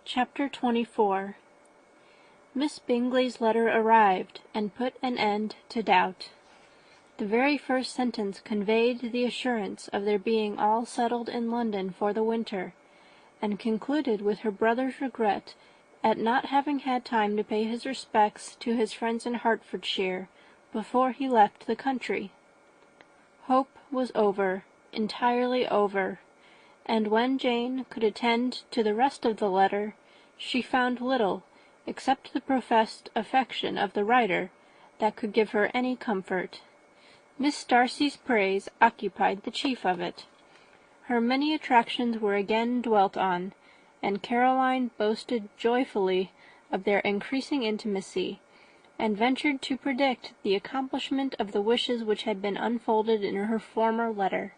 Chapter 24. Miss Bingley's letter arrived, and put an end to doubt. The very first sentence conveyed the assurance of their being all settled in London for the winter, and concluded with her brother's regret at not having had time to pay his respects to his friends in Hertfordshire before he left the country. Hope was over, entirely over, and when Jane could attend to the rest of the letter, she found little, except the professed affection of the writer, that could give her any comfort. Miss Darcy's praise occupied the chief of it. Her many attractions were again dwelt on, and Caroline boasted joyfully of their increasing intimacy, and ventured to predict the accomplishment of the wishes which had been unfolded in her former letter.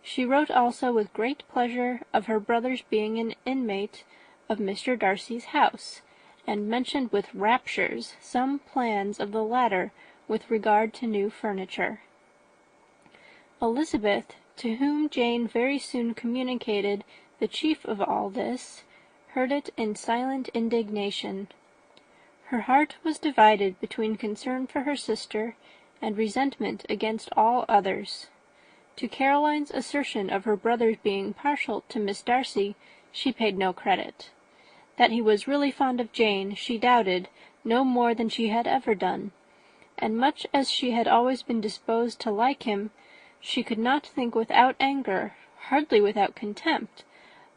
She wrote also with great pleasure of her brother's being an inmate of Mr. Darcy's house, and mentioned with raptures some plans of the latter with regard to new furniture. Elizabeth, to whom Jane very soon communicated the chief of all this, heard it in silent indignation. Her heart was divided between concern for her sister and resentment against all others. To Caroline's assertion of her brother's being partial to Miss Darcy she paid no credit. That he was really fond of Jane she doubted no more than she had ever done, and much as she had always been disposed to like him, she could not think without anger, hardly without contempt,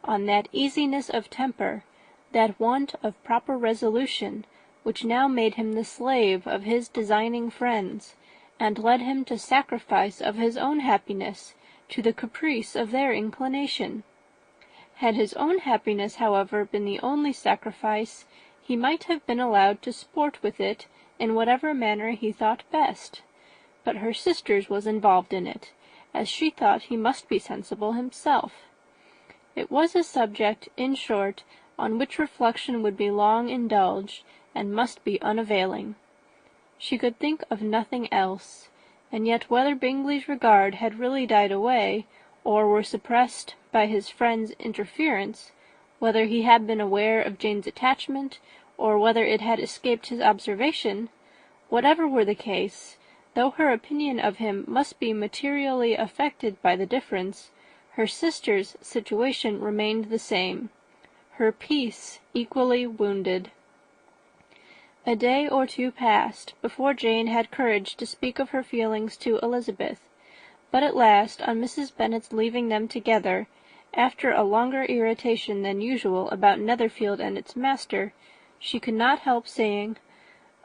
on that easiness of temper, that want of proper resolution, which now made him the slave of his designing friends, and led him to sacrifice of his own happiness to the caprice of their inclination. Had his own happiness, however, been the only sacrifice, he might have been allowed to sport with it in whatever manner he thought best, but her sister's was involved in it, as she thought he must be sensible himself. It was a subject, in short, on which reflection would be long indulged, and must be unavailing. She could think of nothing else, and yet whether Bingley's regard had really died away, or were suppressed by his friend's interference, whether he had been aware of Jane's attachment, or whether it had escaped his observation, whatever were the case, though her opinion of him must be materially affected by the difference, her sister's situation remained the same, her peace equally wounded. A day or two passed before Jane had courage to speak of her feelings to Elizabeth, but at last, on Mrs. Bennet's leaving them together, after a longer irritation than usual about Netherfield and its master, she could not help saying,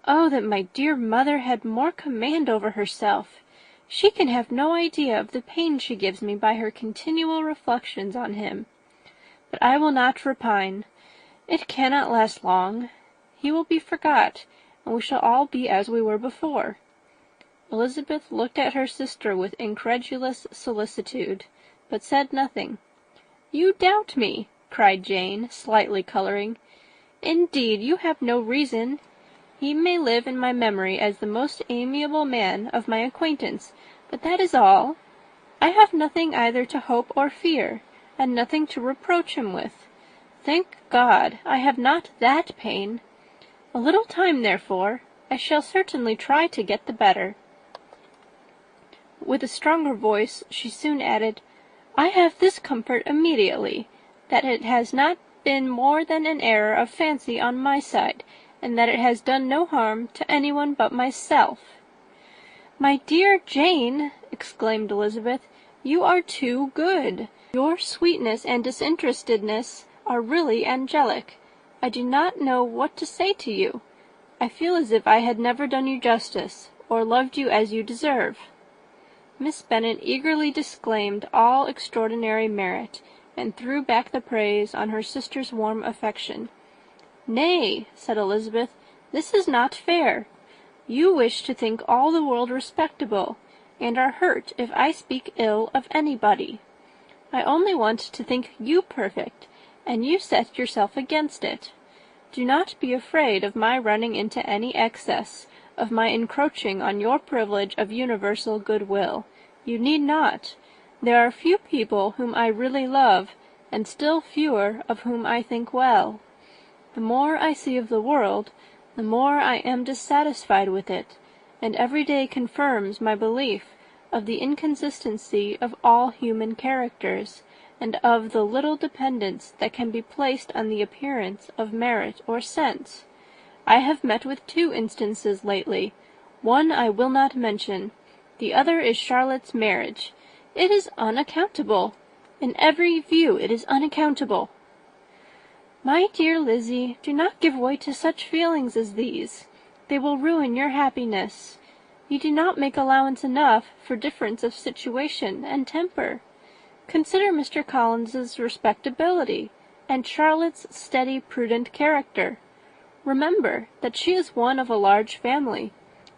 "Oh, that my dear mother had more command over herself! She can have no idea of the pain she gives me by her continual reflections on him. But I will not repine. It cannot last long. He will be forgot, and we shall all be as we were before." Elizabeth looked at her sister with incredulous solicitude, but said nothing. "You doubt me!" cried Jane, slightly colouring. "Indeed, you have no reason. He may live in my memory as the most amiable man of my acquaintance, but that is all. I have nothing either to hope or fear, and nothing to reproach him with. Thank God, I have not that pain. A little time, therefore. I shall certainly try to get the better." With a stronger voice she soon added, "I have this comfort immediately, that it has not been more than an error of fancy on my side, and that it has done no harm to anyone but myself." "My dear Jane," exclaimed Elizabeth, "you are too good. Your sweetness and disinterestedness are really angelic. I do not know what to say to you. I feel as if I had never done you justice, or loved you as you deserve." Miss Bennet eagerly disclaimed all extraordinary merit, and threw back the praise on her sister's warm affection. "Nay," said Elizabeth, "this is not fair. You wish to think all the world respectable, and are hurt if I speak ill of anybody. I only want to think you perfect, and you set yourself against it. Do not be afraid of my running into any excess, of my encroaching on your privilege of universal goodwill. You need not. There are few people whom I really love, and still fewer of whom I think well. The more I see of the world, the more I am dissatisfied with it, and every day confirms my belief of the inconsistency of all human characters, and of the little dependence that can be placed on the appearance of merit or sense. I have met with 2 instances lately. One I will not mention. The other is Charlotte's marriage. It is unaccountable. In every view it is unaccountable. My dear Lizzie, do not give way to such feelings as these. They will ruin your happiness. You do not make allowance enough for difference of situation and temper. Consider Mr. Collins's respectability, and Charlotte's steady, prudent character. Remember that she is one of a large family,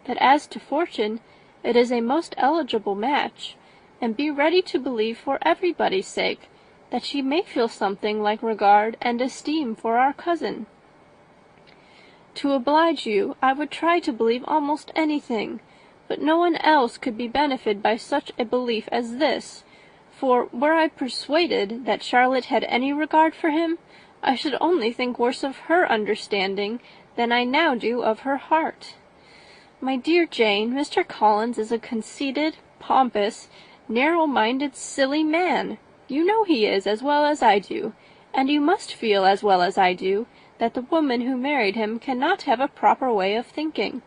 that as to fortune, it is a most eligible match, and be ready to believe for everybody's sake that she may feel something like regard and esteem for our cousin. To oblige you, I would try to believe almost anything, but no one else could be benefited by such a belief as this, for were I persuaded that Charlotte had any regard for him, I should only think worse of her understanding than I now do of her heart. My dear Jane, Mr. Collins is a conceited, pompous, narrow-minded, silly man. You know he is as well as I do, and you must feel as well as I do that the woman who married him cannot have a proper way of thinking.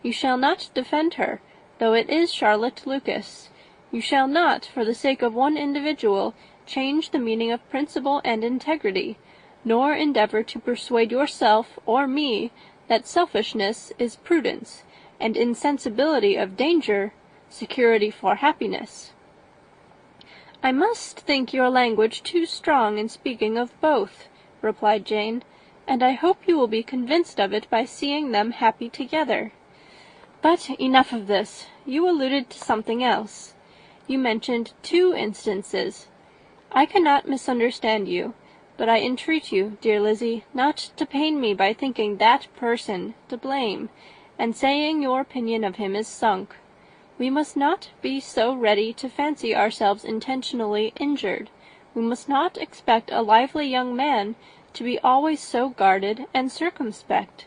You shall not defend her, though it is Charlotte Lucas. You shall not, for the sake of one individual, change the meaning of principle and integrity, nor endeavour to persuade yourself or me that selfishness is prudence, and insensibility of danger security for happiness. I must think your language too strong in speaking of both, replied Jane, and I hope you will be convinced of it by seeing them happy together. But enough of this. You alluded to something else. You mentioned 2 instances. I cannot misunderstand you, but I entreat you, dear Lizzie, not to pain me by thinking that person to blame, and saying your opinion of him is sunk. We must not be so ready to fancy ourselves intentionally injured. We must not expect a lively young man to be always so guarded and circumspect.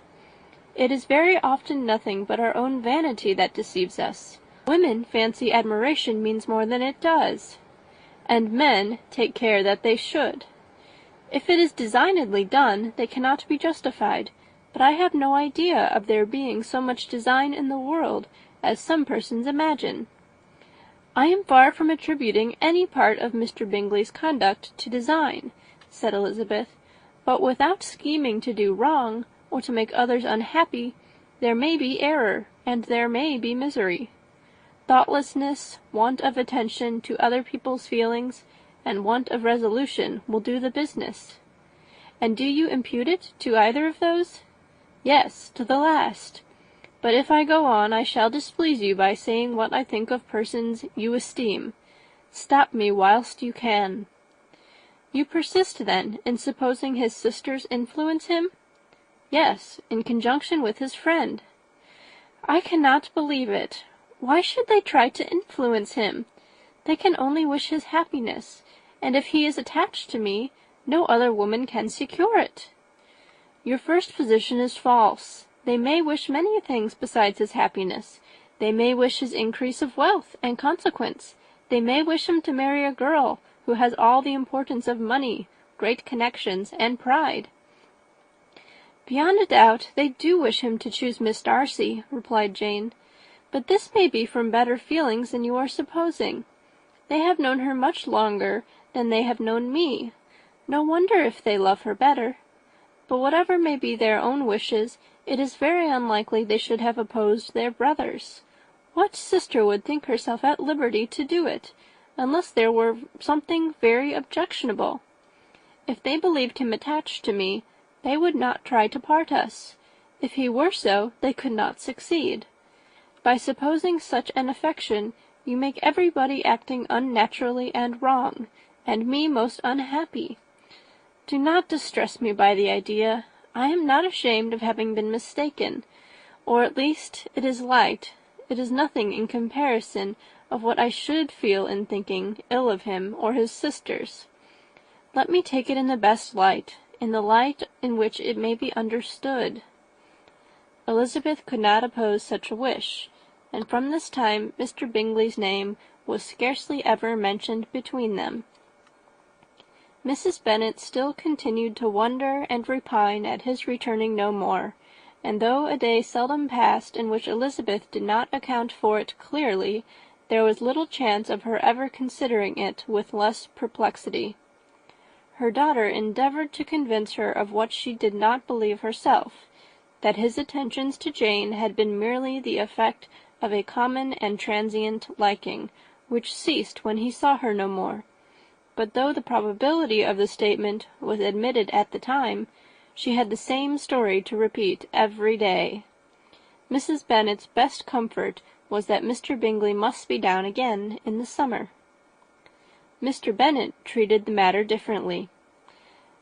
It is very often nothing but our own vanity that deceives us. Women fancy admiration means more than it does, and men take care that they should. If it is designedly done, they cannot be justified, but I have no idea of there being so much design in the world as some persons imagine. I am far from attributing any part of Mr. Bingley's conduct to design, said Elizabeth, but without scheming to do wrong, or to make others unhappy, there may be error, and there may be misery. Thoughtlessness, want of attention to other people's feelings, and want of resolution will do the business. And do you impute it to either of those? Yes, to the last. But if I go on, I shall displease you by saying what I think of persons you esteem. Stop me whilst you can. You persist, then, in supposing his sisters influence him? Yes, in conjunction with his friend. I cannot believe it. Why should they try to influence him? They can only wish his happiness, and if he is attached to me, no other woman can secure it. Your first position is false. They may wish many things besides his happiness. They may wish his increase of wealth and consequence. They may wish him to marry a girl who has all the importance of money, great connections, and pride. Beyond a doubt, they do wish him to choose Miss Darcy, replied Jane. But this may be from better feelings than you are supposing. They have known her much longer than they have known me. No wonder if they love her better. But whatever may be their own wishes, it is very unlikely they should have opposed their brothers. What sister would think herself at liberty to do it, unless there were something very objectionable? If they believed him attached to me, they would not try to part us. If he were so, they could not succeed. By supposing such an affection, you make everybody acting unnaturally and wrong, and me most unhappy. Do not distress me by the idea. I am not ashamed of having been mistaken, or at least it is light. It is nothing in comparison of what I should feel in thinking ill of him or his sisters. Let me take it in the best light. in the light in which it may be understood. Elizabeth could not oppose such a wish, and from this time Mr. Bingley's name was scarcely ever mentioned between them. Mrs. Bennet still continued to wonder and repine at his returning no more, and though a day seldom passed in which Elizabeth did not account for it clearly, there was little chance of her ever considering it with less perplexity. Her daughter endeavoured to convince her of what she did not believe herself, that his attentions to Jane had been merely the effect of a common and transient liking, which ceased when he saw her no more. But though the probability of the statement was admitted at the time, she had the same story to repeat every day. Mrs. Bennet's best comfort was that Mr. Bingley must be down again in the summer. Mr. Bennet treated the matter differently.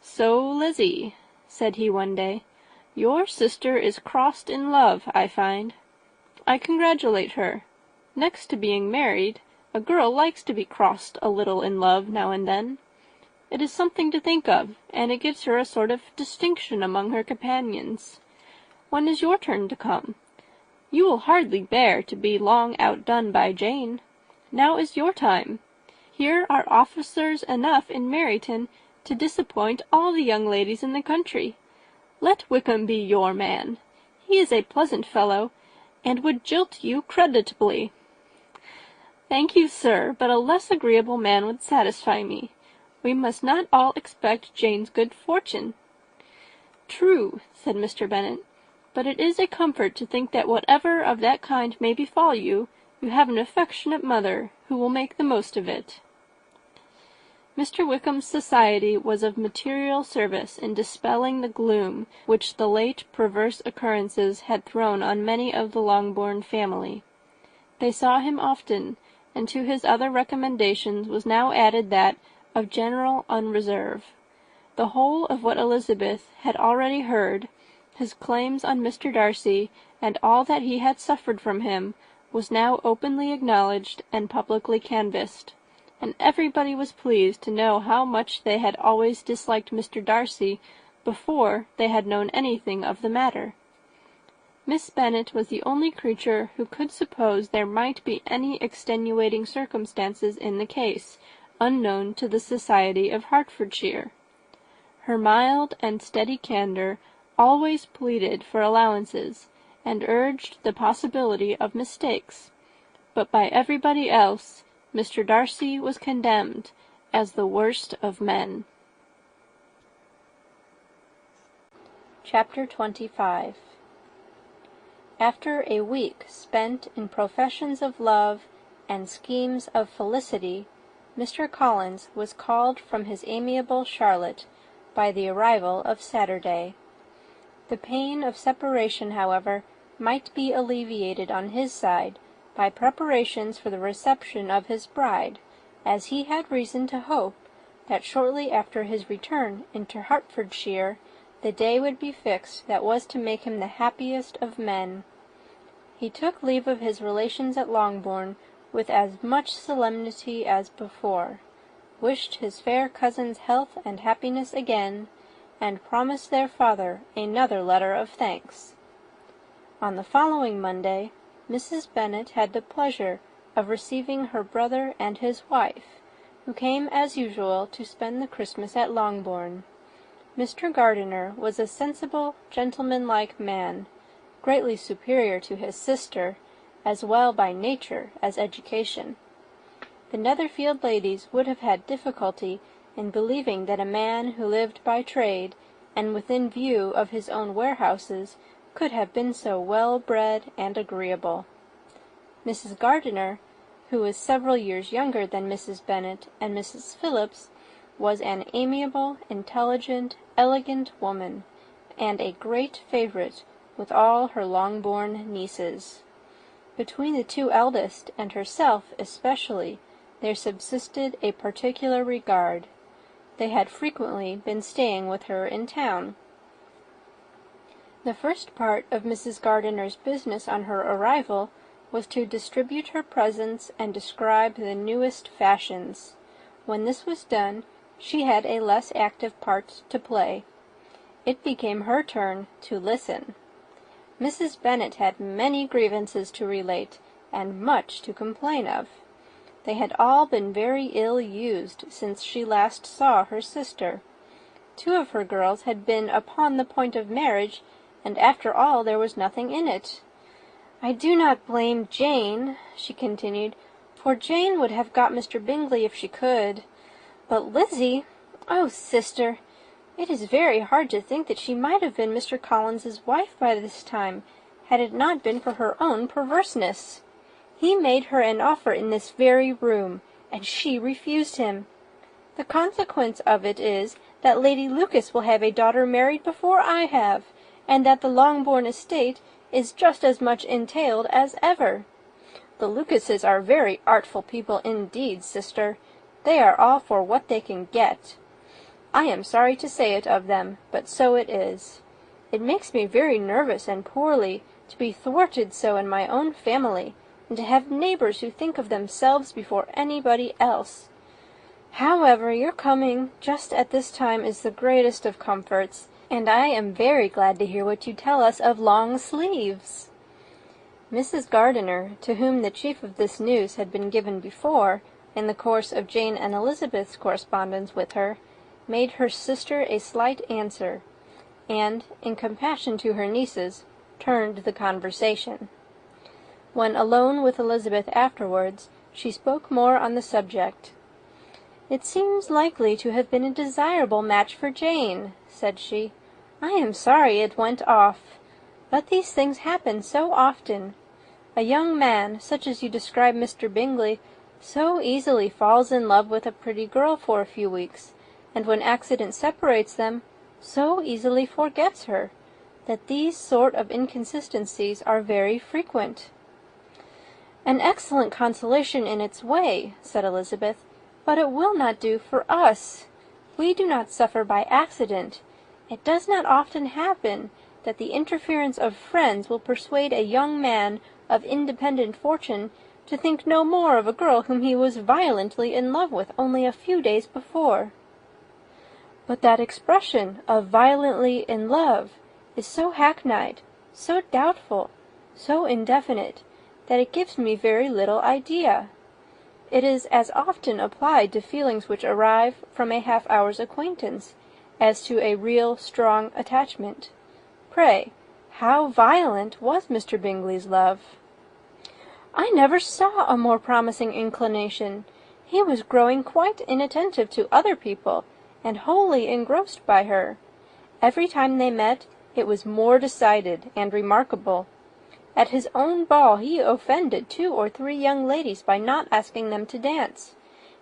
"So, Lizzie," said he one day, "your sister is crossed in love, I find. I congratulate her. Next to being married, a girl likes to be crossed a little in love now and then. It is something to think of, and it gives her a sort of distinction among her companions. When is your turn to come? You will hardly bear to be long outdone by Jane. Now is your time. Here are officers enough in Meryton to disappoint all the young ladies in the country. Let Wickham be your man. He is a pleasant fellow, and would jilt you creditably." "Thank you, sir, but a less agreeable man would satisfy me. We must not all expect Jane's good fortune." "True," said Mr. Bennet, "but it is a comfort to think that whatever of that kind may befall you, you have an affectionate mother, who will make the most of it." Mr. Wickham's society was of material service in dispelling the gloom which the late perverse occurrences had thrown on many of the Longbourn family. They saw him often, and to his other recommendations was now added that of general unreserve. The whole of what Elizabeth had already heard, his claims on Mr. Darcy, and all that he had suffered from him, was now openly acknowledged and publicly canvassed, and everybody was pleased to know how much they had always disliked Mr. Darcy before they had known anything of the matter. Miss Bennet was the only creature who could suppose there might be any extenuating circumstances in the case, unknown to the society of Hertfordshire. Her mild and steady candour always pleaded for allowances, and urged the possibility of mistakes, but by everybody else Mr. Darcy was condemned as the worst of men. Chapter 25. After a week spent in professions of love and schemes of felicity, Mr. Collins was called from his amiable Charlotte by the arrival of Saturday. The pain of separation, however, might be alleviated on his side by preparations for the reception of his bride, as he had reason to hope that shortly after his return into Hertfordshire the day would be fixed that was to make him the happiest of men. He took leave of his relations at Longbourn with as much solemnity as before, wished his fair cousin's health and happiness again, and promised their father another letter of thanks. On the following Monday, Mrs. Bennet had the pleasure of receiving her brother and his wife, who came as usual to spend the Christmas at Longbourn. Mr. Gardiner was a sensible, gentlemanlike man, greatly superior to his sister, as well by nature as education. The Netherfield ladies would have had difficulty in believing that a man who lived by trade, and within view of his own warehouses, could have been so well bred and agreeable. Mrs. Gardiner, who was several years younger than Mrs. Bennet and Mrs. Phillips, was an amiable, intelligent, elegant woman, and a great favourite with all her Longbourn nieces. Between the two eldest, and herself especially, there subsisted a particular regard. They had frequently been staying with her in town. The first part of Mrs. Gardiner's business on her arrival was to distribute her presents and describe the newest fashions. When this was done, she had a less active part to play. It became her turn to listen. Mrs. Bennet had many grievances to relate, and much to complain of. They had all been very ill used since she last saw her sister. 2 of her girls had been upon the point of marriage, and after all there was nothing in it. "I do not blame Jane," she continued, "for Jane would have got Mr. Bingley if she could. But Lizzie, oh, sister, it is very hard to think that she might have been Mr. Collins's wife by this time, had it not been for her own perverseness. He made her an offer in this very room, and she refused him. The consequence of it is that Lady Lucas will have a daughter married before I have, and that the Longbourn estate is just as much entailed as ever. The Lucases are very artful people indeed, sister. They are all for what they can get. I am sorry to say it of them, but so it is. It makes me very nervous and poorly to be thwarted so in my own family, and to have neighbours who think of themselves before anybody else. However, your coming just at this time is the greatest of comforts, and I am very glad to hear what you tell us of long sleeves." Mrs. Gardiner, to whom the chief of this news had been given before, in the course of Jane and Elizabeth's correspondence with her, made her sister a slight answer, and, in compassion to her nieces, turned the conversation. When alone with Elizabeth afterwards, she spoke more on the subject. "It seems likely to have been a desirable match for Jane," said she. "I am sorry it went off. But these things happen so often. A young man, such as you describe Mr. Bingley, so easily falls in love with a pretty girl for a few weeks, and when accident separates them, so easily forgets her, that these sort of inconsistencies are very frequent." "An excellent consolation in its way," said Elizabeth, "but it will not do for us. We do not suffer by accident. It does not often happen that the interference of friends will persuade a young man of independent fortune to think no more of a girl whom he was violently in love with only a few days before." "But that expression of violently in love is so hackneyed, so doubtful, so indefinite, that it gives me very little idea. It is as often applied to feelings which arrive from a half-hour's acquaintance, as to a real strong attachment. Pray, how violent was Mr. Bingley's love?" "I never saw a more promising inclination. He was growing quite inattentive to other people, and wholly engrossed by her. Every time they met, it was more decided and remarkable. At his own ball he offended 2 or 3 young ladies by not asking them to dance,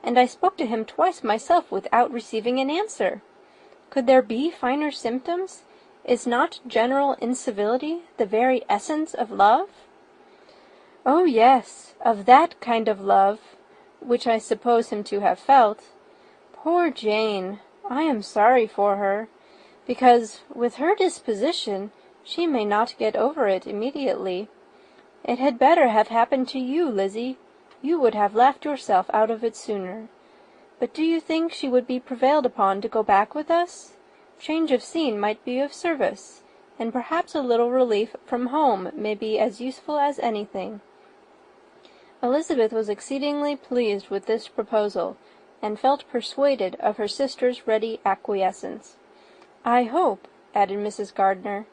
and I spoke to him twice myself without receiving an answer. Could there be finer symptoms? Is not general incivility the very essence of love?" "Oh, yes, of that kind of love, which I suppose him to have felt. Poor Jane! I am sorry for her, because, with her disposition, she may not get over it immediately. It had better have happened to you, Lizzie. You would have laughed yourself out of it sooner. But do you think she would be prevailed upon to go back with us? Change of scene might be of service, and perhaps a little relief from home may be as useful as anything." Elizabeth was exceedingly pleased with this proposal, and felt persuaded of her sister's ready acquiescence. "I hope," added Mrs. Gardiner,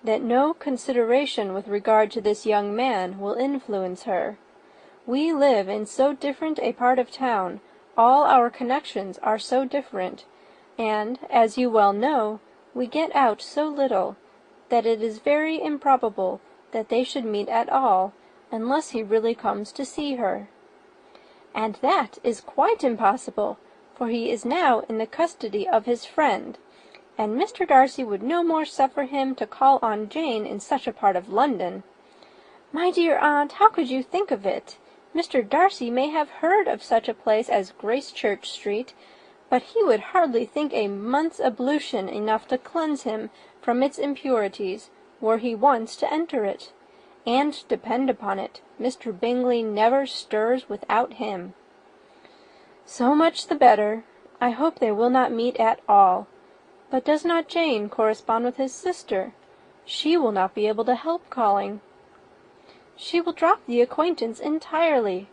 "that no consideration with regard to this young man will influence her. We live in so different a part of town, all our connections are so different, and, as you well know, we get out so little, that it is very improbable that they should meet at all, unless he really comes to see her." "And that is quite impossible, for he is now in the custody of his friend, and Mr. Darcy would no more suffer him to call on Jane in such a part of London." "My dear aunt, how could you think of it? Mr. Darcy may have heard of such a place as Gracechurch Street, but he would hardly think a month's ablution enough to cleanse him from its impurities, were he once to enter it. And depend upon it, Mr. Bingley never stirs without him." "So much the better. I hope they will not meet at all. But does not Jane correspond with his sister? She will not be able to help calling. She will drop the acquaintance entirely.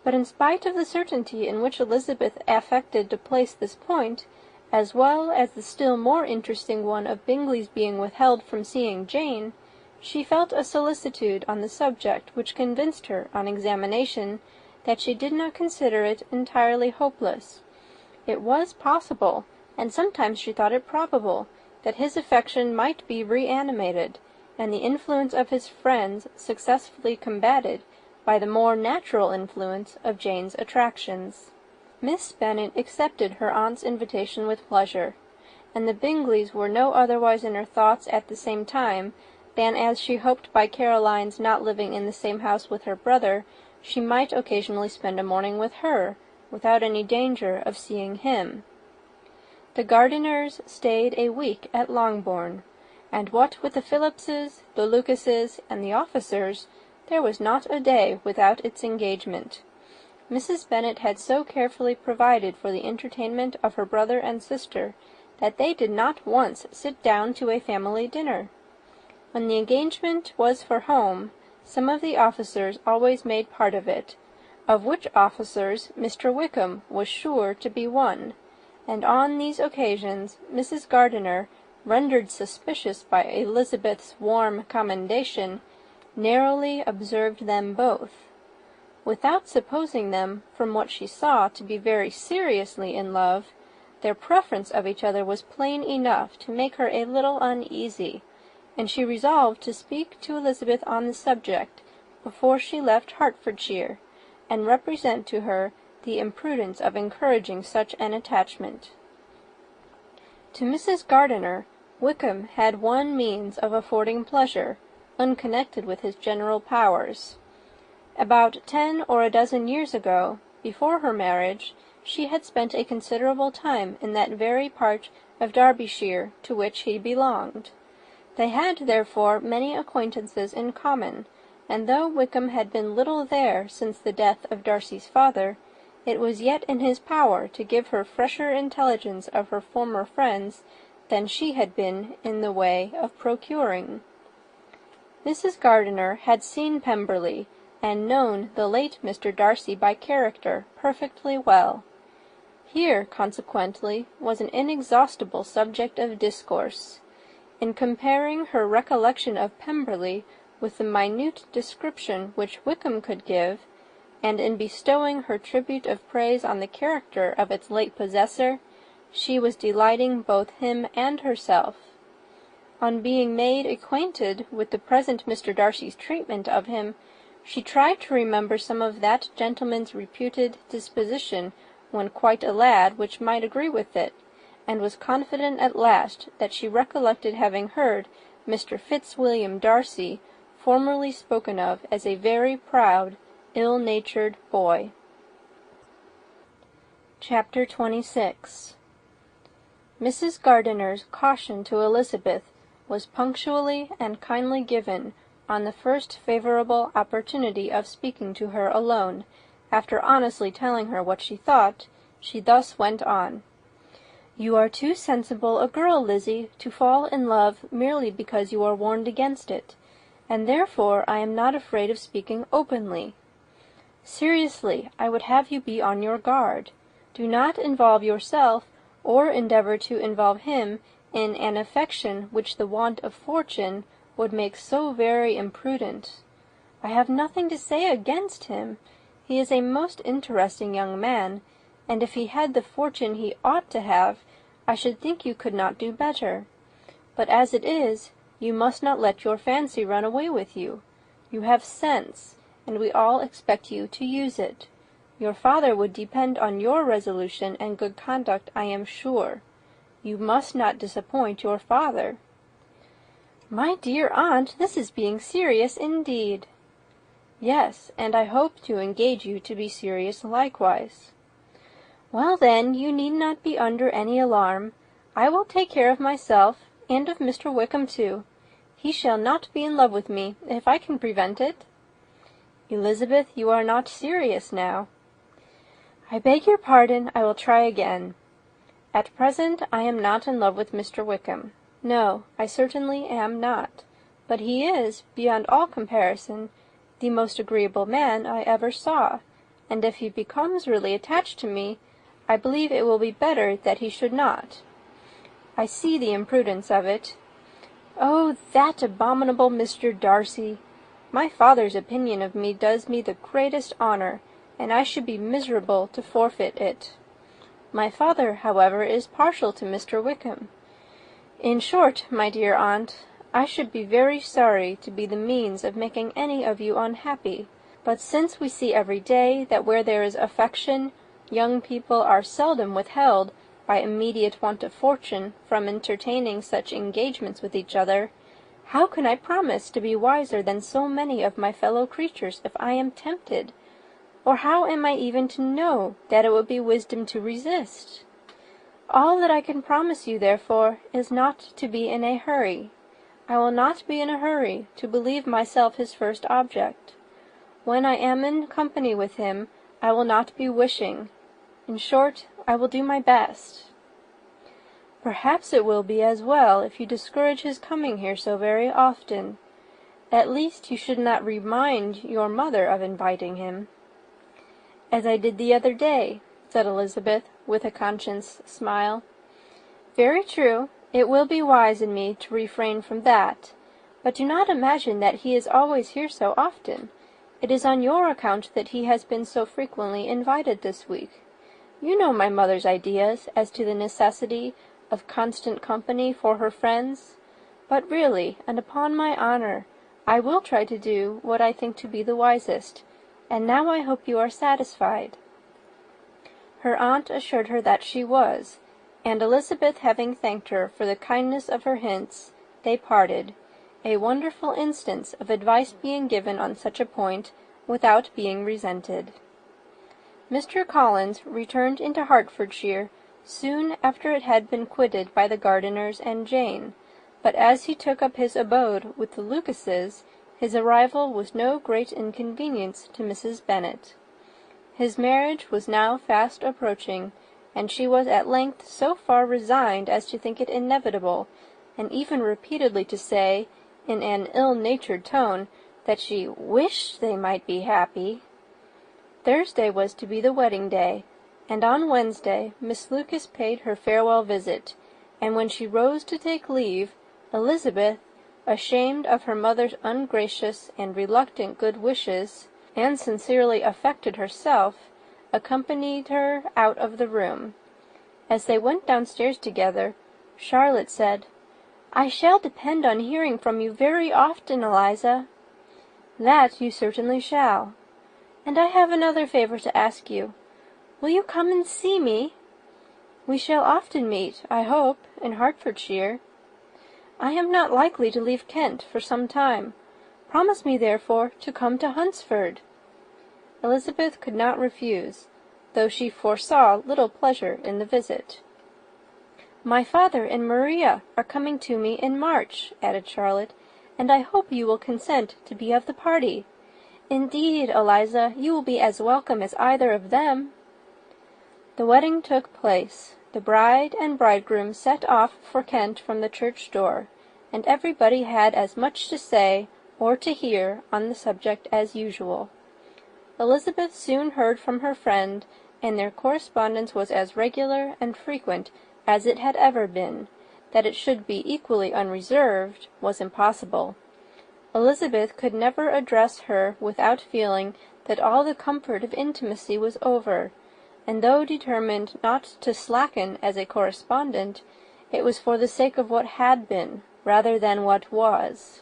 But in spite of the certainty in which Elizabeth affected to place this point, as well as the still more interesting one of Bingley's being withheld from seeing Jane, she felt a solicitude on the subject which convinced her, on examination, that she did not consider it entirely hopeless. It was possible, and sometimes she thought it probable, that his affection might be reanimated, and the influence of his friends successfully combated by the more natural influence of Jane's attractions. Miss Bennet accepted her aunt's invitation with pleasure, and the Bingleys were no otherwise in her thoughts at the same time than as she hoped by Caroline's not living in the same house with her brother, she might occasionally spend a morning with her, without any danger of seeing him. The Gardiners stayed a week at Longbourn, and what with the Phillipses, the Lucases, and the officers, there was not a day without its engagement. Mrs. Bennet had so carefully provided for the entertainment of her brother and sister, that they did not once sit down to a family dinner. When the engagement was for home, some of the officers always made part of it, of which officers Mr. Wickham was sure to be one, and on these occasions Mrs. Gardiner, rendered suspicious by Elizabeth's warm commendation, narrowly observed them both. Without supposing them, from what she saw, to be very seriously in love, their preference of each other was plain enough to make her a little uneasy, and she resolved to speak to Elizabeth on the subject before she left Hertfordshire, and represent to her the imprudence of encouraging such an attachment. To Mrs. Gardiner, Wickham had one means of affording pleasure, unconnected with his general powers. About 10 or a dozen years ago, before her marriage, she had spent a considerable time in that very part of Derbyshire to which he belonged. They had, therefore, many acquaintances in common, and though Wickham had been little there since the death of Darcy's father, it was yet in his power to give her fresher intelligence of her former friends than she had been in the way of procuring. Mrs. Gardiner had seen Pemberley, and known the late Mr. Darcy by character perfectly well. Here, consequently, was an inexhaustible subject of discourse. In comparing her recollection of Pemberley with the minute description which Wickham could give, and in bestowing her tribute of praise on the character of its late possessor, she was delighting both him and herself. On being made acquainted with the present Mr. Darcy's treatment of him, she tried to remember some of that gentleman's reputed disposition when quite a lad which might agree with it, and was confident at last that she recollected having heard Mr. Fitzwilliam Darcy formerly spoken of as a very proud, ill-natured boy. Chapter 26. Mrs. Gardiner's caution to Elizabeth was punctually and kindly given on the first favourable opportunity of speaking to her alone. After honestly telling her what she thought, she thus went on. "You are too sensible a girl, Lizzie, to fall in love merely because you are warned against it, and therefore I am not afraid of speaking openly. Seriously, I would have you be on your guard. Do not involve yourself, or endeavour to involve him, in an affection which the want of fortune would make so very imprudent. I have nothing to say against him. He is a most interesting young man, and if he had the fortune he ought to have, I should think you could not do better. But as it is, you must not let your fancy run away with you. You have sense, and we all expect you to use it. Your father would depend on your resolution and good conduct, I am sure. You must not disappoint your father." "My dear aunt, this is being serious indeed." "Yes, and I hope to engage you to be serious likewise." "Well, then, you need not be under any alarm. I will take care of myself, and of Mr. Wickham too. He shall not be in love with me, if I can prevent it." "Elizabeth, you are not serious now." "I beg your pardon. I will try again. At present I am not in love with Mr. Wickham. No, I certainly am not. But he is, beyond all comparison, the most agreeable man I ever saw, and if he becomes really attached to me, I believe it will be better that he should not. I see the imprudence of it. Oh, that abominable Mr. Darcy! My father's opinion of me does me the greatest honour, and I should be miserable to forfeit it. My father, however, is partial to Mr. Wickham. In short, my dear aunt, I should be very sorry to be the means of making any of you unhappy, but since we see every day that where there is affection, young people are seldom withheld, by immediate want of fortune, from entertaining such engagements with each other, how can I promise to be wiser than so many of my fellow creatures if I am tempted? Or how am I even to know that it would be wisdom to resist? All that I can promise you, therefore, is not to be in a hurry. I will not be in a hurry to believe myself his first object. When I am in company with him, I will not be wishing. In short, I will do my best. Perhaps it will be as well if you discourage his coming here so very often. At least you should not remind your mother of inviting him. As I did the other day, said Elizabeth, with a conscious smile. Very true, it will be wise in me to refrain from that, but do not imagine that he is always here so often. It is on your account that he has been so frequently invited this week. You know my mother's ideas as to the necessity of constant company for her friends, but really, and upon my honour, I will try to do what I think to be the wisest, and now I hope you are satisfied." Her aunt assured her that she was, and Elizabeth having thanked her for the kindness of her hints, they parted, a wonderful instance of advice being given on such a point without being resented. Mr. Collins returned into Hertfordshire soon after it had been quitted by the Gardiners and Jane, but as he took up his abode with the Lucases, his arrival was no great inconvenience to Mrs. Bennet. His marriage was now fast approaching, and she was at length so far resigned as to think it inevitable, and even repeatedly to say, in an ill-natured tone, that she wished they might be happy. Thursday was to be the wedding day, and on Wednesday Miss Lucas paid her farewell visit, and when she rose to take leave, Elizabeth, ashamed of her mother's ungracious and reluctant good wishes, and sincerely affected herself, accompanied her out of the room. As they went downstairs together, Charlotte said, "I shall depend on hearing from you very often, Eliza." "That you certainly shall. And I have another favour to ask you. Will you come and see me? We shall often meet, I hope, in Hertfordshire. I am not likely to leave Kent for some time. Promise me, therefore, to come to Hunsford." Elizabeth could not refuse, though she foresaw little pleasure in the visit. "My father and Maria are coming to me in March," added Charlotte, "and I hope you will consent to be of the party. Indeed, Eliza, you will be as welcome as either of them." The wedding took place. The bride and bridegroom set off for Kent from the church door, and everybody had as much to say or to hear on the subject as usual. Elizabeth soon heard from her friend, and their correspondence was as regular and frequent as it had ever been. That it should be equally unreserved was impossible. Elizabeth could never address her without feeling that all the comfort of intimacy was over, and though determined not to slacken as a correspondent, it was for the sake of what had been, rather than what was.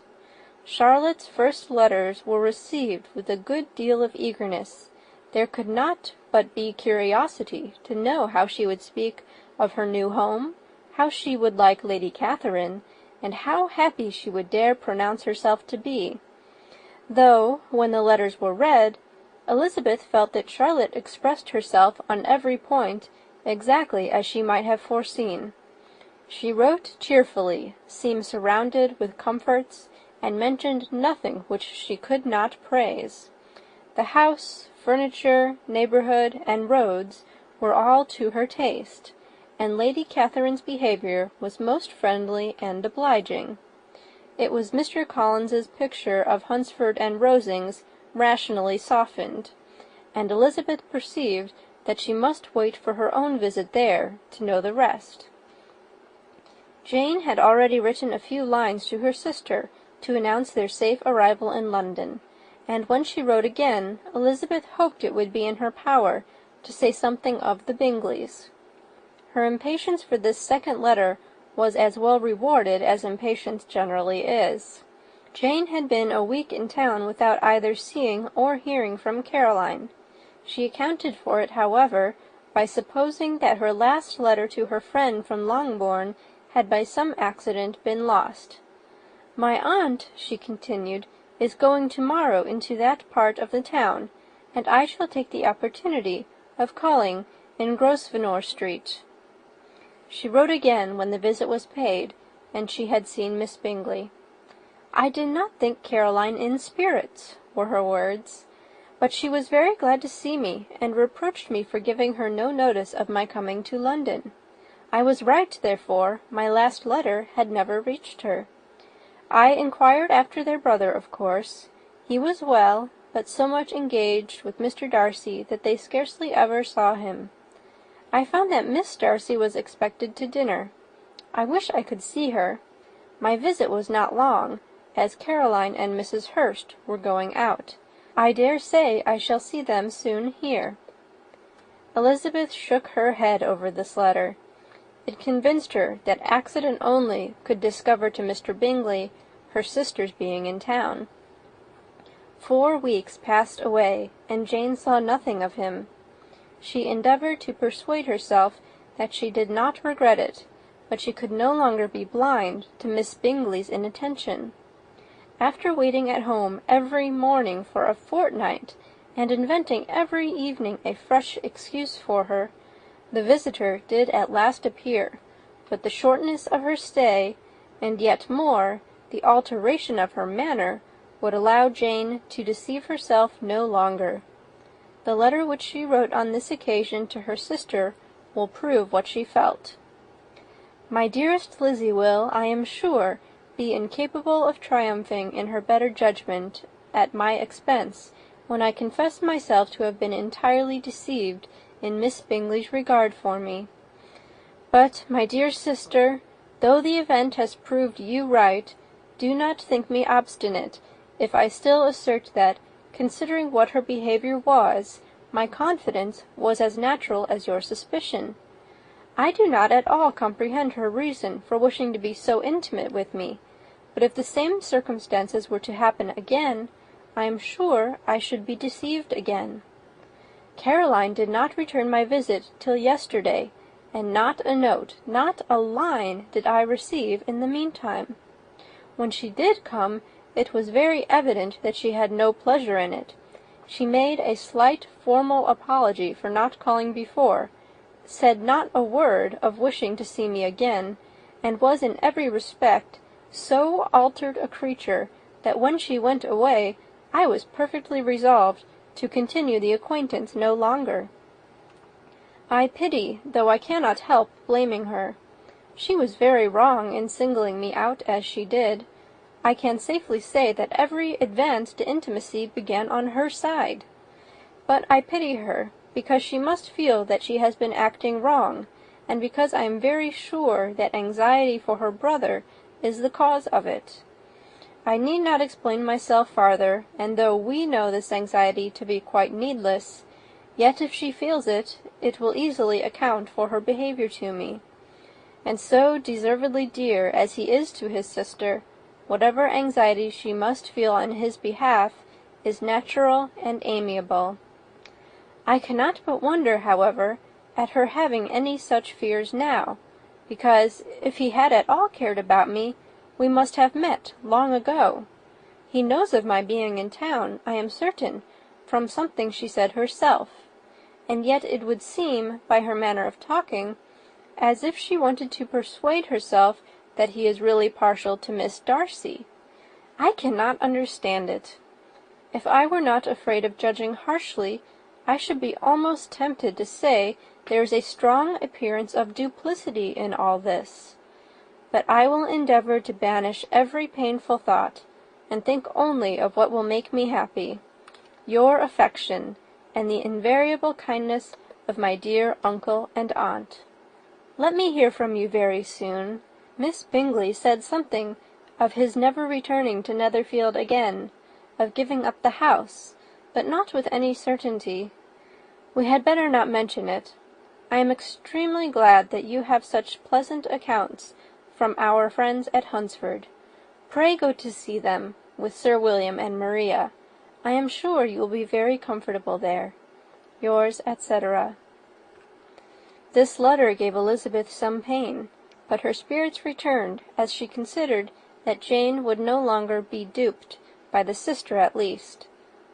Charlotte's first letters were received with a good deal of eagerness. There could not but be curiosity to know how she would speak of her new home, how she would like Lady Catherine, and how happy she would dare pronounce herself to be. Though, when the letters were read, Elizabeth felt that Charlotte expressed herself on every point exactly as she might have foreseen. She wrote cheerfully, seemed surrounded with comforts, and mentioned nothing which she could not praise. The house, furniture, neighbourhood, and roads were all to her taste, and Lady Catherine's behaviour was most friendly and obliging. It was Mr. Collins's picture of Hunsford and Rosings rationally softened, and Elizabeth perceived that she must wait for her own visit there to know the rest. Jane had already written a few lines to her sister to announce their safe arrival in London, and when she wrote again, Elizabeth hoped it would be in her power to say something of the Bingleys. Her impatience for this second letter was as well rewarded as impatience generally is. Jane had been a week in town without either seeing or hearing from Caroline. She accounted for it, however, by supposing that her last letter to her friend from Longbourn had by some accident been lost. "My aunt," she continued, "is going to-morrow into that part of the town, and I shall take the opportunity of calling in Grosvenor Street." She wrote again when the visit was paid, and she had seen Miss Bingley. "I did not think Caroline in spirits," were her words, "but she was very glad to see me, and reproached me for giving her no notice of my coming to London. I was right, therefore, my last letter had never reached her. I inquired after their brother, of course. He was well, but so much engaged with Mr. Darcy that they scarcely ever saw him. I found that Miss Darcy was expected to dinner. I wish I could see her. My visit was not long, as Caroline and Mrs. Hurst were going out. I dare say I shall see them soon here." Elizabeth shook her head over this letter. It convinced her that accident only could discover to Mr. Bingley her sister's being in town. 4 weeks passed away, and Jane saw nothing of him. She endeavoured to persuade herself that she did not regret it, but she could no longer be blind to Miss Bingley's inattention. After waiting at home every morning for a fortnight, and inventing every evening a fresh excuse for her, the visitor did at last appear, but the shortness of her stay, and yet more, the alteration of her manner, would allow Jane to deceive herself no longer. The letter which she wrote on this occasion to her sister will prove what she felt. "My dearest Lizzie will, I am sure, be incapable of triumphing in her better judgment at my expense, when I confess myself to have been entirely deceived in Miss Bingley's regard for me. But, my dear sister, though the event has proved you right, do not think me obstinate if I still assert that, considering what her behaviour was, my confidence was as natural as your suspicion. I do not at all comprehend her reason for wishing to be so intimate with me, but if the same circumstances were to happen again, I am sure I should be deceived again. Caroline did not return my visit till yesterday, and not a note, not a line did I receive in the meantime. When she did come, it was very evident that she had no pleasure in it. She made a slight formal apology for not calling before, said not a word of wishing to see me again, and was in every respect so altered a creature that when she went away I was perfectly resolved to continue the acquaintance no longer. I pity, though I cannot help blaming her. She was very wrong in singling me out as she did. I can safely say that every advance to intimacy began on her side. But I pity her, because she must feel that she has been acting wrong, and because I am very sure that anxiety for her brother is the cause of it. I need not explain myself farther, and though we know this anxiety to be quite needless, yet if she feels it, it will easily account for her behaviour to me. And so deservedly dear as he is to his sister, whatever anxiety she must feel on his behalf is natural and amiable. I cannot but wonder, however, at her having any such fears now, because, if he had at all cared about me, we must have met long ago. He knows of my being in town, I am certain, from something she said herself, and yet it would seem, by her manner of talking, as if she wanted to persuade herself that he is really partial to Miss Darcy. I cannot understand it. If I were not afraid of judging harshly, I should be almost tempted to say There is a strong appearance of duplicity in all this. But I will endeavour to banish every painful thought, and think only of what will make me happy. Your affection, and the invariable kindness of my dear uncle and aunt. Let me hear from you very soon. Miss Bingley said something of his never returning to Netherfield again, of giving up the house, but not with any certainty. We had better not mention it. I am extremely glad that you have such pleasant accounts from our friends at Hunsford. Pray go to see them, with Sir William and Maria. I am sure you will be very comfortable there. Yours, etc. This letter gave Elizabeth some pain, but her spirits returned as she considered that Jane would no longer be duped, by the sister at least.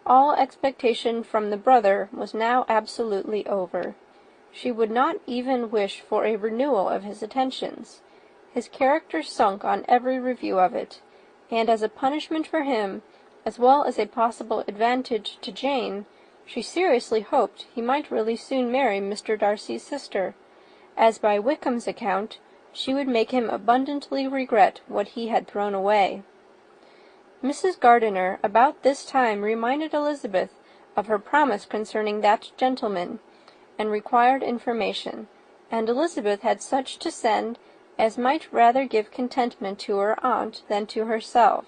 All expectation from the brother was now absolutely over. She would not even wish for a renewal of his attentions. His character sunk on every review of it, and as a punishment for him, as well as a possible advantage to Jane, she seriously hoped he might really soon marry Mr. Darcy's sister, as by Wickham's account she would make him abundantly regret what he had thrown away. Mrs. Gardiner about this time reminded Elizabeth of her promise concerning that gentleman, and required information, and Elizabeth had such to send as might rather give contentment to her aunt than to herself.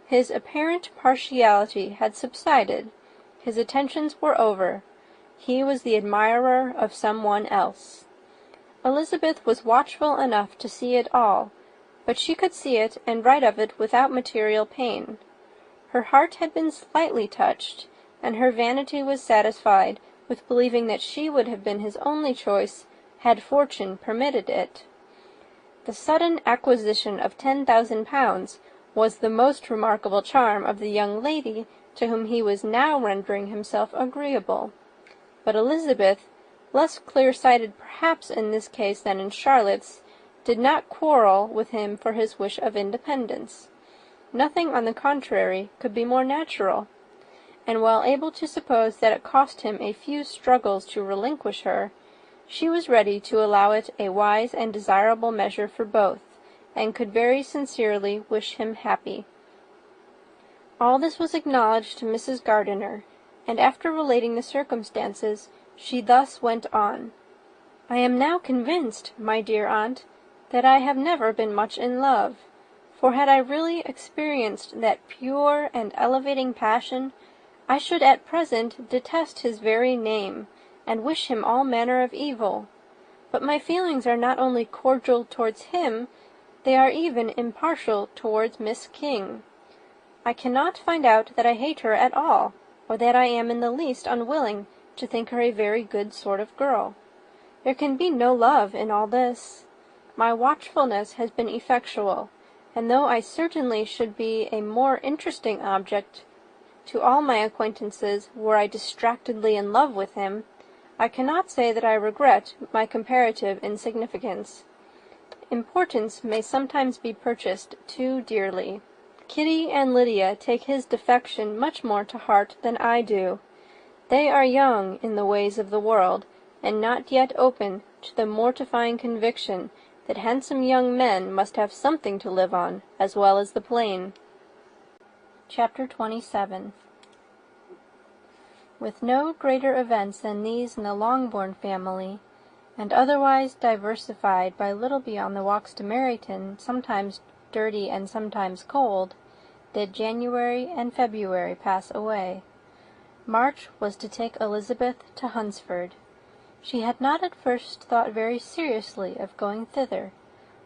His apparent partiality had subsided. His attentions were over. He was the admirer of some one else. Elizabeth was watchful enough to see it all, but she could see it and write of it without material pain. Her heart had been slightly touched, and her vanity was satisfied with believing that she would have been his only choice had fortune permitted it. The sudden acquisition of 10,000 pounds was the most remarkable charm of the young lady to whom he was now rendering himself agreeable. But Elizabeth, less clear-sighted perhaps in this case than in Charlotte's, did not quarrel with him for his wish of independence. Nothing, on the contrary, could be more natural, and while able to suppose that it cost him a few struggles to relinquish her, she was ready to allow it a wise and desirable measure for both, and could very sincerely wish him happy. All this was acknowledged to Mrs. Gardiner, and after relating the circumstances, she thus went on. "I am now convinced, my dear aunt, that I have never been much in love, for had I really experienced that pure and elevating passion, I should at present detest his very name, and wish him all manner of evil. But my feelings are not only cordial towards him, they are even impartial towards Miss King. I cannot find out that I hate her at all, or that I am in the least unwilling to think her a very good sort of girl. There can be no love in all this. My watchfulness has been effectual, and though I certainly should be a more interesting object to all my acquaintances were I distractedly in love with him, I cannot say that I regret my comparative insignificance. Importance may sometimes be purchased too dearly. Kitty and Lydia take his defection much more to heart than I do. They are young in the ways of the world, and not yet open to the mortifying conviction that handsome young men must have something to live on, as well as the plain." Chapter 27. With no greater events than these in the Longbourn family, and otherwise diversified by little beyond the walks to Meryton, sometimes dirty and sometimes cold, did January and February pass away. March was to take Elizabeth to Hunsford. She had not at first thought very seriously of going thither,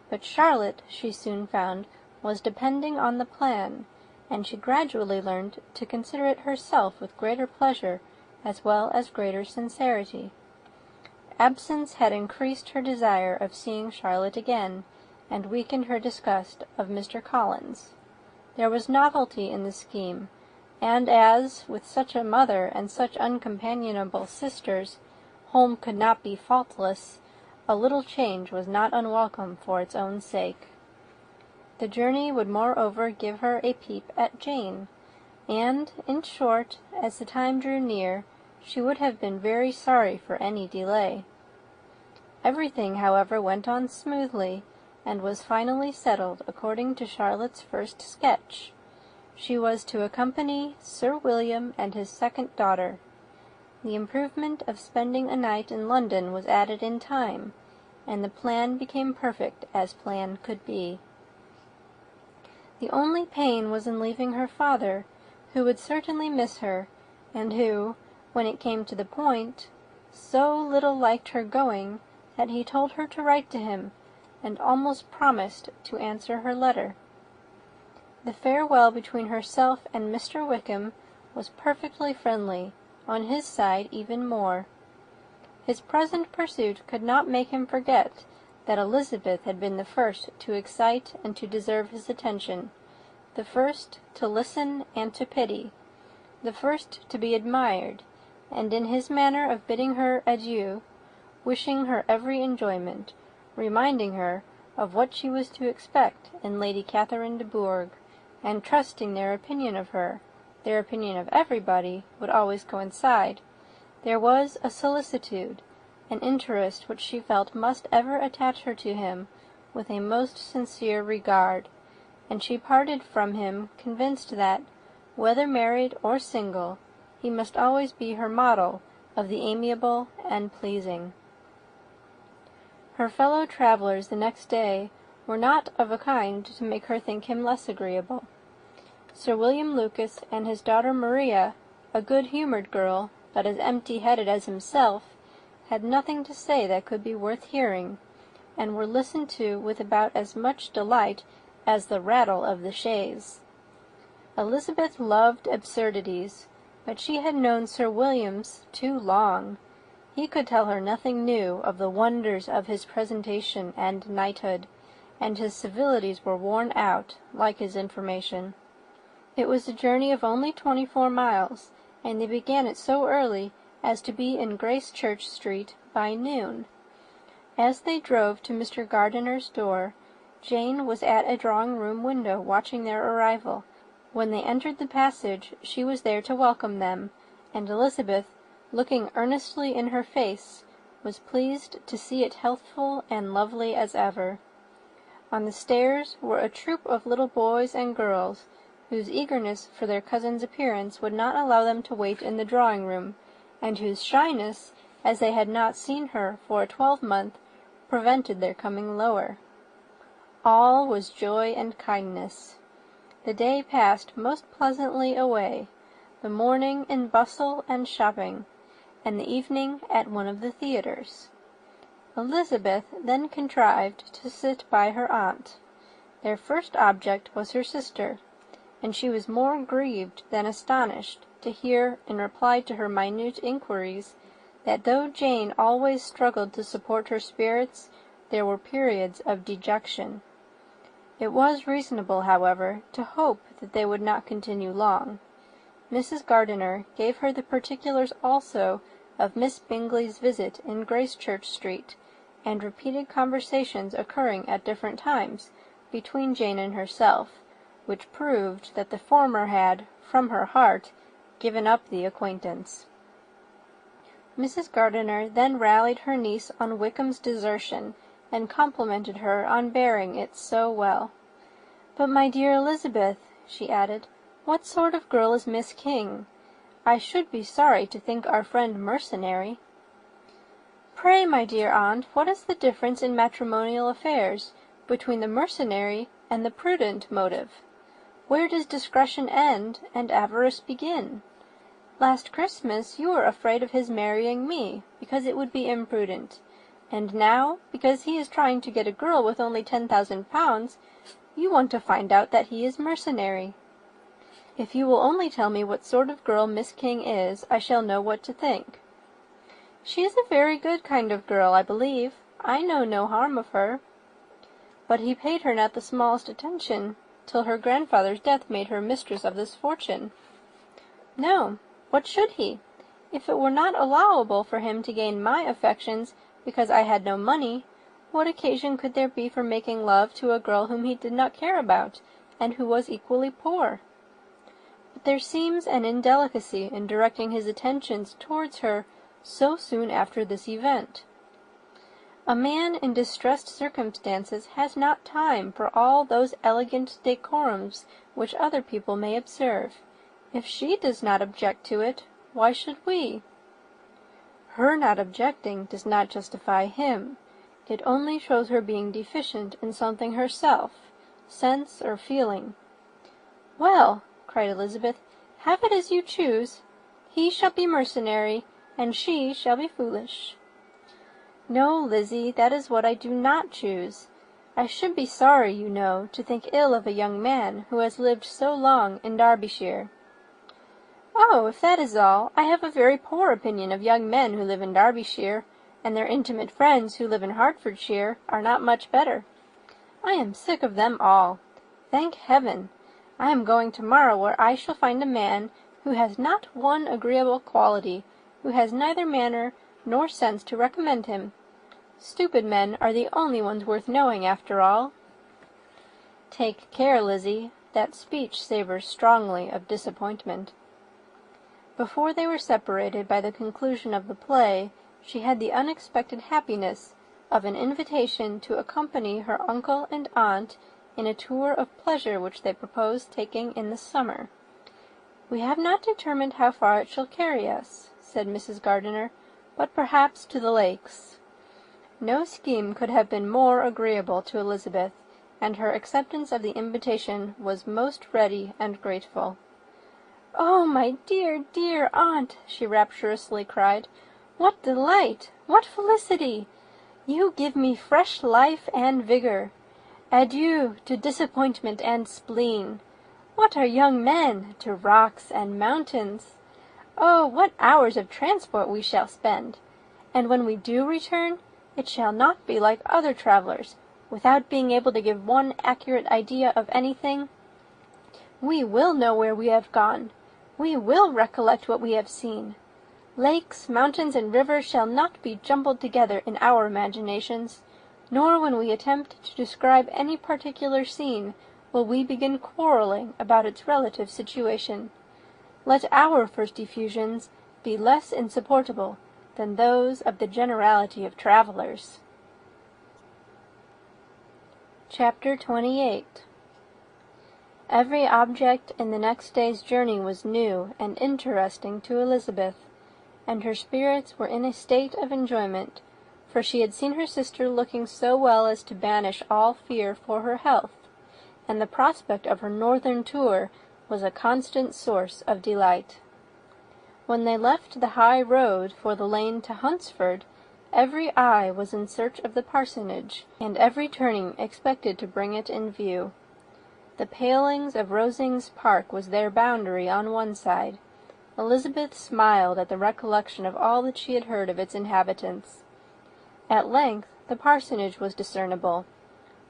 but Charlotte, she soon found, was depending on the plan, and she gradually learned to consider it herself with greater pleasure as well as greater sincerity. Absence had increased her desire of seeing Charlotte again, and weakened her disgust of Mr. Collins. There was novelty in the scheme, and as, with such a mother and such uncompanionable sisters, home could not be faultless, a little change was not unwelcome for its own sake. The journey would moreover give her a peep at Jane, and, in short, as the time drew near, She would have been very sorry for any delay. Everything, however, went on smoothly, and was finally settled according to Charlotte's first sketch. She was to accompany Sir William and his second daughter. The improvement of spending a night in London was added in time, and the plan became perfect as plan could be. The only pain was in leaving her father, who would certainly miss her, and who, when it came to the point, so little liked her going that he told her to write to him, and almost promised to answer her letter. The farewell between herself and Mr. Wickham was perfectly friendly, on his side even more. His present pursuit could not make him forget that Elizabeth had been the first to excite and to deserve his attention, the first to listen and to pity, the first to be admired, and in his manner of bidding her adieu, wishing her every enjoyment, reminding her of what she was to expect in Lady Catherine de Bourgh, and trusting their opinion of her, their opinion of everybody, would always coincide, there was a solicitude, an interest which she felt must ever attach her to him with a most sincere regard, and she parted from him convinced that, whether married or single, he must always be her model of the amiable and pleasing. Her fellow travellers the next day were not of a kind to make her think him less agreeable. Sir William Lucas and his daughter Maria, a good-humoured girl, but as empty-headed as himself, had nothing to say that could be worth hearing, and were listened to with about as much delight as the rattle of the chaise. Elizabeth loved absurdities, but she had known Sir William's too long. He could tell her nothing new of the wonders of his presentation and knighthood, and his civilities were worn out, like his information. It was a journey of only 24 miles, and they began it so early as to be in Gracechurch Street by noon. As they drove to Mr. Gardiner's door, Jane was at a drawing-room window watching their arrival. When they entered the passage, she was there to welcome them, and Elizabeth, looking earnestly in her face, was pleased to see it healthful and lovely as ever. On the stairs were a troop of little boys and girls, whose eagerness for their cousin's appearance would not allow them to wait in the drawing-room, and whose shyness, as they had not seen her for a 12-month, prevented their coming lower. All was joy and kindness. The day passed most pleasantly away, the morning in bustle and shopping, and the evening at one of the theatres. Elizabeth then contrived to sit by her aunt. Their first object was her sister, and she was more grieved than astonished to hear, in reply to her minute inquiries, that though Jane always struggled to support her spirits, there were periods of dejection. It was reasonable, however, to hope that they would not continue long. Mrs. Gardiner gave her the particulars also of Miss Bingley's visit in Gracechurch Street, and repeated conversations occurring at different times between Jane and herself, which proved that the former had, from her heart, given up the acquaintance. Mrs. Gardiner then rallied her niece on Wickham's desertion, and complimented her on bearing it so well. "But, my dear Elizabeth," she added, "what sort of girl is Miss King? I should be sorry to think our friend mercenary." "Pray, my dear aunt, what is the difference in matrimonial affairs between the mercenary and the prudent motive? Where does discretion end and avarice begin? Last Christmas you were afraid of his marrying me, because it would be imprudent, and now, because he is trying to get a girl with only 10,000 pounds, you want to find out that he is mercenary. If you will only tell me what sort of girl Miss King is, I shall know what to think." "She is a very good kind of girl, I believe. I know no harm of her." "But he paid her not the smallest attention, till her grandfather's death made her mistress of this fortune." "No. What should he? If it were not allowable for him to gain my affections because I had no money, what occasion could there be for making love to a girl whom he did not care about, and who was equally poor?" there seems an indelicacy in directing his attentions towards her so soon after this event. A man in distressed circumstances has not time for all those elegant decorums which other people may observe. If she does not object to it, why should we? Her not objecting does not justify him. It only shows her being deficient in something herself, sense or feeling. "Well," cried Elizabeth, "have it as you choose. He shall be mercenary, and she shall be foolish." "No, Lizzie, that is what I do not choose. I should be sorry, you know, to think ill of a young man who has lived so long in Derbyshire." "Oh, if that is all, I have a very poor opinion of young men who live in Derbyshire, and their intimate friends who live in Hertfordshire are not much better. I am sick of them all. Thank heaven! I am going tomorrow where I shall find a man who has not one agreeable quality, who has neither manner nor sense to recommend him. Stupid men are the only ones worth knowing, after all." "Take care, Lizzie. That speech savours strongly of disappointment." Before they were separated by the conclusion of the play, she had the unexpected happiness of an invitation to accompany her uncle and aunt in a tour of pleasure which they proposed taking in the summer. "We have not determined how far it shall carry us," said Mrs. Gardiner, "but perhaps to the lakes." No scheme could have been more agreeable to Elizabeth, and her acceptance of the invitation was most ready and grateful. "Oh, my dear, dear aunt," she rapturously cried, "what delight! What felicity! You give me fresh life and vigour. Adieu to disappointment and spleen. What are young men to rocks and mountains? Oh, what hours of transport we shall spend! And when we do return, it shall not be like other travellers, without being able to give one accurate idea of anything. We will know where we have gone. We will recollect what we have seen. Lakes, mountains, and rivers shall not be jumbled together in our imaginations, nor when we attempt to describe any particular scene will we begin quarrelling about its relative situation. Let our first effusions be less insupportable than those of the generality of travellers." Chapter 28. Every object in the next day's journey was new and interesting to Elizabeth, and her spirits were in a state of enjoyment, for she had seen her sister looking so well as to banish all fear for her health, and the prospect of her northern tour was a constant source of delight. When they left the high road for the lane to Hunsford, every eye was in search of the parsonage, and every turning expected to bring it in view. The palings of Rosings Park was their boundary on one side. Elizabeth smiled at the recollection of all that she had heard of its inhabitants. At length the parsonage was discernible,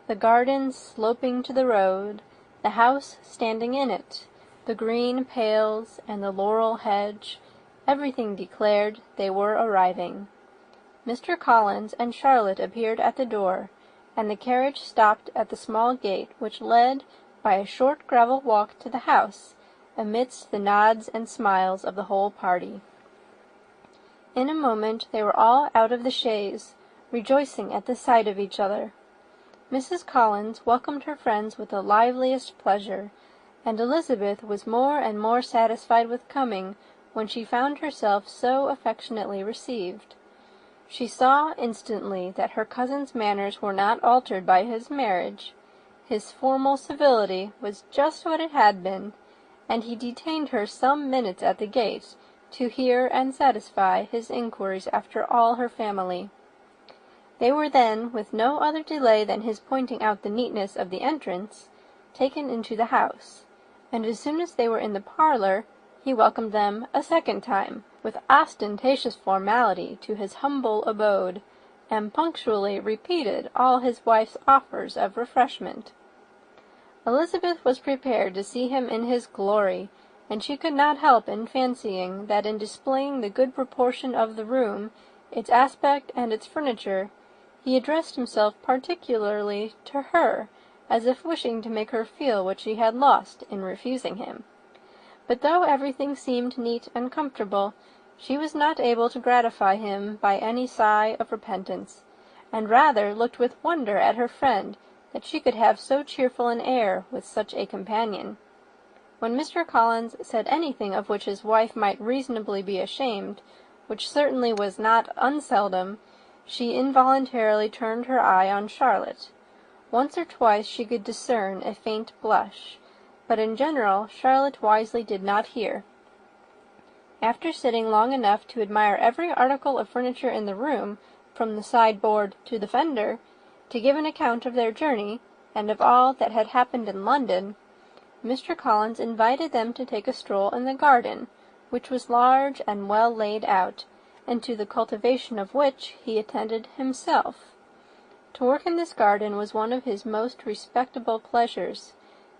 the garden sloping to the road, the house standing in it, the green pales and the laurel hedge, everything declared they were arriving. Mr. Collins and Charlotte appeared at the door, and the carriage stopped at the small gate which led by a short gravel walk to the house, amidst the nods and smiles of the whole party. In a moment they were all out of the chaise, rejoicing at the sight of each other. Mrs. Collins welcomed her friends with the liveliest pleasure, and Elizabeth was more and more satisfied with coming when she found herself so affectionately received. She saw instantly that her cousin's manners were not altered by his marriage. His formal civility was just what it had been, and he detained her some minutes at the gate to hear and satisfy his inquiries after all her family. They were then, with no other delay than his pointing out the neatness of the entrance, taken into the house, and as soon as they were in the parlour, he welcomed them a second time, with ostentatious formality, to his humble abode, and punctually repeated all his wife's offers of refreshment. Elizabeth was prepared to see him in his glory, and she could not help in fancying that in displaying the good proportion of the room, its aspect and its furniture, he addressed himself particularly to her, as if wishing to make her feel what she had lost in refusing him. But though everything seemed neat and comfortable, she was not able to gratify him by any sigh of repentance, and rather looked with wonder at her friend that she could have so cheerful an air with such a companion. When Mr. Collins said anything of which his wife might reasonably be ashamed, which certainly was not unseldom, she involuntarily turned her eye on Charlotte. Once or twice she could discern a faint blush, but in general Charlotte wisely did not hear. After sitting long enough to admire every article of furniture in the room, from the sideboard to the fender, to give an account of their journey, and of all that had happened in London, Mr. Collins invited them to take a stroll in the garden, which was large and well laid out, and to the cultivation of which he attended himself. To work in this garden was one of his most respectable pleasures,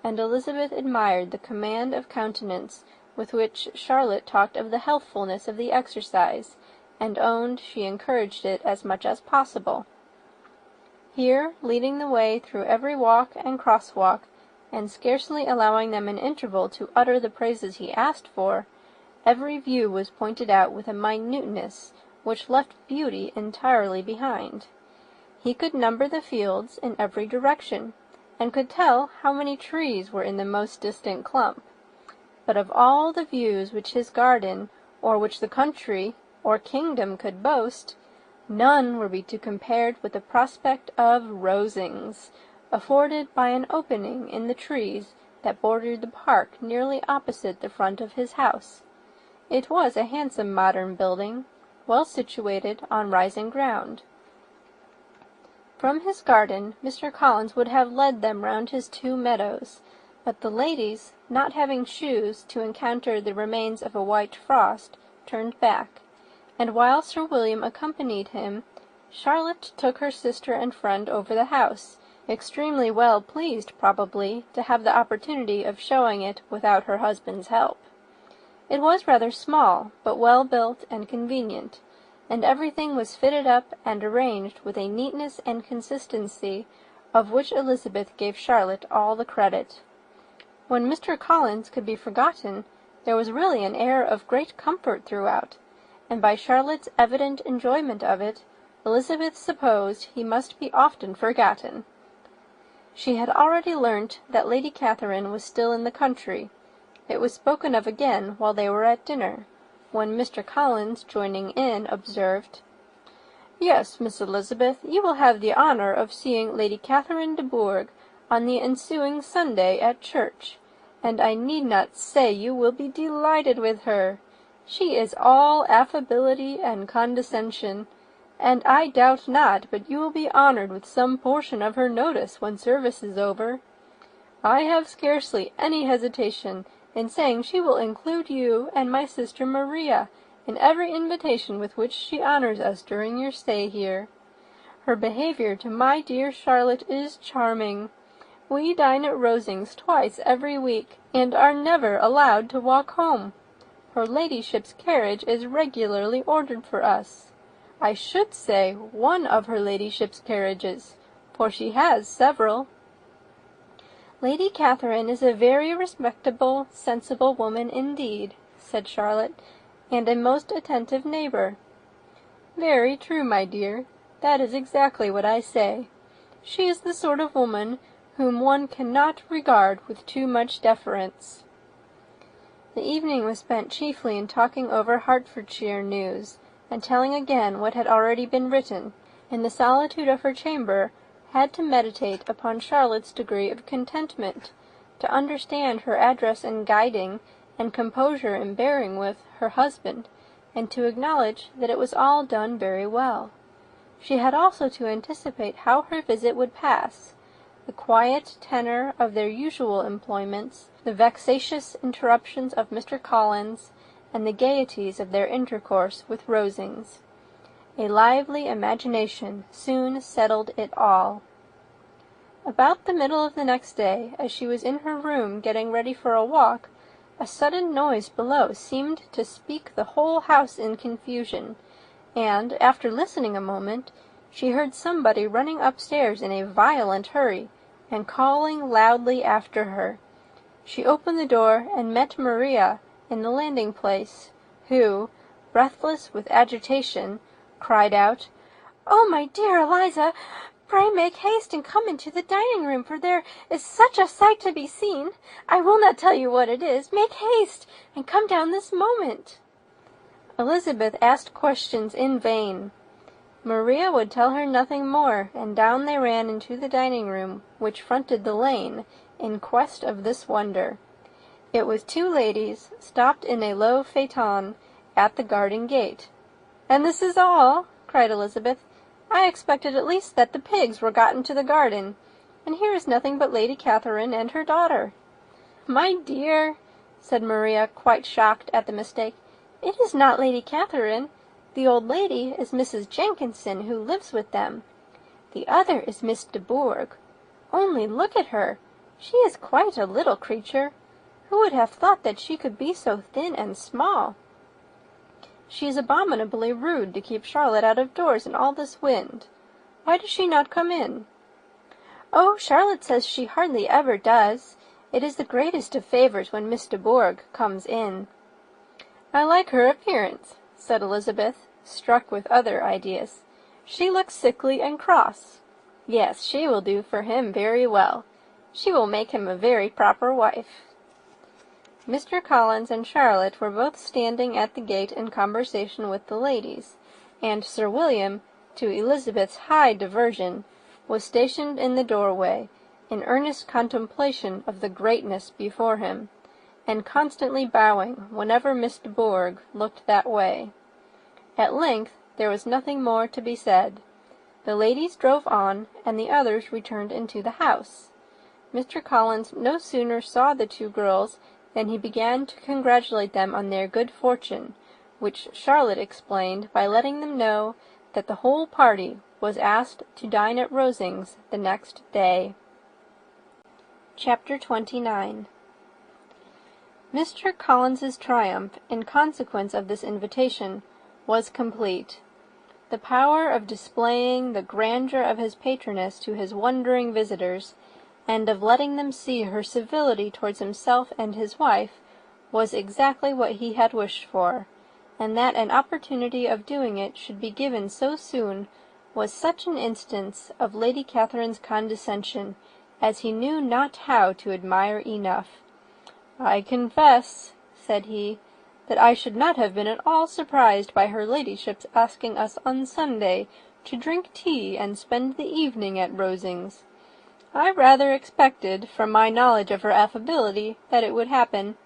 and Elizabeth admired the command of countenance with which Charlotte talked of the healthfulness of the exercise, and owned she encouraged it as much as possible. Here, leading the way through every walk and crosswalk, and scarcely allowing them an interval to utter the praises he asked for, every view was pointed out with a minuteness which left beauty entirely behind. He could number the fields in every direction, and could tell how many trees were in the most distant clump. But of all the views which his garden, or which the country, or kingdom could boast, none were to be compared with the prospect of Rosings, afforded by an opening in the trees that bordered the park nearly opposite the front of his house. It was a handsome modern building, well situated on rising ground. From his garden Mr. Collins would have led them round his 2 meadows, but the ladies, not having shoes to encounter the remains of a white frost, turned back, and while Sir William accompanied him, Charlotte took her sister and friend over the house, extremely well pleased, probably, to have the opportunity of showing it without her husband's help. It was rather small, but well built and convenient, and everything was fitted up and arranged with a neatness and consistency of which Elizabeth gave Charlotte all the credit. When Mr. Collins could be forgotten, there was really an air of great comfort throughout, and by Charlotte's evident enjoyment of it, Elizabeth supposed he must be often forgotten. She had already learnt that Lady Catherine was still in the country. It was spoken of again while they were at dinner, when Mr. Collins, joining in, observed, "Yes, Miss Elizabeth, you will have the honour of seeing Lady Catherine de Bourgh on the ensuing Sunday at church, and I need not say you will be delighted with her. She is all affability and condescension, and I doubt not but you will be honoured with some portion of her notice when service is over. I have scarcely any hesitation in saying she will include you and my sister Maria in every invitation with which she honours us during your stay here. Her behaviour to my dear Charlotte is charming. We dine at Rosings twice every week, and are never allowed to walk home. Her ladyship's carriage is regularly ordered for us. I should say one of her ladyship's carriages, for she has several." "Lady Catherine is a very respectable, sensible woman indeed," said Charlotte, "and a most attentive neighbour." "Very true, my dear. That is exactly what I say. She is the sort of woman whom one cannot regard with too much deference." The evening was spent chiefly in talking over Hertfordshire news, and telling again what had already been written. In the solitude of her chamber, had to meditate upon Charlotte's degree of contentment, to understand her address in guiding, and composure in bearing with, her husband, and to acknowledge that it was all done very well. She had also to anticipate how her visit would pass, the quiet tenor of their usual employments, the vexatious interruptions of Mr. Collins, and the gaieties of their intercourse with Rosings. A lively imagination soon settled it all. About the middle of the next day, as she was in her room getting ready for a walk, a sudden noise below seemed to speak the whole house in confusion, and, after listening a moment, she heard somebody running upstairs in a violent hurry, and calling loudly after her. she opened the door and met Maria in the landing-place, who, breathless with agitation, cried out, "Oh, my dear Eliza, pray make haste and come into the dining-room, for there is such a sight to be seen. I will not tell you what it is. Make haste, and come down this moment." Elizabeth asked questions in vain. Maria would tell her nothing more, and down they ran into the dining-room, which fronted the lane, in quest of this wonder. It was two ladies, stopped in a low phaeton, at the garden gate. "And this is all?" cried Elizabeth. "I expected at least that the pigs were got into the garden, and here is nothing but Lady Catherine and her daughter." "My dear," said Maria, quite shocked at the mistake, "it is not Lady Catherine. The old lady is Mrs. Jenkinson, who lives with them. The other is Miss de Bourgh. Only look at her. She is quite a little creature. Who would have thought that she could be so thin and small? She is abominably rude to keep Charlotte out of doors in all this wind. Why does she not come in?" "Oh, Charlotte says she hardly ever does. It is the greatest of favours when Miss de Bourgh comes in." "I like her appearance," said Elizabeth, struck with other ideas. "She looks sickly and cross. Yes, she will do for him very well. She will make him a very proper wife." Mr. Collins and Charlotte were both standing at the gate in conversation with the ladies, and Sir William, to Elizabeth's high diversion, was stationed in the doorway, in earnest contemplation of the greatness before him, and constantly bowing whenever Miss de Bourgh looked that way. At length there was nothing more to be said. The ladies drove on, and the others returned into the house. Mr. Collins no sooner saw the two girls than he began to congratulate them on their good fortune, which Charlotte explained by letting them know that the whole party was asked to dine at Rosings the next day. Chapter 29. Mr. Collins's triumph, in consequence of this invitation, was complete. The power of displaying the grandeur of his patroness to his wondering visitors, and of letting them see her civility towards himself and his wife, was exactly what he had wished for, and that an opportunity of doing it should be given so soon was such an instance of Lady Catherine's condescension as he knew not how to admire enough. "I confess," said he, "that I should not have been at all surprised by her ladyship's asking us on Sunday to drink tea and spend the evening at Rosings. I rather expected, from my knowledge of her affability, that it would happen.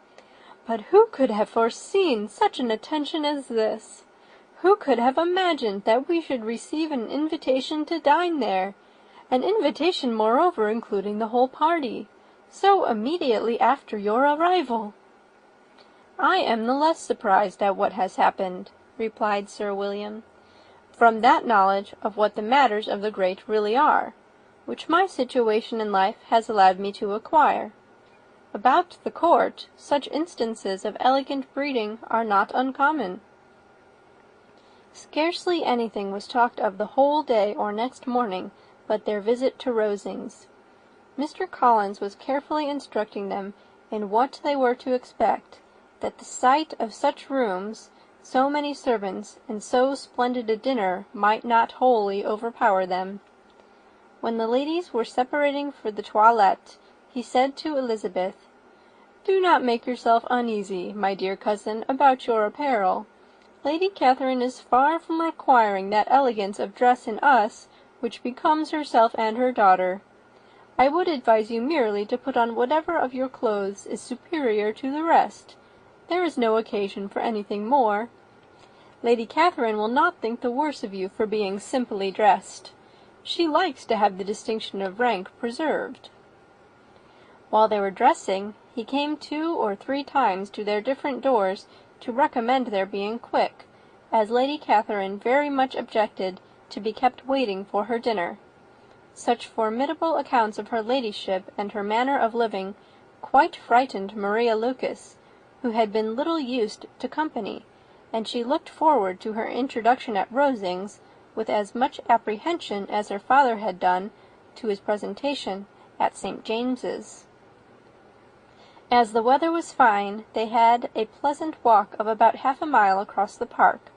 But who could have foreseen such an attention as this? Who could have imagined that we should receive an invitation to dine there, an invitation, moreover, including the whole party, so immediately after your arrival?" "I am the less surprised at what has happened," replied Sir William, "from that knowledge of what the matters of the great really are, which my situation in life has allowed me to acquire. About the court, such instances of elegant breeding are not uncommon." Scarcely anything was talked of the whole day or next morning but their visit to Rosings. Mr. Collins was carefully instructing them in what they were to expect, that the sight of such rooms, so many servants, and so splendid a dinner might not wholly overpower them. When the ladies were separating for the toilette, he said to Elizabeth, "Do not make yourself uneasy, my dear cousin, about your apparel. Lady Catherine is far from requiring that elegance of dress in us which becomes herself and her daughter. I would advise you merely to put on whatever of your clothes is superior to the rest. There is no occasion for anything more. Lady Catherine will not think the worse of you for being simply dressed. She likes to have the distinction of rank preserved." While they were dressing, he came 2 or 3 times to their different doors to recommend their being quick, as Lady Catherine very much objected to be kept waiting for her dinner. Such formidable accounts of her ladyship and her manner of living quite frightened Maria Lucas, who had been little used to company, and she looked forward to her introduction at Rosings with as much apprehension as her father had done to his presentation at St. James's. As the weather was fine, they had a pleasant walk of about half a mile across the park.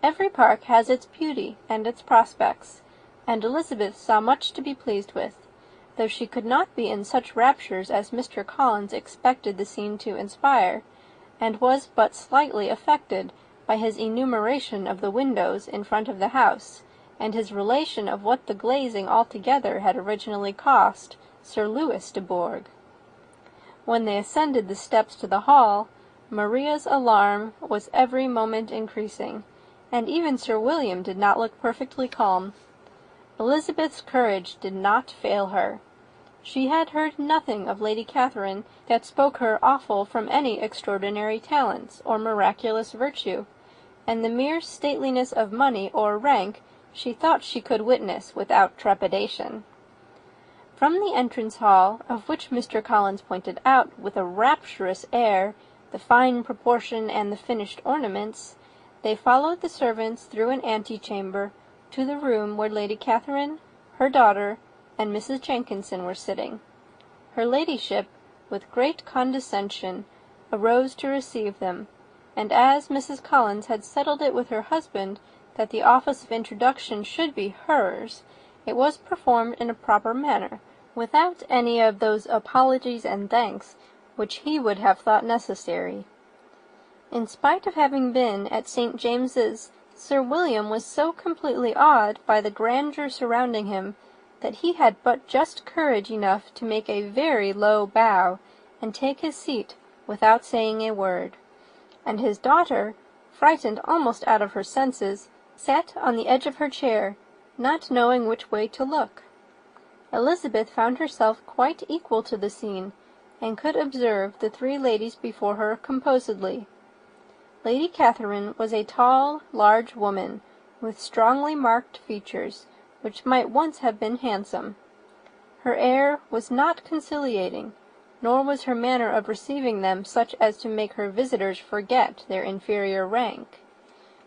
Every park has its beauty and its prospects, and Elizabeth saw much to be pleased with, though she could not be in such raptures as Mr. Collins expected the scene to inspire, and was but slightly affected by his enumeration of the windows in front of the house, and his relation of what the glazing altogether had originally cost Sir Louis de Bourgh. When they ascended the steps to the hall, Maria's alarm was every moment increasing, and even Sir William did not look perfectly calm. Elizabeth's courage did not fail her. She had heard nothing of Lady Catherine that spoke her awful from any extraordinary talents or miraculous virtue, and the mere stateliness of money or rank she thought she could witness without trepidation. From the entrance hall, of which Mr. Collins pointed out with a rapturous air the fine proportion and the finished ornaments, they followed the servants through an antechamber to the room where Lady Catherine, her daughter, and Mrs. Jenkinson were sitting. Her ladyship, with great condescension, arose to receive them, and as Mrs. Collins had settled it with her husband that the office of introduction should be hers, it was performed in a proper manner, without any of those apologies and thanks which he would have thought necessary. In spite of having been at St. James's, Sir William was so completely awed by the grandeur surrounding him that he had but just courage enough to make a very low bow and take his seat without saying a word, and his daughter, frightened almost out of her senses, sat on the edge of her chair, not knowing which way to look. Elizabeth found herself quite equal to the scene, and could observe the three ladies before her composedly. Lady Catherine was a tall, large woman, with strongly marked features, which might once have been handsome. Her air was not conciliating, nor was her manner of receiving them such as to make her visitors forget their inferior rank.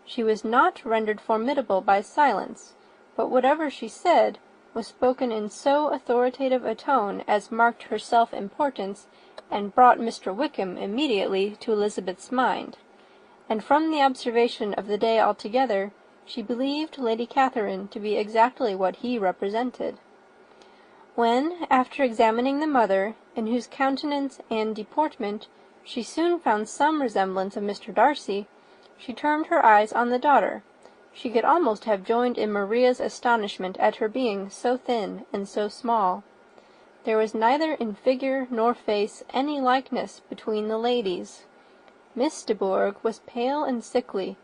She was not rendered formidable by silence, but whatever she said was spoken in so authoritative a tone as marked her self-importance, and brought Mr. Wickham immediately to Elizabeth's mind, and from the observation of the day altogether, she believed Lady Catherine to be exactly what he represented. When, after examining the mother, in whose countenance and deportment she soon found some resemblance of Mr. Darcy, she turned her eyes on the daughter. She could almost have joined in Maria's astonishment at her being so thin and so small. There was neither in figure nor face any likeness between the ladies. Miss de Bourgh was pale and sickly.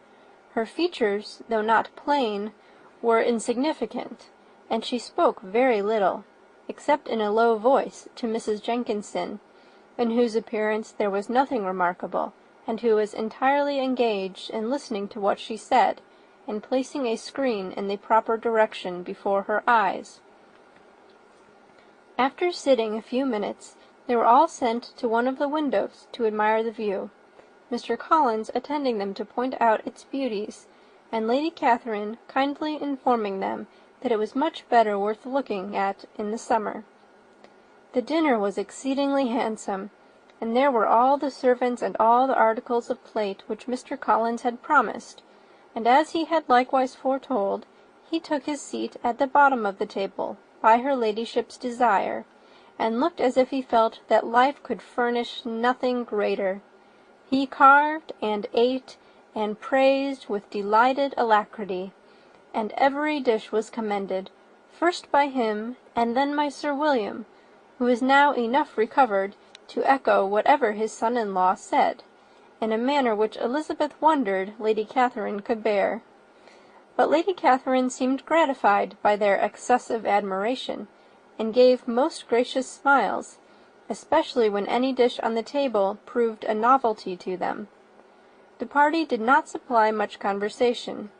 Her features, though not plain, were insignificant, and she spoke very little, except in a low voice to Mrs. Jenkinson, in whose appearance there was nothing remarkable, and who was entirely engaged in listening to what she said, and placing a screen in the proper direction before her eyes. After sitting a few minutes, they were all sent to one of the windows to admire the view, Mr. Collins attending them to point out its beauties, and Lady Catherine kindly informing them that it was much better worth looking at in the summer. The dinner was exceedingly handsome, and there were all the servants and all the articles of plate which Mr. Collins had promised, and as he had likewise foretold, he took his seat at the bottom of the table, by her ladyship's desire, and looked as if he felt that life could furnish nothing greater. He carved and ate and praised with delighted alacrity, and every dish was commended, first by him and then by Sir William, who was now enough recovered to echo whatever his son-in-law said, in a manner which Elizabeth wondered Lady Catherine could bear. But Lady Catherine seemed gratified by their excessive admiration, and gave most gracious smiles, especially when any dish on the table proved a novelty to them. The party did not supply much conversation.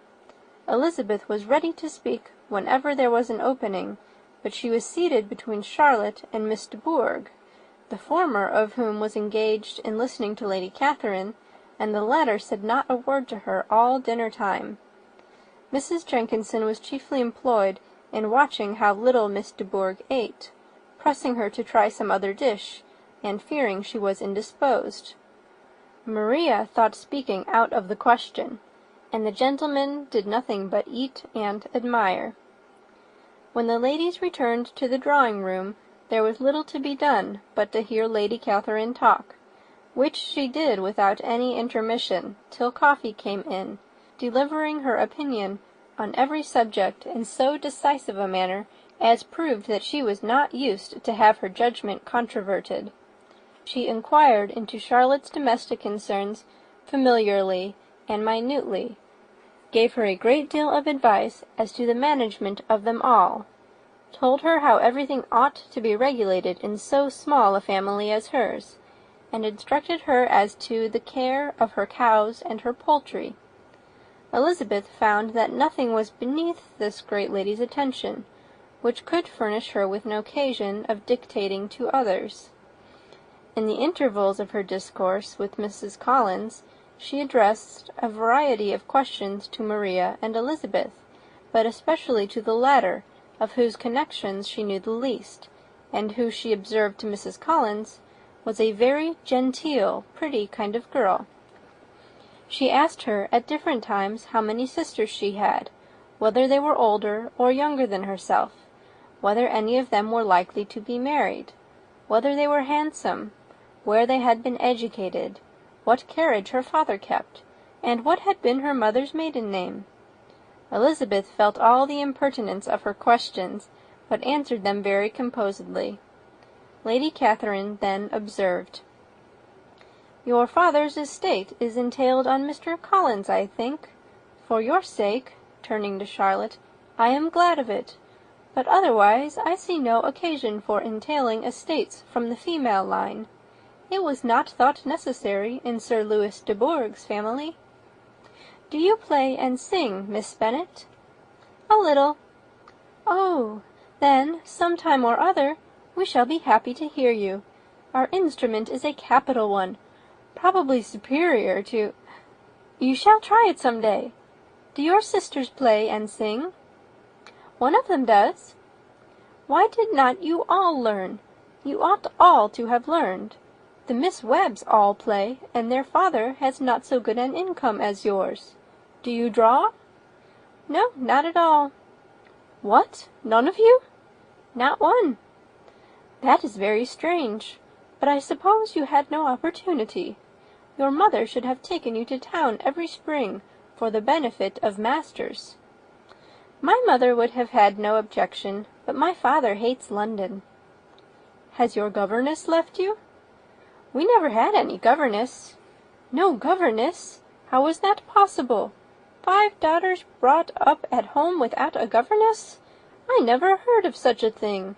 Elizabeth was ready to speak whenever there was an opening, but she was seated between Charlotte and Miss de Bourgh, the former of whom was engaged in listening to Lady Catherine, and the latter said not a word to her all dinner-time. Mrs. Jenkinson was chiefly employed in watching how little Miss de Bourgh ate, pressing her to try some other dish, and fearing she was indisposed. Maria thought speaking out of the question, and the gentlemen did nothing but eat and admire. When the ladies returned to the drawing-room, there was little to be done but to hear Lady Catherine talk, which she did without any intermission, till coffee came in, delivering her opinion on every subject in so decisive a manner as proved that she was not used to have her judgment controverted. She inquired into Charlotte's domestic concerns familiarly and minutely, gave her a great deal of advice as to the management of them all, told her how everything ought to be regulated in so small a family as hers, and instructed her as to the care of her cows and her poultry. Elizabeth found that nothing was beneath this great lady's attention, which could furnish her with an occasion of dictating to others. In the intervals of her discourse with Mrs. Collins, she addressed a variety of questions to Maria and Elizabeth, but especially to the latter, of whose connections she knew the least, and who, she observed to Mrs. Collins, was a very genteel, pretty kind of girl. She asked her at different times how many sisters she had, whether they were older or younger than herself, whether any of them were likely to be married, whether they were handsome, where they had been educated, what carriage her father kept, and what had been her mother's maiden name. Elizabeth felt all the impertinence of her questions, but answered them very composedly. Lady Catherine then observed, "Your father's estate is entailed on Mr. Collins, I think. For your sake," turning to Charlotte, "I am glad of it, but otherwise I see no occasion for entailing estates from the female line. It was not thought necessary in Sir Louis de Bourgh's family. Do you play and sing, Miss Bennet?" "A little." "Oh, then, some time or other, we shall be happy to hear you. Our instrument is a capital one, probably superior to— You shall try it some day. Do your sisters play and sing?" "One of them does." "Why did not you all learn? You ought all to have learned. The Miss Webbs all play, and their father has not so good an income as yours. Do you draw?" "No, not at all." "What, none of you?" "Not one." "That is very strange, but I suppose you had no opportunity. Your mother should have taken you to town every spring, for the benefit of masters." "My mother would have had no objection, but my father hates London." "Has your governess left you?" "We never had any governess." "No governess! How was that possible? 5 daughters brought up at home without a governess? I never heard of such a thing.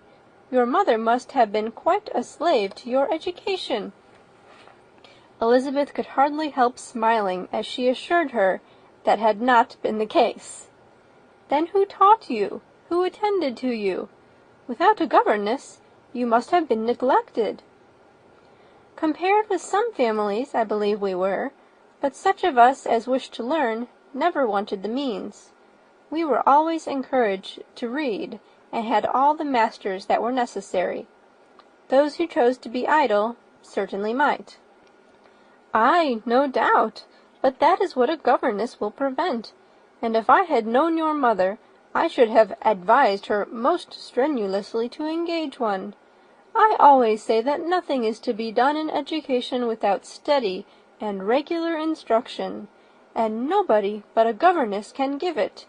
Your mother must have been quite a slave to your education." Elizabeth could hardly help smiling as she assured her that had not been the case. "Then who taught you? Who attended to you? Without a governess, you must have been neglected." "Compared with some families, I believe we were, but such of us as wished to learn never wanted the means. We were always encouraged to read, and had all the masters that were necessary. Those who chose to be idle certainly might." "Aye, no doubt, but that is what a governess will prevent, and if I had known your mother, I should have advised her most strenuously to engage one. I always say that nothing is to be done in education without steady and regular instruction, and nobody but a governess can give it.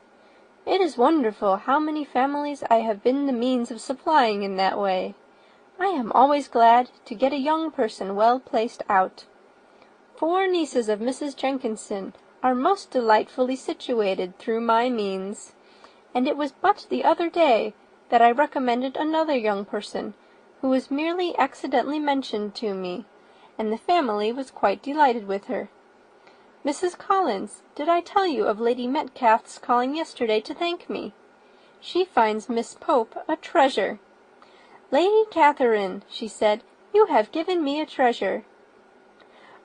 It is wonderful how many families I have been the means of supplying in that way. I am always glad to get a young person well placed out. 4 nieces of Mrs. Jenkinson are most delightfully situated through my means, and it was but the other day that I recommended another young person, who was merely accidentally mentioned to me, and the family was quite delighted with her. Mrs. Collins, did I tell you of Lady Metcalfe's calling yesterday to thank me? She finds Miss Pope a treasure. 'Lady Catherine,' she said, 'you have given me a treasure.'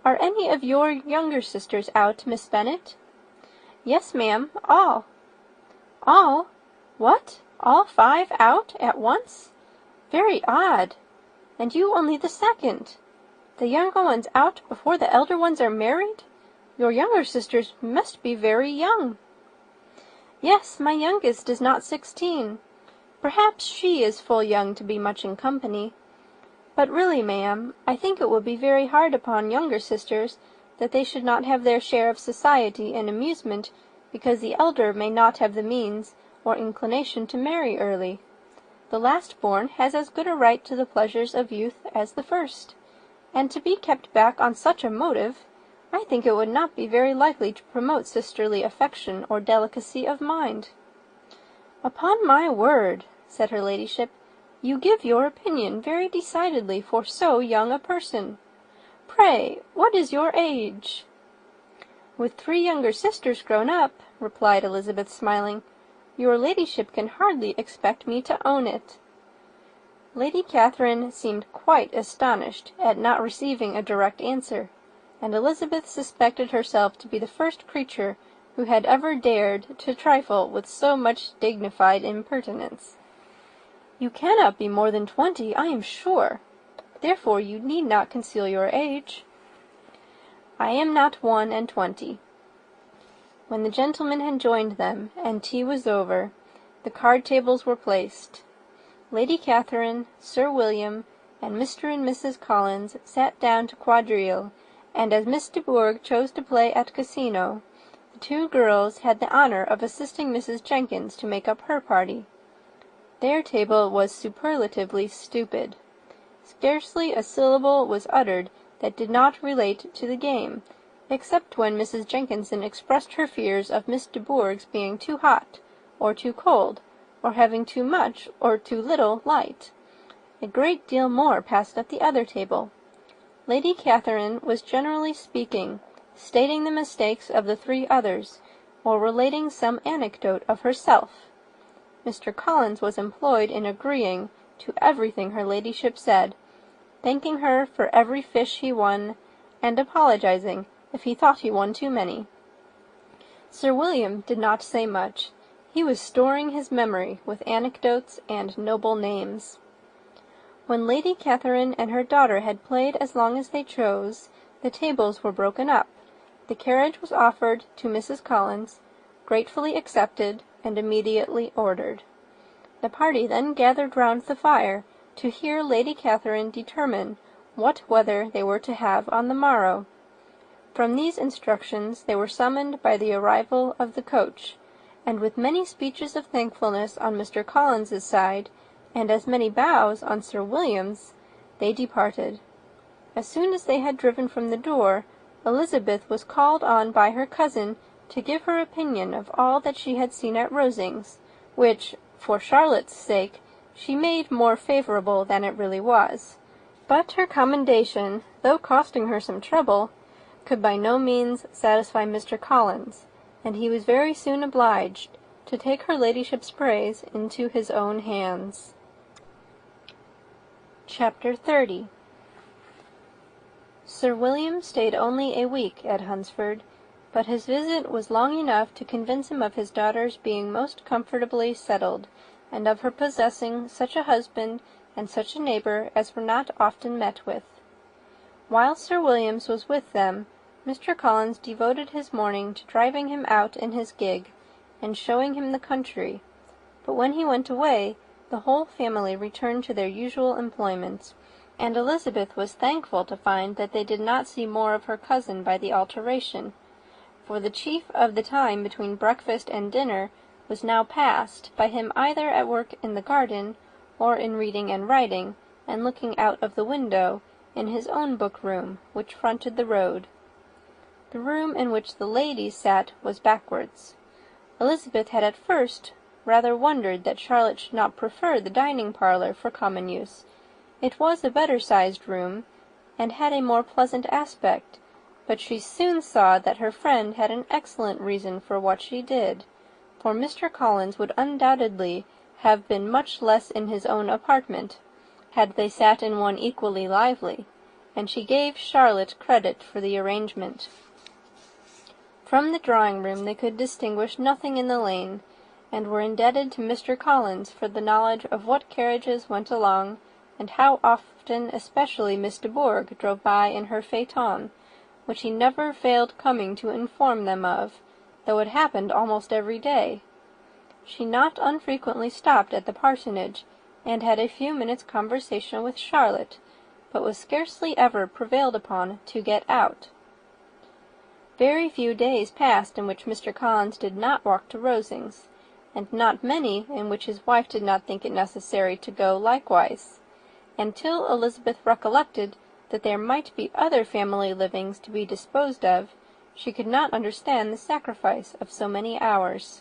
Are any of your younger sisters out, Miss Bennet?" "Yes, ma'am, all." "All? What, all 5 out at once? Very odd. and you only the second. The younger ones out before the elder ones are married? Your younger sisters must be very young." "Yes, my youngest is not 16. Perhaps she is full young to be much in company. But really, ma'am, I think it would be very hard upon younger sisters that they should not have their share of society and amusement because the elder may not have the means or inclination to marry early. The last-born has as good a right to the pleasures of youth as the first, and to be kept back on such a motive, I think it would not be very likely to promote sisterly affection or delicacy of mind." "Upon my word," said her ladyship, "you give your opinion very decidedly for so young a person. Pray, what is your age?" "With 3 younger sisters grown up," replied Elizabeth, smiling, "your ladyship can hardly expect me to own it." Lady Catherine seemed quite astonished at not receiving a direct answer, and Elizabeth suspected herself to be the first creature who had ever dared to trifle with so much dignified impertinence. "You cannot be more than 20, I am sure. Therefore you need not conceal your age." "I am not 21." When the gentlemen had joined them, and tea was over, the card-tables were placed. Lady Catherine, Sir William, and Mr. and Mrs. Collins sat down to quadrille, and as Miss de Bourgh chose to play at casino, the 2 girls had the honour of assisting Mrs. Jenkins to make up her party. Their table was superlatively stupid. Scarcely a syllable was uttered that did not relate to the game, except when Mrs. Jenkinson expressed her fears of Miss de Bourgh's being too hot, or too cold, or having too much or too little light. A great deal more passed at the other table. Lady Catherine was generally speaking, stating the mistakes of the 3 others, or relating some anecdote of herself. Mr. Collins was employed in agreeing to everything her ladyship said, thanking her for every fish he won, and apologizing if he thought he won too many. Sir William did not say much. He was storing his memory with anecdotes and noble names. When Lady Catherine and her daughter had played as long as they chose, the tables were broken up. The carriage was offered to Mrs. Collins, gratefully accepted, and immediately ordered. The party then gathered round the fire to hear Lady Catherine determine what weather they were to have on the morrow. From these instructions they were summoned by the arrival of the coach, and with many speeches of thankfulness on Mr. Collins's side, and as many bows on Sir William's, they departed. As soon as they had driven from the door, Elizabeth was called on by her cousin to give her opinion of all that she had seen at Rosings, which, for Charlotte's sake, she made more favourable than it really was. But her commendation, though costing her some trouble, could by no means satisfy Mr. Collins, and he was very soon obliged to take her ladyship's praise into his own hands. Chapter 30. Sir William stayed only a week at Hunsford, but his visit was long enough to convince him of his daughter's being most comfortably settled, and of her possessing such a husband and such a neighbour as were not often met with. While Sir William was with them, Mr. Collins devoted his morning to driving him out in his gig, and showing him the country, but when he went away, the whole family returned to their usual employments, and Elizabeth was thankful to find that they did not see more of her cousin by the alteration, for the chief of the time between breakfast and dinner was now passed by him either at work in the garden, or in reading and writing, and looking out of the window in his own book-room, which fronted the road. The room in which the ladies sat was backwards. Elizabeth had at first rather wondered that Charlotte should not prefer the dining-parlour for common use. It was a better-sized room, and had a more pleasant aspect, but she soon saw that her friend had an excellent reason for what she did, for Mr. Collins would undoubtedly have been much less in his own apartment, had they sat in one equally lively, and she gave Charlotte credit for the arrangement. From the drawing-room they could distinguish nothing in the lane, and were indebted to Mr. Collins for the knowledge of what carriages went along, and how often often, especially Miss de Bourgh, drove by in her phaeton, which he never failed coming to inform them of, though it happened almost every day. She not unfrequently stopped at the parsonage, and had a few minutes' conversation with Charlotte, but was scarcely ever prevailed upon to get out. Very few days passed in which Mr. Collins did not walk to Rosings, and not many in which his wife did not think it necessary to go likewise, and till Elizabeth recollected that there might be other family livings to be disposed of, she could not understand the sacrifice of so many hours.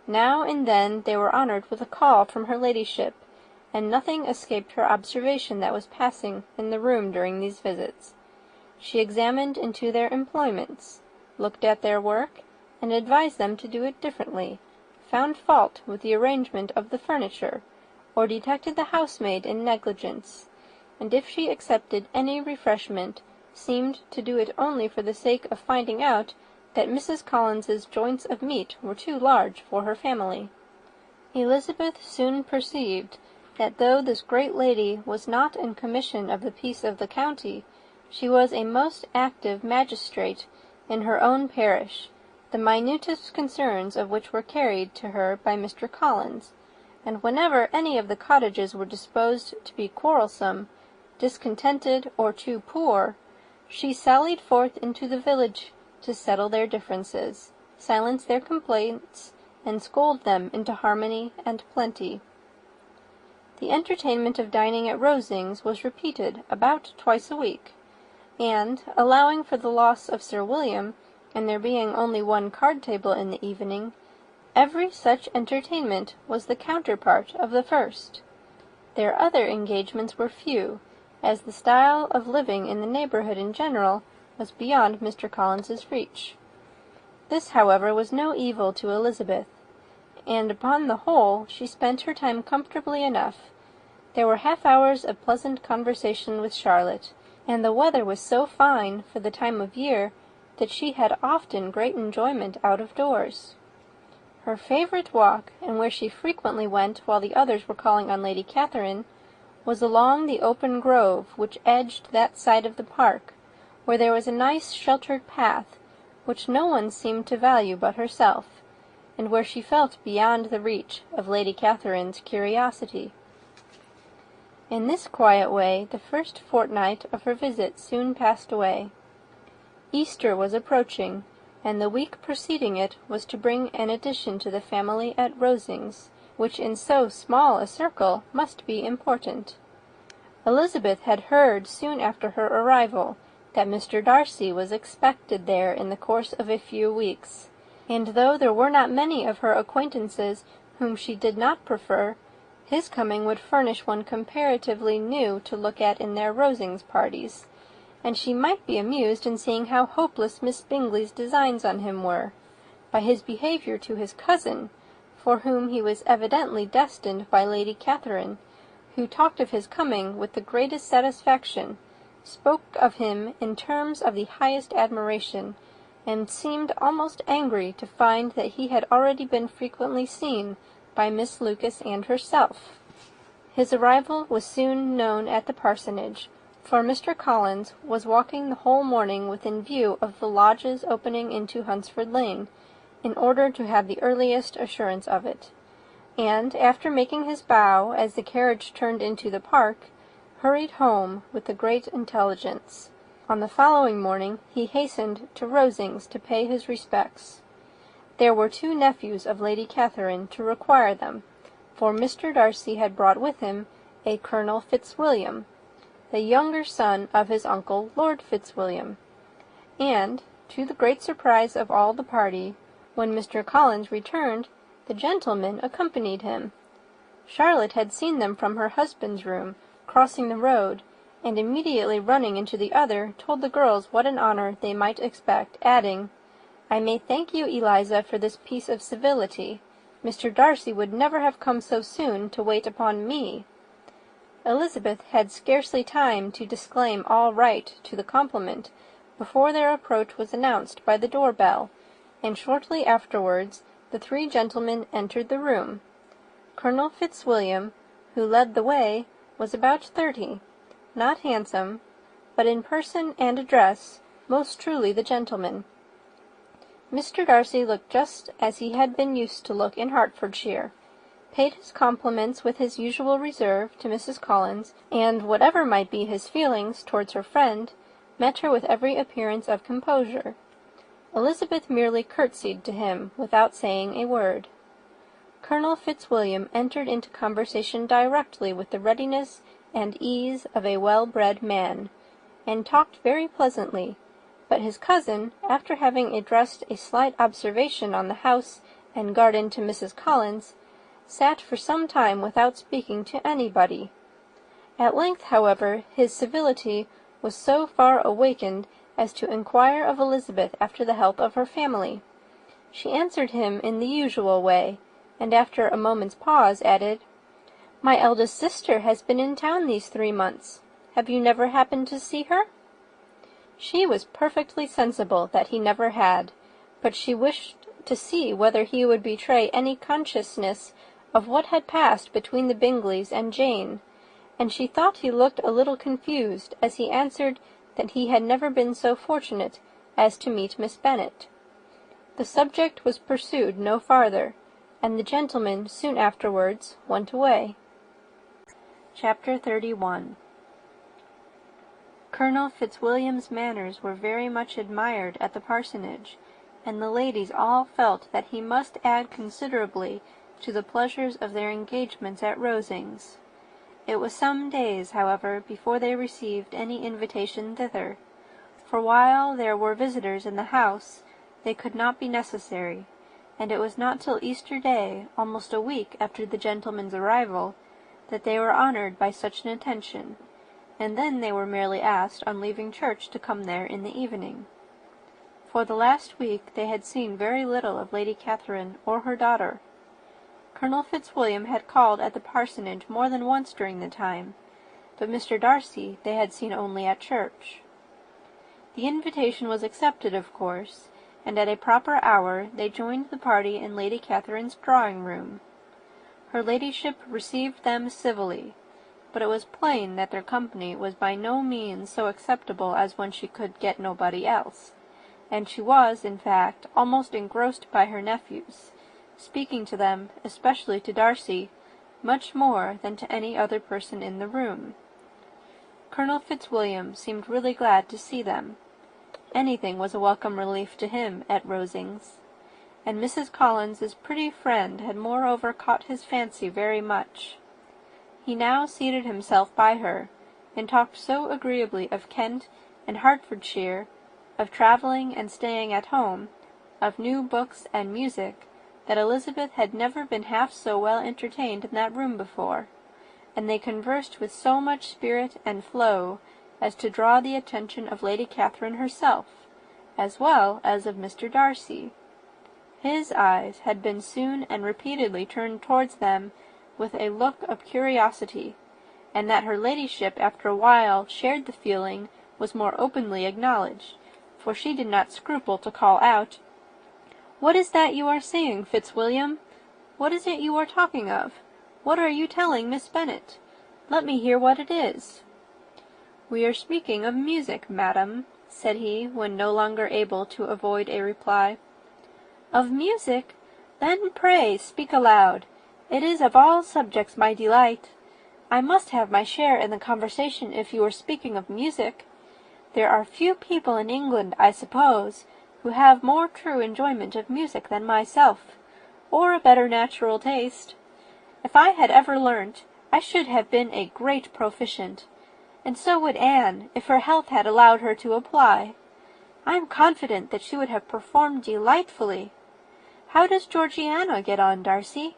Now and then they were honoured with a call from her ladyship, and nothing escaped her observation that was passing in the room during these visits. She examined into their employments, looked at their work, and advised them to do it differently, found fault with the arrangement of the furniture, or detected the housemaid in negligence, and if she accepted any refreshment, seemed to do it only for the sake of finding out that Mrs. Collins's joints of meat were too large for her family. Elizabeth soon perceived that though this great lady was not in commission of the peace of the county, she was a most active magistrate in her own parish, the minutest concerns of which were carried to her by Mr. Collins, and whenever any of the cottages were disposed to be quarrelsome, discontented, or too poor, she sallied forth into the village to settle their differences, silence their complaints, and scold them into harmony and plenty. The entertainment of dining at Rosings was repeated about twice a week, and, allowing for the loss of Sir William, and there being only one card-table in the evening, every such entertainment was the counterpart of the first. Their other engagements were few, as the style of living in the neighbourhood in general was beyond Mr. Collins's reach. This, however, was no evil to Elizabeth, and upon the whole she spent her time comfortably enough. There were half-hours of pleasant conversation with Charlotte, and the weather was so fine for the time of year that she had often great enjoyment out of doors. Her favourite walk, and where she frequently went while the others were calling on Lady Catherine, was along the open grove which edged that side of the park, where there was a nice sheltered path, which no one seemed to value but herself, and where she felt beyond the reach of Lady Catherine's curiosity. In this quiet way the first fortnight of her visit soon passed away. Easter was approaching, and the week preceding it was to bring an addition to the family at Rosings, which in so small a circle must be important. Elizabeth had heard soon after her arrival that Mr. Darcy was expected there in the course of a few weeks, and though there were not many of her acquaintances whom she did not prefer, his coming would furnish one comparatively new to look at in their Rosings parties, and she might be amused in seeing how hopeless Miss Bingley's designs on him were, by his behaviour to his cousin, for whom he was evidently destined by Lady Catherine, who talked of his coming with the greatest satisfaction, spoke of him in terms of the highest admiration, and seemed almost angry to find that he had already been frequently seen by Miss Lucas and herself. His arrival was soon known at the parsonage, for Mr. Collins was walking the whole morning within view of the lodges opening into Hunsford Lane, in order to have the earliest assurance of it, and, after making his bow as the carriage turned into the park, hurried home with the great intelligence. On the following morning he hastened to Rosings to pay his respects. There were 2 nephews of Lady Catherine to require them, for Mr. Darcy had brought with him a Colonel Fitzwilliam, the younger son of his uncle Lord Fitzwilliam, and, to the great surprise of all the party, when Mr. Collins returned, the gentlemen accompanied him. Charlotte had seen them from her husband's room, crossing the road, and immediately running into the other, told the girls what an honour they might expect, adding, "I may thank you, Eliza, for this piece of civility. Mr. Darcy would never have come so soon to wait upon me." Elizabeth had scarcely time to disclaim all right to the compliment before their approach was announced by the door-bell, and shortly afterwards the 3 gentlemen entered the room. Colonel Fitzwilliam, who led the way, was about 30, not handsome, but in person and address most truly the gentleman. Mr. Darcy looked just as he had been used to look in Hertfordshire, paid his compliments with his usual reserve to Mrs. Collins, and, whatever might be his feelings towards her friend, met her with every appearance of composure. Elizabeth merely curtsied to him without saying a word. Colonel Fitzwilliam entered into conversation directly with the readiness and ease of a well-bred man, and talked very pleasantly, but his cousin, after having addressed a slight observation on the house and garden to Mrs. Collins, sat for some time without speaking to anybody. At length, however, his civility was so far awakened as to inquire of Elizabeth after the health of her family. She answered him in the usual way, and after a moment's pause added, "My eldest sister has been in town these 3 months. Have you never happened to see her?" She was perfectly sensible that he never had, but she wished to see whether he would betray any consciousness of what had passed between the Bingleys and Jane, and she thought he looked a little confused as he answered that he had never been so fortunate as to meet Miss Bennet. The subject was pursued no farther, and the gentleman soon afterwards went away. Chapter 31. Colonel Fitzwilliam's manners were very much admired at the parsonage, and the ladies all felt that he must add considerably to the pleasures of their engagements at Rosings. It was some days, however, before they received any invitation thither, for while there were visitors in the house, they could not be necessary, and it was not till Easter Day, almost a week after the gentleman's arrival, that they were honoured by such an attention, and then they were merely asked on leaving church to come there in the evening. For the last week they had seen very little of Lady Catherine or her daughter. Colonel Fitzwilliam had called at the parsonage more than once during the time, but Mr. Darcy they had seen only at church. The invitation was accepted, of course, and at a proper hour they joined the party in Lady Catherine's drawing-room. Her ladyship received them civilly, but it was plain that their company was by no means so acceptable as when she could get nobody else, and she was, in fact, almost engrossed by her nephews, speaking to them, especially to Darcy, much more than to any other person in the room. Colonel Fitzwilliam seemed really glad to see them. Anything was a welcome relief to him at Rosings, and Mrs. Collins's pretty friend had moreover caught his fancy very much. He now seated himself by her, and talked so agreeably of Kent and Hertfordshire, of travelling and staying at home, of new books and music, that Elizabeth had never been half so well entertained in that room before, and they conversed with so much spirit and flow as to draw the attention of Lady Catherine herself, as well as of Mr. Darcy. His eyes had been soon and repeatedly turned towards them with a look of curiosity, and that her ladyship after a while shared the feeling was more openly acknowledged, for she did not scruple to call out, "What is that you are saying, Fitzwilliam? What is it you are talking of? What are you telling Miss Bennet? Let me hear what it is." "We are speaking of music, madam," said he, when no longer able to avoid a reply. "Of music? Then pray speak aloud. It is of all subjects my delight. I must have my share in the conversation if you are speaking of music. There are few people in England, I suppose, who have more true enjoyment of music than myself, or a better natural taste. If I had ever learnt, I should have been a great proficient, and so would Anne, if her health had allowed her to apply. I am confident that she would have performed delightfully. How does Georgiana get on, Darcy?"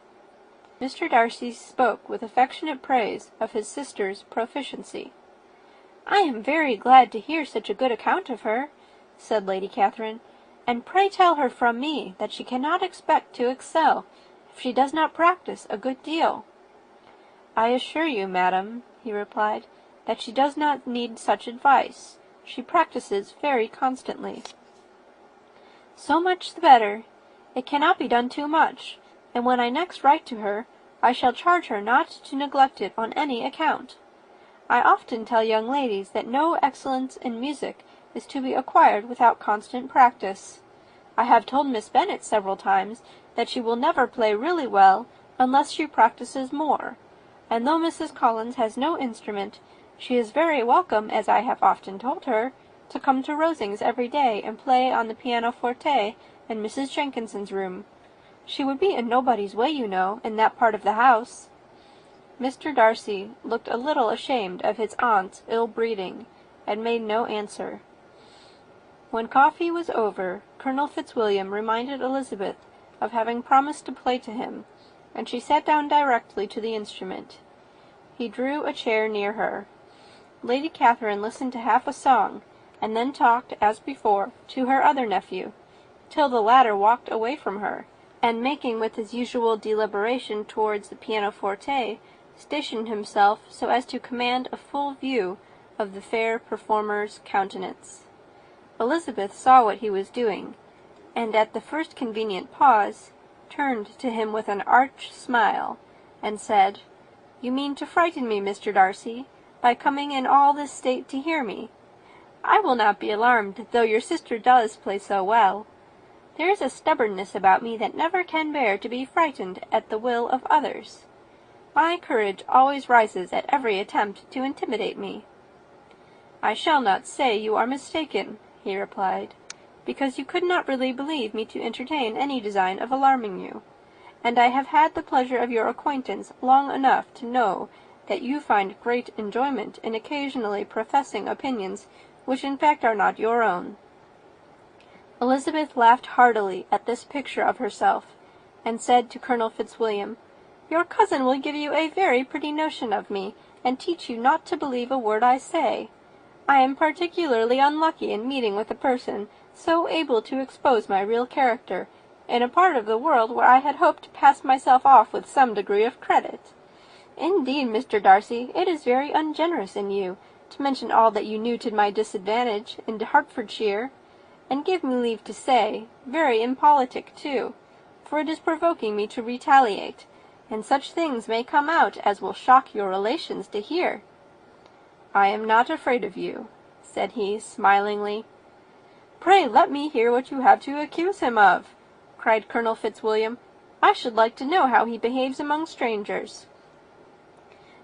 Mr. Darcy spoke with affectionate praise of his sister's proficiency. "I am very glad to hear such a good account of her," said Lady Catherine, "and pray tell her from me that she cannot expect to excel if she does not practice a good deal." "I assure you, madam," he replied, "that she does not need such advice. She practices very constantly." "So much the better. It cannot be done too much, and when I next write to her, I shall charge her not to neglect it on any account. I often tell young ladies that no excellence in music is to be acquired without constant practice. I have told Miss Bennet several times that she will never play really well unless she practices more, and though Mrs. Collins has no instrument, she is very welcome, as I have often told her, to come to Rosings every day and play on the pianoforte in Mrs. Jenkinson's room. She would be in nobody's way, you know, in that part of the house." Mr. Darcy looked a little ashamed of his aunt's ill-breeding, and made no answer. When coffee was over, Colonel Fitzwilliam reminded Elizabeth of having promised to play to him, and she sat down directly to the instrument. He drew a chair near her. Lady Catherine listened to half a song, and then talked, as before, to her other nephew, till the latter walked away from her, and making with his usual deliberation towards the pianoforte, stationed himself so as to command a full view of the fair performer's countenance. Elizabeth saw what he was doing, and at the first convenient pause, turned to him with an arch smile, and said, "You mean to frighten me, Mr. Darcy, by coming in all this state to hear me. I will not be alarmed, though your sister does play so well. There is a stubbornness about me that never can bear to be frightened at the will of others. My courage always rises at every attempt to intimidate me." "I shall not say you are mistaken," he replied, "because you could not really believe me to entertain any design of alarming you, and I have had the pleasure of your acquaintance long enough to know that you find great enjoyment in occasionally professing opinions which in fact are not your own." Elizabeth laughed heartily at this picture of herself, and said to Colonel Fitzwilliam, "Your cousin will give you a very pretty notion of me, and teach you not to believe a word I say. I am particularly unlucky in meeting with a person so able to expose my real character, in a part of the world where I had hoped to pass myself off with some degree of credit. Indeed, Mr. Darcy, it is very ungenerous in you to mention all that you knew to my disadvantage in Hertfordshire, and give me leave to say, very impolitic too, for it is provoking me to retaliate, and such things may come out as will shock your relations to hear." "I am not afraid of you," said he, smilingly. "Pray let me hear what you have to accuse him of," cried Colonel Fitzwilliam. "I should like to know how he behaves among strangers."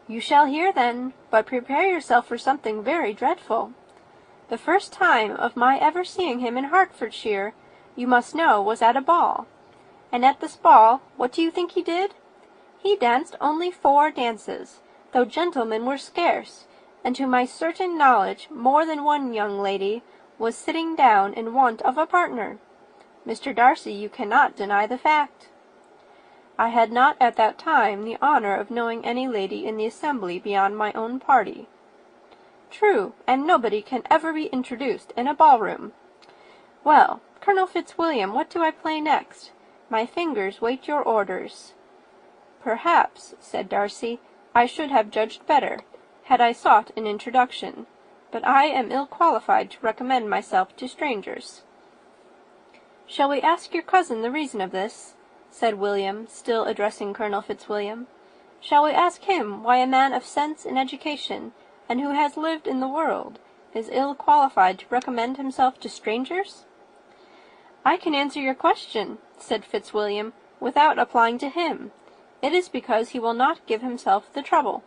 "You shall hear then, but prepare yourself for something very dreadful. The first time of my ever seeing him in Hertfordshire, you must know, was at a ball. And at this ball, what do you think he did? He danced only 4 dances, though gentlemen were scarce, and to my certain knowledge more than one young lady was sitting down in want of a partner. Mr. Darcy, you cannot deny the fact." "I had not at that time the honour of knowing any lady in the assembly beyond my own party." "True, and nobody can ever be introduced in a ball-room. Well, Colonel Fitzwilliam, what do I play next? My fingers wait your orders." "Perhaps," said Darcy, "I should have judged better, had I sought an introduction, but I am ill qualified to recommend myself to strangers." "Shall we ask your cousin the reason of this?" said William, still addressing Colonel Fitzwilliam. "Shall we ask him why a man of sense and education, and who has lived in the world, is ill qualified to recommend himself to strangers?" "I can answer your question," said Fitzwilliam, "without applying to him. It is because he will not give himself the trouble."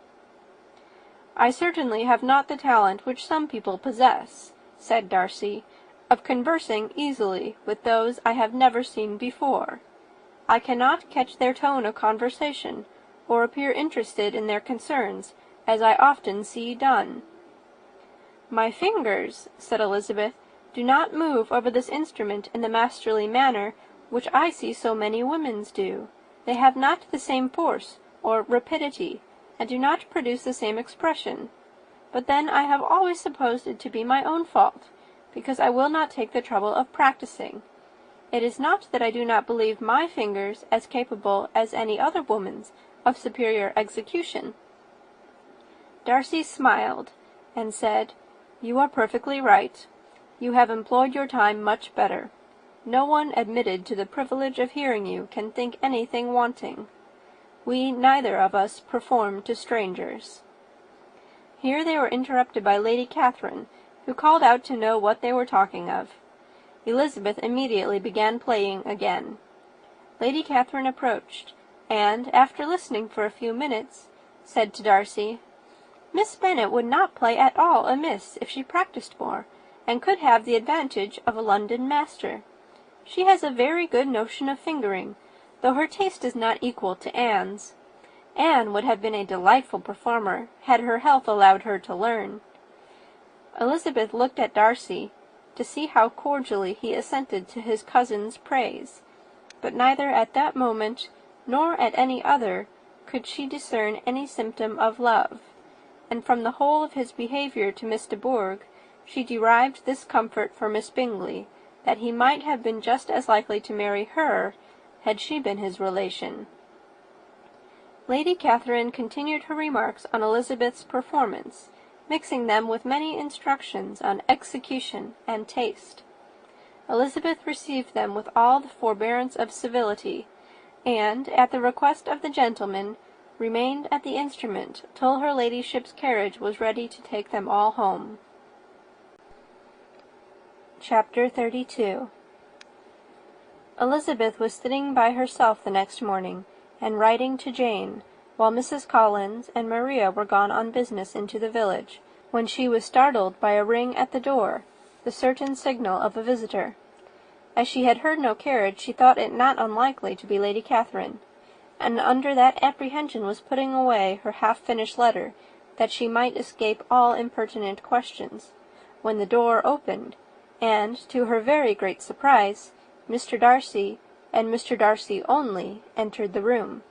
"I certainly have not the talent which some people possess," said Darcy, "of conversing easily with those I have never seen before. I cannot catch their tone of conversation, or appear interested in their concerns, as I often see done." "My fingers," said Elizabeth, "do not move over this instrument in the masterly manner which I see so many women's do. They have not the same force or rapidity, and do not produce the same expression. But then I have always supposed it to be my own fault, because I will not take the trouble of practising. It is not that I do not believe my fingers as capable as any other woman's of superior execution." Darcy smiled, and said, "You are perfectly right. You have employed your time much better. No one admitted to the privilege of hearing you can think anything wanting. We neither of us perform to strangers." Here they were interrupted by Lady Catherine, who called out to know what they were talking of. Elizabeth immediately began playing again. Lady Catherine approached, and, after listening for a few minutes, said to Darcy, "Miss Bennet would not play at all amiss if she practised more, and could have the advantage of a London master. She has a very good notion of fingering, though her taste is not equal to Anne's. Anne would have been a delightful performer, had her health allowed her to learn." Elizabeth looked at Darcy, to see how cordially he assented to his cousin's praise, but neither at that moment, nor at any other, could she discern any symptom of love, and from the whole of his behaviour to Miss de Bourgh, she derived this comfort for Miss Bingley, that he might have been just as likely to marry her, had she been his relation. Lady Catherine continued her remarks on Elizabeth's performance, mixing them with many instructions on execution and taste. Elizabeth received them with all the forbearance of civility, and, at the request of the gentleman, remained at the instrument till her ladyship's carriage was ready to take them all home. Chapter 32. Elizabeth was sitting by herself the next morning, and writing to Jane, while Mrs. Collins and Maria were gone on business into the village, when she was startled by a ring at the door, the certain signal of a visitor. As she had heard no carriage, she thought it not unlikely to be Lady Catherine, and under that apprehension was putting away her half-finished letter, that she might escape all impertinent questions, when the door opened, and, to her very great surprise, Mr. Darcy, and Mr. Darcy only, entered the room.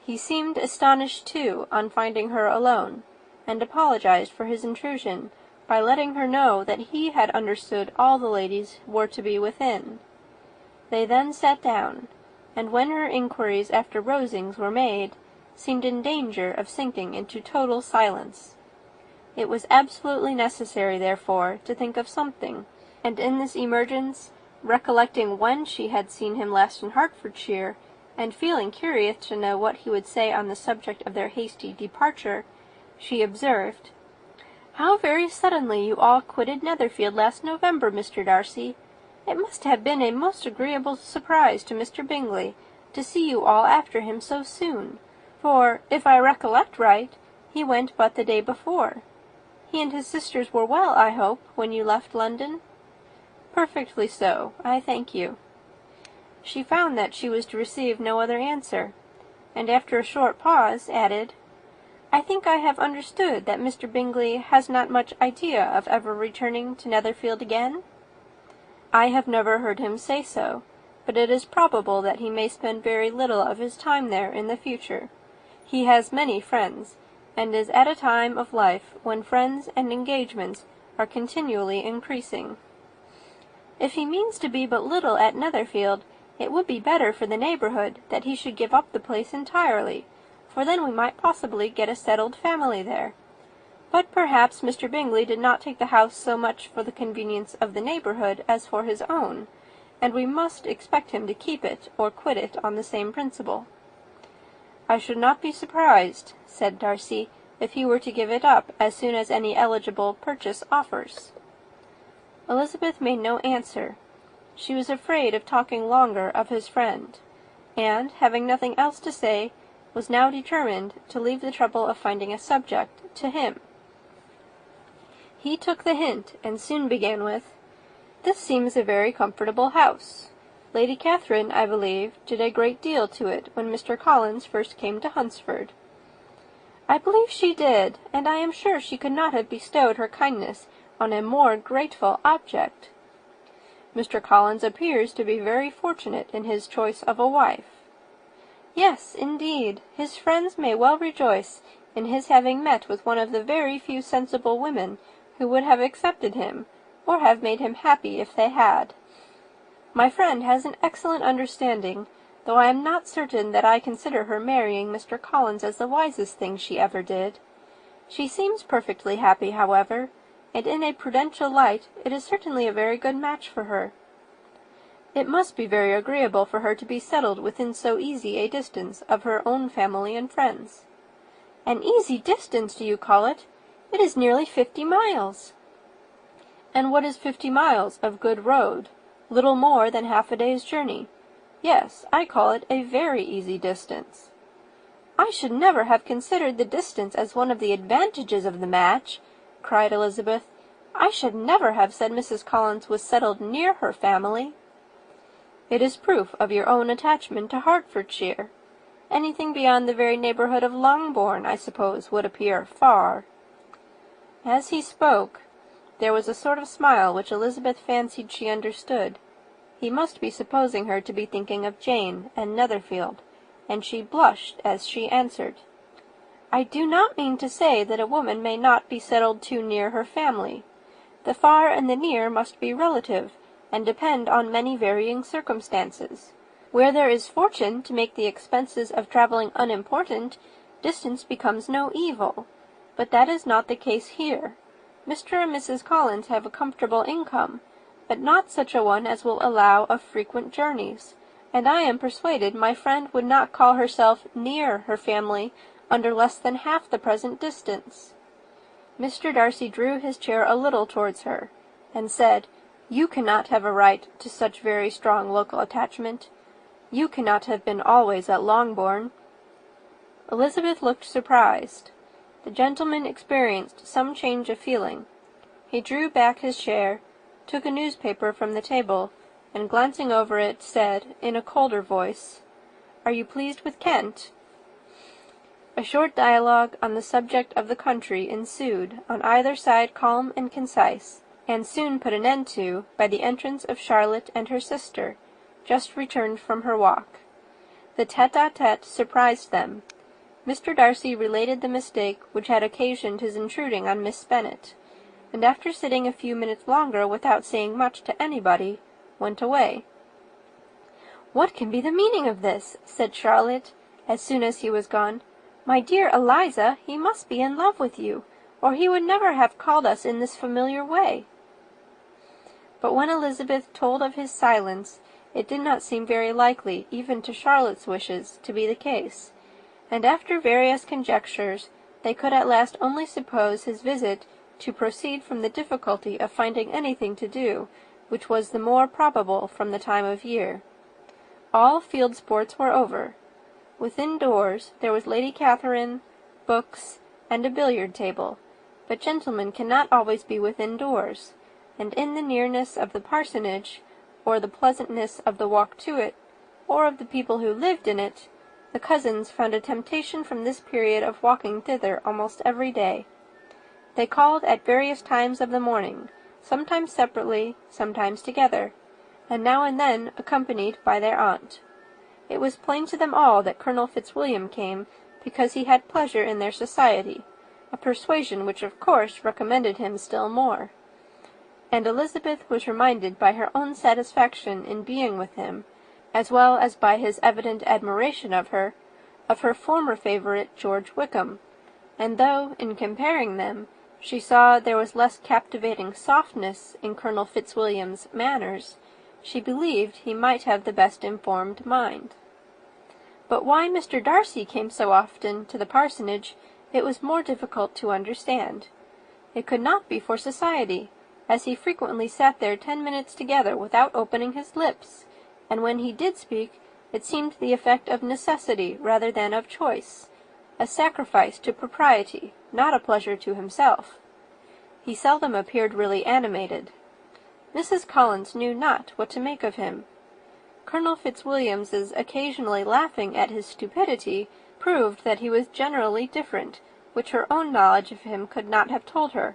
He seemed astonished, too, on finding her alone, and apologized for his intrusion by letting her know that he had understood all the ladies were to be within. They then sat down, and when her inquiries after Rosings were made, seemed in danger of sinking into total silence. It was absolutely necessary, therefore, to think of something, and in this emergence, recollecting when she had seen him last in Hertfordshire, and feeling curious to know what he would say on the subject of their hasty departure, she observed, "How very suddenly you all quitted Netherfield last November, Mr. Darcy! It must have been a most agreeable surprise to Mr. Bingley to see you all after him so soon, for, if I recollect right, he went but the day before. He and his sisters were well, I hope, when you left London?" "Perfectly so, I thank you." She found that she was to receive no other answer, and after a short pause added, "I think I have understood that Mr. Bingley has not much idea of ever returning to Netherfield again?" "I have never heard him say so, but it is probable that he may spend very little of his time there in the future. He has many friends, and is at a time of life when friends and engagements are continually increasing." "If he means to be but little at Netherfield, it would be better for the neighbourhood that he should give up the place entirely, for then we might possibly get a settled family there. But perhaps Mr. Bingley did not take the house so much for the convenience of the neighbourhood as for his own, and we must expect him to keep it or quit it on the same principle." "I should not be surprised," said Darcy, "if he were to give it up as soon as any eligible purchase offers." Elizabeth made no answer. She was afraid of talking longer of his friend, and, having nothing else to say, was now determined to leave the trouble of finding a subject to him. He took the hint, and soon began with, "This seems a very comfortable house. Lady Catherine, I believe, did a great deal to it when Mr. Collins first came to Hunsford." "I believe she did, and I am sure she could not have bestowed her kindness on a more grateful object." "Mr. Collins appears to be very fortunate in his choice of a wife." "Yes, indeed, his friends may well rejoice in his having met with one of the very few sensible women who would have accepted him, or have made him happy if they had. My friend has an excellent understanding, though I am not certain that I consider her marrying Mr. Collins as the wisest thing she ever did. She seems perfectly happy, however, and in a prudential light it is certainly a very good match for her. It must be very agreeable for her to be settled within so easy a distance of her own family and friends." "An easy distance, do you call it? It is nearly 50 miles. And what is 50 miles of good road? Little more than half a day's journey. Yes, I call it a very easy distance. I should never have considered the distance as one of the advantages of the match, cried Elizabeth. I should never have said Mrs. Collins was settled near her family. It is proof of your own attachment to Hertfordshire. Anything beyond the very neighbourhood of Longbourn, I suppose, would appear far. As he spoke, there was a sort of smile which Elizabeth fancied she understood. He must be supposing her to be thinking of Jane and Netherfield, and she blushed as she answered, I do not mean to say that a woman may not be settled too near her family. The far and the near must be relative, and depend on many varying circumstances. Where there is fortune to make the expenses of travelling unimportant, distance becomes no evil. But that is not the case here. Mr. and Mrs. Collins have a comfortable income, but not such a one as will allow of frequent journeys, and I am persuaded my friend would not call herself near her family under less than half the present distance. Mr. Darcy drew his chair a little towards her, and said, You cannot have a right to such very strong local attachment. You cannot have been always at Longbourn. Elizabeth looked surprised. The gentleman experienced some change of feeling. He drew back his chair, took a newspaper from the table, and glancing over it, said, in a colder voice, Are you pleased with Kent? A short dialogue on the subject of the country ensued, on either side calm and concise, and soon put an end to by the entrance of Charlotte and her sister, just returned from her walk. The tête-à-tête surprised them. Mr. Darcy related the mistake which had occasioned his intruding on Miss Bennet, and after sitting a few minutes longer without saying much to anybody, went away. What can be the meaning of this? Said Charlotte, as soon as he was gone. My dear Eliza, he must be in love with you, or he would never have called us in this familiar way. But when Elizabeth told of his silence, it did not seem very likely, even to Charlotte's wishes, to be the case, and after various conjectures, they could at last only suppose his visit to proceed from the difficulty of finding anything to do, which was the more probable from the time of year. All field sports were over. Within doors there was Lady Catherine, books, and a billiard-table, but gentlemen cannot always be within doors, and in the nearness of the parsonage, or the pleasantness of the walk to it, or of the people who lived in it, the cousins found a temptation from this period of walking thither almost every day. They called at various times of the morning, sometimes separately, sometimes together, and now and then accompanied by their aunt. It was plain to them all that Colonel Fitzwilliam came because he had pleasure in their society, a persuasion which of course recommended him still more. And Elizabeth was reminded by her own satisfaction in being with him, as well as by his evident admiration of her former favourite George Wickham, and though, in comparing them, she saw there was less captivating softness in Colonel Fitzwilliam's manners, she believed he might have the best informed mind. But why Mr. Darcy came so often to the parsonage, it was more difficult to understand. It could not be for society, as he frequently sat there 10 minutes together without opening his lips, and when he did speak, it seemed the effect of necessity rather than of choice, a sacrifice to propriety, not a pleasure to himself. He seldom appeared really animated. Mrs. Collins knew not what to make of him. Colonel Fitzwilliam's occasionally laughing at his stupidity proved that he was generally different, which her own knowledge of him could not have told her,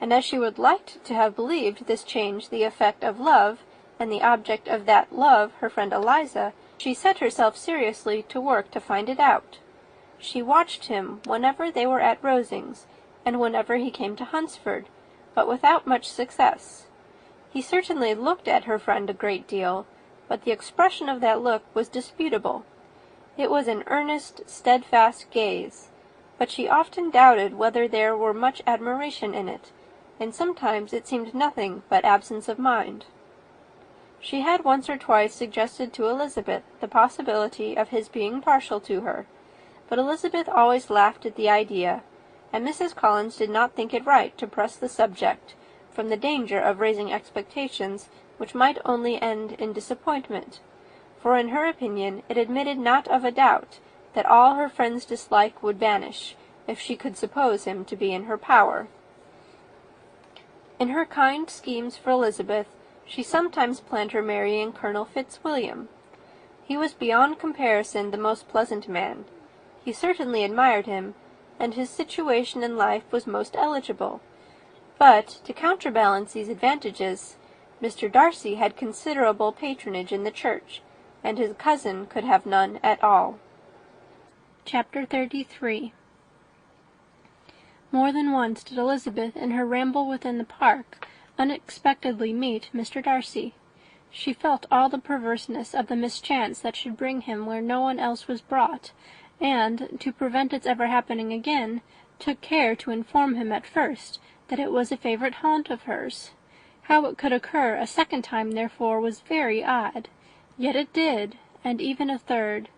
and as she would like to have believed this change the effect of love, and the object of that love her friend Eliza, she set herself seriously to work to find it out. She watched him whenever they were at Rosings, and whenever he came to Hunsford, but without much success. He certainly looked at her friend a great deal, but the expression of that look was disputable. It was an earnest, steadfast gaze, but she often doubted whether there were much admiration in it, and sometimes it seemed nothing but absence of mind. She had once or twice suggested to Elizabeth the possibility of his being partial to her, but Elizabeth always laughed at the idea, and Mrs. Collins did not think it right to press the subject, from the danger of raising expectations which might only end in disappointment, for in her opinion it admitted not of a doubt that all her friend's dislike would vanish, if she could suppose him to be in her power. In her kind schemes for Elizabeth, she sometimes planned her marrying Colonel Fitzwilliam. He was beyond comparison the most pleasant man. He certainly admired him, and his situation in life was most eligible. But, to counterbalance these advantages, Mr. Darcy had considerable patronage in the church, and his cousin could have none at all. Chapter 33. More than once did Elizabeth, in her ramble within the park, unexpectedly meet Mr. Darcy. She felt all the perverseness of the mischance that should bring him where no one else was brought, and, to prevent its ever happening again, took care to inform him at first that it was a favourite haunt of hers. How it could occur a second time, therefore, was very odd. Yet it did, and even a third.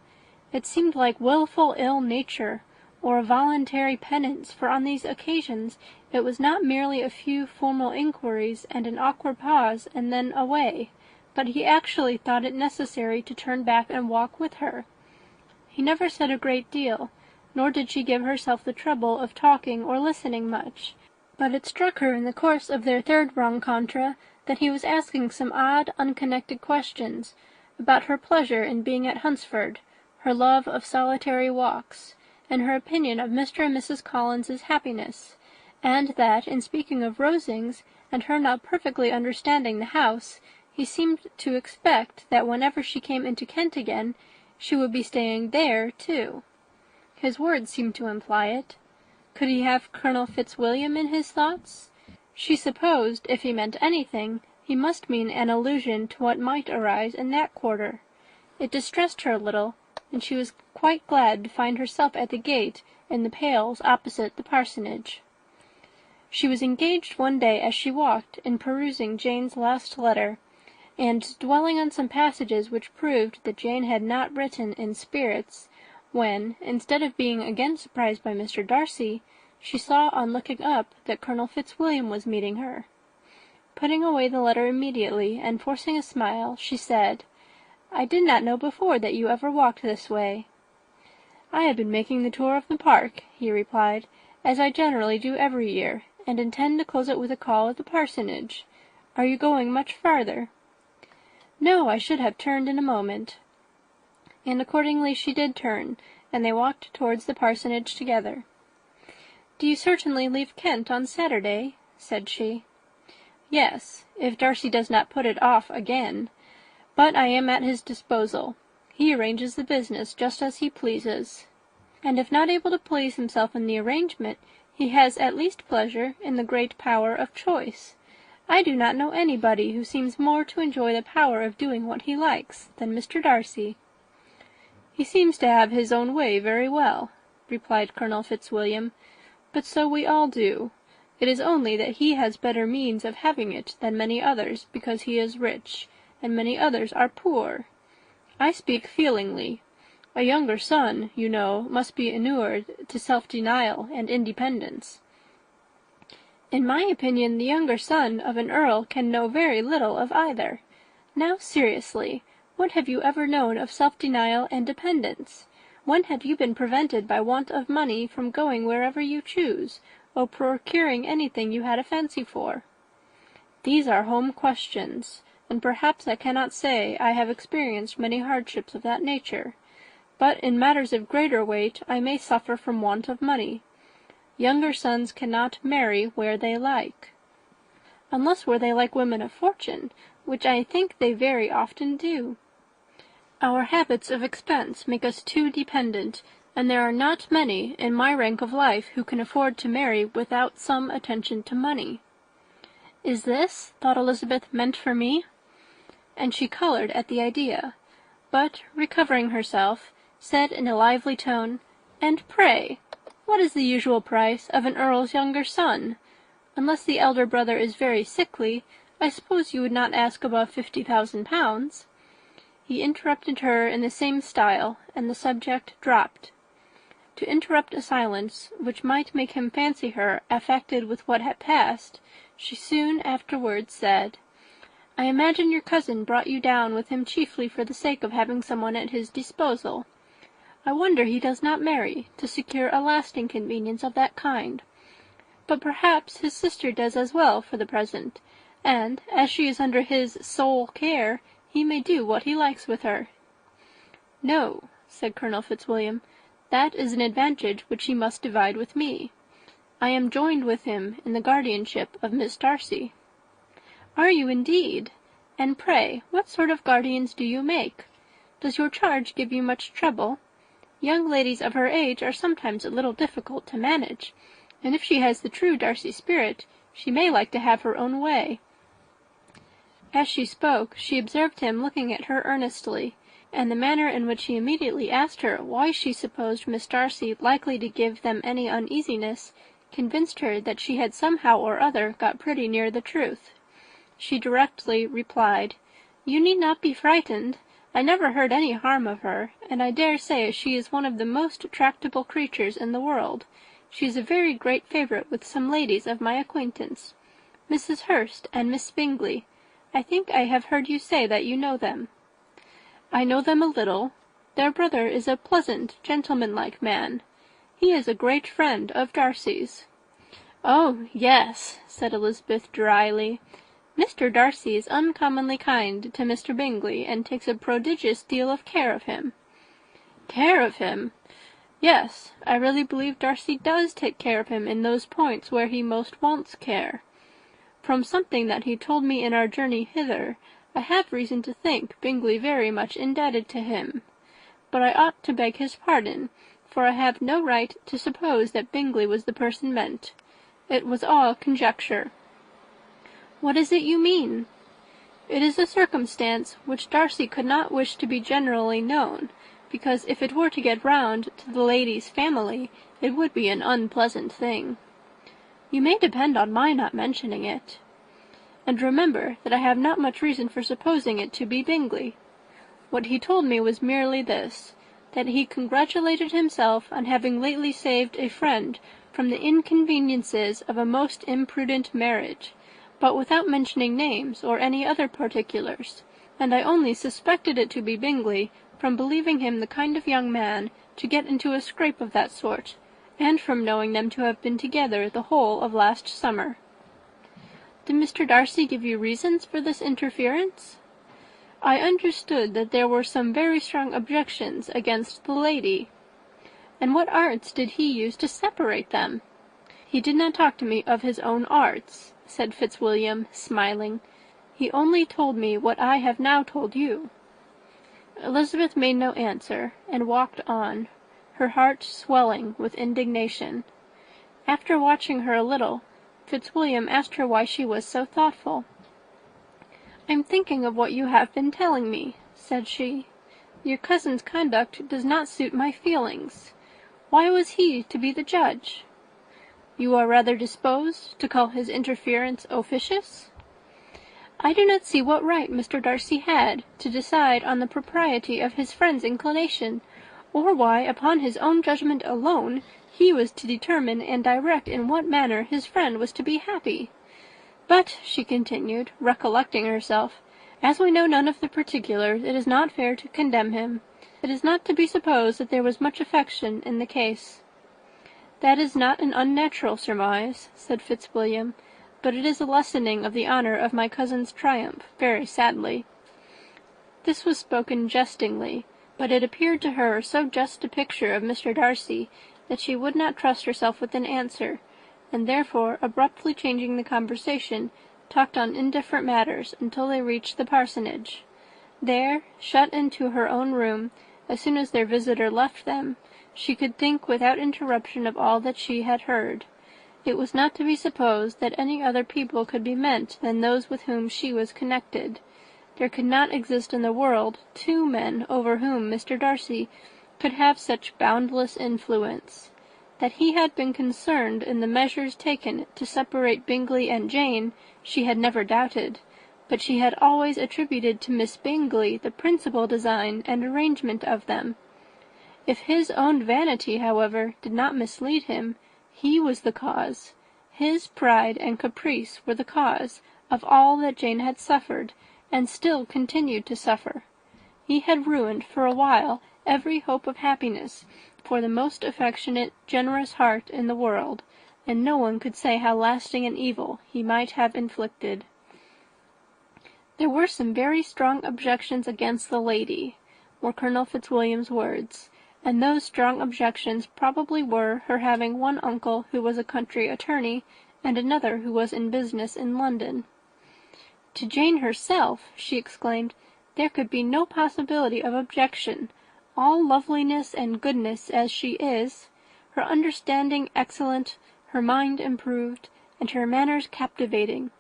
It seemed like wilful ill-nature, or a voluntary penance, for on these occasions it was not merely a few formal inquiries and an awkward pause, and then away, but he actually thought it necessary to turn back and walk with her. He never said a great deal, nor did she give herself the trouble of talking or listening much, but it struck her in the course of their third rencontre that he was asking some odd, unconnected questions about her pleasure in being at Hunsford, her love of solitary walks, and her opinion of Mr. and Mrs. Collins's happiness, and that, in speaking of Rosings, and her not perfectly understanding the house, he seemed to expect that whenever she came into Kent again, she would be staying there too. His words seemed to imply it. Could he have Colonel Fitzwilliam in his thoughts? She supposed, if he meant anything, he must mean an allusion to what might arise in that quarter. It distressed her a little, and she was quite glad to find herself at the gate in the pales opposite the parsonage. She was engaged one day as she walked in perusing Jane's last letter, and dwelling on some passages which proved that Jane had not written in spirits, when, instead of being again surprised by Mr. Darcy, she saw on looking up that Colonel Fitzwilliam was meeting her. Putting away the letter immediately, and forcing a smile, she said, "I did not know before that you ever walked this way." "I have been making the tour of the park," he replied, "as I generally do every year, and intend to close it with a call at the parsonage. Are you going much farther?" "No, I should have turned in a moment." And accordingly she did turn, and they walked towards the parsonage together. "Do you certainly leave Kent on Saturday?" said she. "Yes, if Darcy does not put it off again. But I am at his disposal. He arranges the business just as he pleases. And if not able to please himself in the arrangement, he has at least pleasure in the great power of choice. I do not know anybody who seems more to enjoy the power of doing what he likes than Mr. Darcy." "He seems to have his own way very well," replied Colonel Fitzwilliam, "but so we all do. It is only that he has better means of having it than many others, because he is rich, and many others are poor. I speak feelingly. A younger son, you know, must be inured to self-denial and independence." "In my opinion, the younger son of an earl can know very little of either. Now, seriously, what have you ever known of self-denial and dependence? When have you been prevented by want of money from going wherever you choose, or procuring anything you had a fancy for? These are home questions, and perhaps I cannot say I have experienced many hardships of that nature, but in matters of greater weight I may suffer from want of money. Younger sons cannot marry where they like." "Unless where they like women of fortune, which I think they very often do. Our habits of expense make us too dependent, and there are not many in my rank of life who can afford to marry without some attention to money." "Is this," thought Elizabeth, "meant for me?" And she coloured at the idea, but, recovering herself, said in a lively tone, "And pray, what is the usual price of an earl's younger son? Unless the elder brother is very sickly, I suppose you would not ask above 50,000 pounds. He interrupted her in the same style, and the subject dropped. to interrupt a silence which might make him fancy her affected with what had passed, she soon afterwards said, "I imagine your cousin brought you down with him chiefly for the sake of having someone at his disposal. I wonder he does not marry, to secure a lasting convenience of that kind. But perhaps his sister does as well for the present, and, as she is under his sole care, he may do what he likes with her." "No," said Colonel Fitzwilliam, "that is an advantage which he must divide with me. I am joined with him in the guardianship of Miss Darcy." "Are you indeed? And pray, what sort of guardians do you make? Does your charge give you much trouble? Young ladies of her age are sometimes a little difficult to manage, and if she has the true Darcy spirit, she may like to have her own way." As she spoke, she observed him looking at her earnestly, and the manner in which he immediately asked her why she supposed Miss Darcy likely to give them any uneasiness convinced her that she had somehow or other got pretty near the truth. She directly replied, "You need not be frightened. I never heard any harm of her, and I dare say she is one of the most tractable creatures in the world. She is a very great favourite with some ladies of my acquaintance. Mrs. Hurst and Miss Bingley. I think I have heard you say that you know them." "I know them a little. Their brother is a pleasant, gentlemanlike man. He is a great friend of Darcy's." "Oh, yes," said Elizabeth dryly. "Mr. Darcy is uncommonly kind to Mr. Bingley, and takes a prodigious deal of care of him." "Care of him!" "Yes, I really believe Darcy does take care of him in those points where he most wants care. From something that he told me in our journey hither, I have reason to think Bingley very much indebted to him. But I ought to beg his pardon, for I have no right to suppose that Bingley was the person meant. It was all conjecture." "What is it you mean?" "It is a circumstance which Darcy could not wish to be generally known, because if it were to get round to the lady's family, it would be an unpleasant thing." "You may depend on my not mentioning it." "And remember that I have not much reason for supposing it to be Bingley. What he told me was merely this, that he congratulated himself on having lately saved a friend from the inconveniences of a most imprudent marriage, but without mentioning names or any other particulars, and I only suspected it to be Bingley from believing him the kind of young man to get into a scrape of that sort, and from knowing them to have been together the whole of last summer." "Did Mr. Darcy give you reasons for this interference?" "I understood that there were some very strong objections against the lady." "And what arts did he use to separate them?" "He did not talk to me of his own arts," said Fitzwilliam, smiling. "He only told me what I have now told you." Elizabeth made no answer, and walked on, her heart swelling with indignation. After watching her a little, Fitzwilliam asked her why she was so thoughtful. "I'm thinking of what you have been telling me," said she. "Your cousin's conduct does not suit my feelings. Why was he to be the judge?" "You are rather disposed to call his interference officious?" "I do not see what right Mr. Darcy had to decide on the propriety of his friend's inclination, or why, upon his own judgment alone, he was to determine and direct in what manner his friend was to be happy. But," she continued, recollecting herself, "as we know none of the particulars, it is not fair to condemn him. It is not to be supposed that there was much affection in the case." "That is not an unnatural surmise," said Fitzwilliam, "but it is a lessening of the honour of my cousin's triumph, very sadly." This was spoken jestingly, but it appeared to her so just a picture of Mr. Darcy that she would not trust herself with an answer, and therefore, abruptly changing the conversation, talked on indifferent matters until they reached the parsonage. There, shut into her own room, as soon as their visitor left them, she could think without interruption of all that she had heard. It was not to be supposed that any other people could be meant than those with whom she was connected. There could not exist in the world 2 men over whom Mr. Darcy could have such boundless influence. That he had been concerned in the measures taken to separate Bingley and Jane, she had never doubted, but she had always attributed to Miss Bingley the principal design and arrangement of them. If his own vanity, however, did not mislead him, he was the cause. His pride and caprice were the cause of all that Jane had suffered, and still continued to suffer. He had ruined for a while every hope of happiness for the most affectionate, generous heart in the world, and no one could say how lasting an evil he might have inflicted. There were some very strong objections against the lady, were Colonel Fitzwilliam's words, and those strong objections probably were her having one uncle who was a country attorney, and another who was in business in London. To Jane herself, she exclaimed, there could be no possibility of objection. All loveliness and goodness as she is, her understanding excellent, her mind improved, and her manners captivating.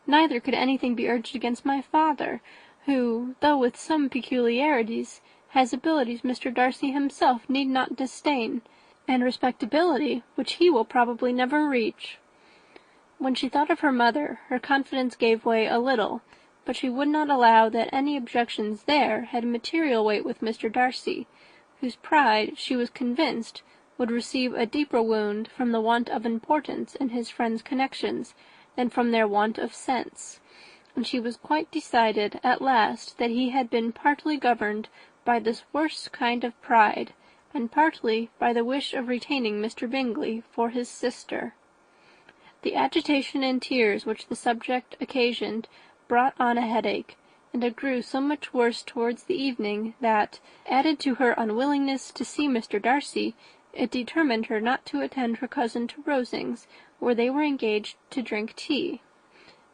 Neither could anything be urged against my father, who, though with some peculiarities, has abilities Mr. Darcy himself need not disdain, and respectability which he will probably never reach. When she thought of her mother, her confidence gave way a little, but she would not allow that any objections there had material weight with Mr. Darcy, whose pride, she was convinced, would receive a deeper wound from the want of importance in his friends' connections than from their want of sense, and she was quite decided at last that he had been partly governed by this worst kind of pride, and partly by the wish of retaining Mr. Bingley for his sister. The agitation and tears which the subject occasioned brought on a headache, and it grew so much worse towards the evening that, added to her unwillingness to see Mr. Darcy, it determined her not to attend her cousin to Rosings, where they were engaged to drink tea.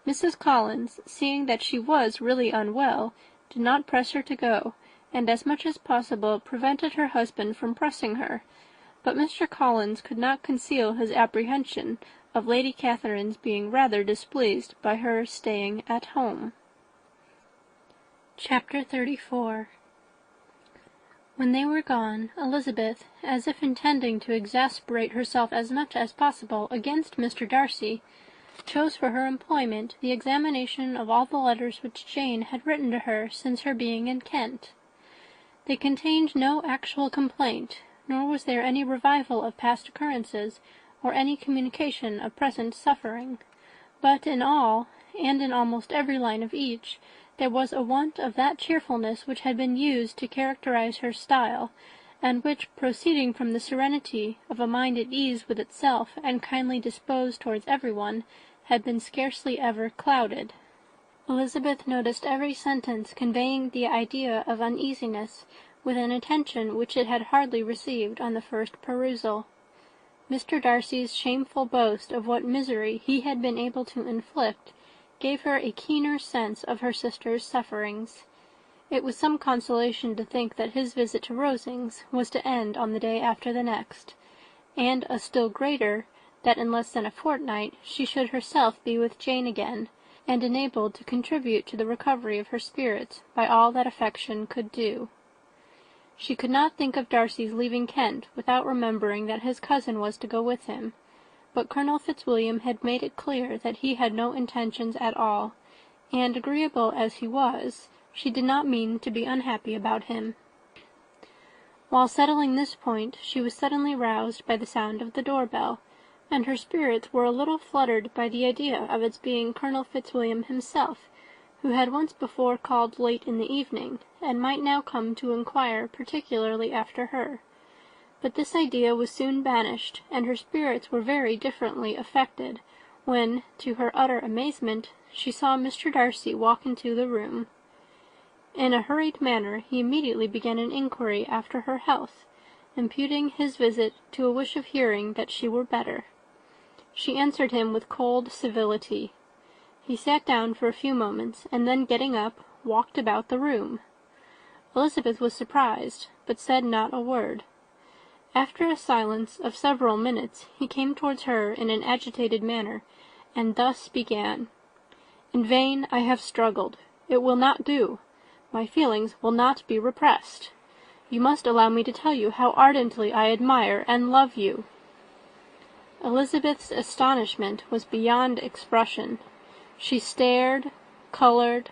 Mrs. Collins, seeing that she was really unwell, did not press her to go, and as much as possible prevented her husband from pressing her, but Mr. Collins could not conceal his apprehension of Lady Catherine's being rather displeased by her staying at home. Chapter 34. When they were gone, Elizabeth, as if intending to exasperate herself as much as possible against Mr. Darcy, chose for her employment the examination of all the letters which Jane had written to her since her being in Kent. They contained no actual complaint, nor was there any revival of past occurrences, or any communication of present suffering. But in all, and in almost every line of each, there was a want of that cheerfulness which had been used to characterize her style, and which, proceeding from the serenity of a mind at ease with itself and kindly disposed towards everyone, had been scarcely ever clouded. Elizabeth noticed every sentence conveying the idea of uneasiness, with an attention which it had hardly received on the first perusal. Mr. Darcy's shameful boast of what misery he had been able to inflict gave her a keener sense of her sister's sufferings. It was some consolation to think that his visit to Rosings was to end on the day after the next, and a still greater, that in less than a fortnight she should herself be with Jane again, and enabled to contribute to the recovery of her spirits by all that affection could do. She could not think of Darcy's leaving Kent without remembering that his cousin was to go with him, but Colonel Fitzwilliam had made it clear that he had no intentions at all, and, agreeable as he was, she did not mean to be unhappy about him. While settling this point, she was suddenly roused by the sound of the door-bell, and her spirits were a little fluttered by the idea of its being Colonel Fitzwilliam himself, who had once before called late in the evening, and might now come to inquire particularly after her. But this idea was soon banished, and her spirits were very differently affected, when, to her utter amazement, she saw Mr. Darcy walk into the room. In a hurried manner he immediately began an inquiry after her health, imputing his visit to a wish of hearing that she were better. She answered him with cold civility. He sat down for a few moments, and then getting up, walked about the room. Elizabeth was surprised, but said not a word. After a silence of several minutes, he came towards her in an agitated manner, and thus began. "In vain I have struggled. It will not do. My feelings will not be repressed. You must allow me to tell you how ardently I admire and love you." Elizabeth's astonishment was beyond expression. She stared, coloured,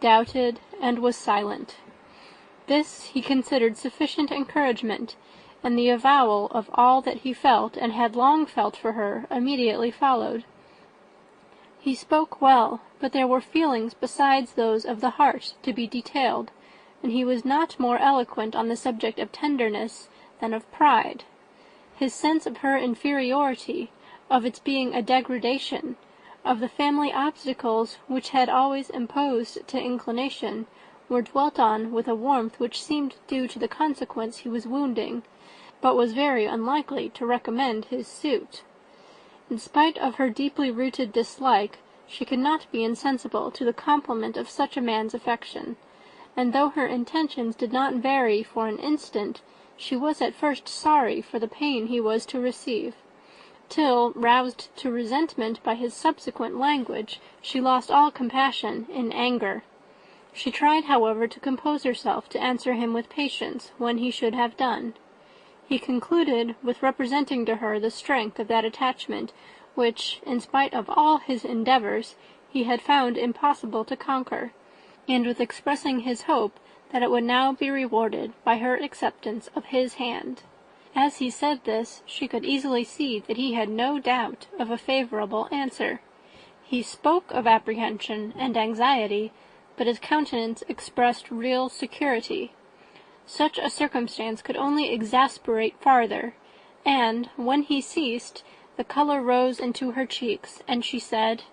doubted, and was silent. This he considered sufficient encouragement, and the avowal of all that he felt and had long felt for her immediately followed. He spoke well, but there were feelings besides those of the heart to be detailed, and he was not more eloquent on the subject of tenderness than of pride. His sense of her inferiority, of its being a degradation, of the family obstacles which had always imposed to inclination, were dwelt on with a warmth which seemed due to the consequence he was wounding, but was very unlikely to recommend his suit. In spite of her deeply rooted dislike, she could not be insensible to the compliment of such a man's affection, and though her intentions did not vary for an instant, she was at first sorry for the pain he was to receive, till, roused to resentment by his subsequent language, she lost all compassion in anger. She tried, however, to compose herself to answer him with patience when he should have done. He concluded with representing to her the strength of that attachment which, in spite of all his endeavours, he had found impossible to conquer, and with expressing his hope that it would now be rewarded by her acceptance of his hand. As he said this, she could easily see that he had no doubt of a favourable answer. He spoke of apprehension and anxiety, but his countenance expressed real security. Such a circumstance could only exasperate farther, and, when he ceased, the colour rose into her cheeks, and she said,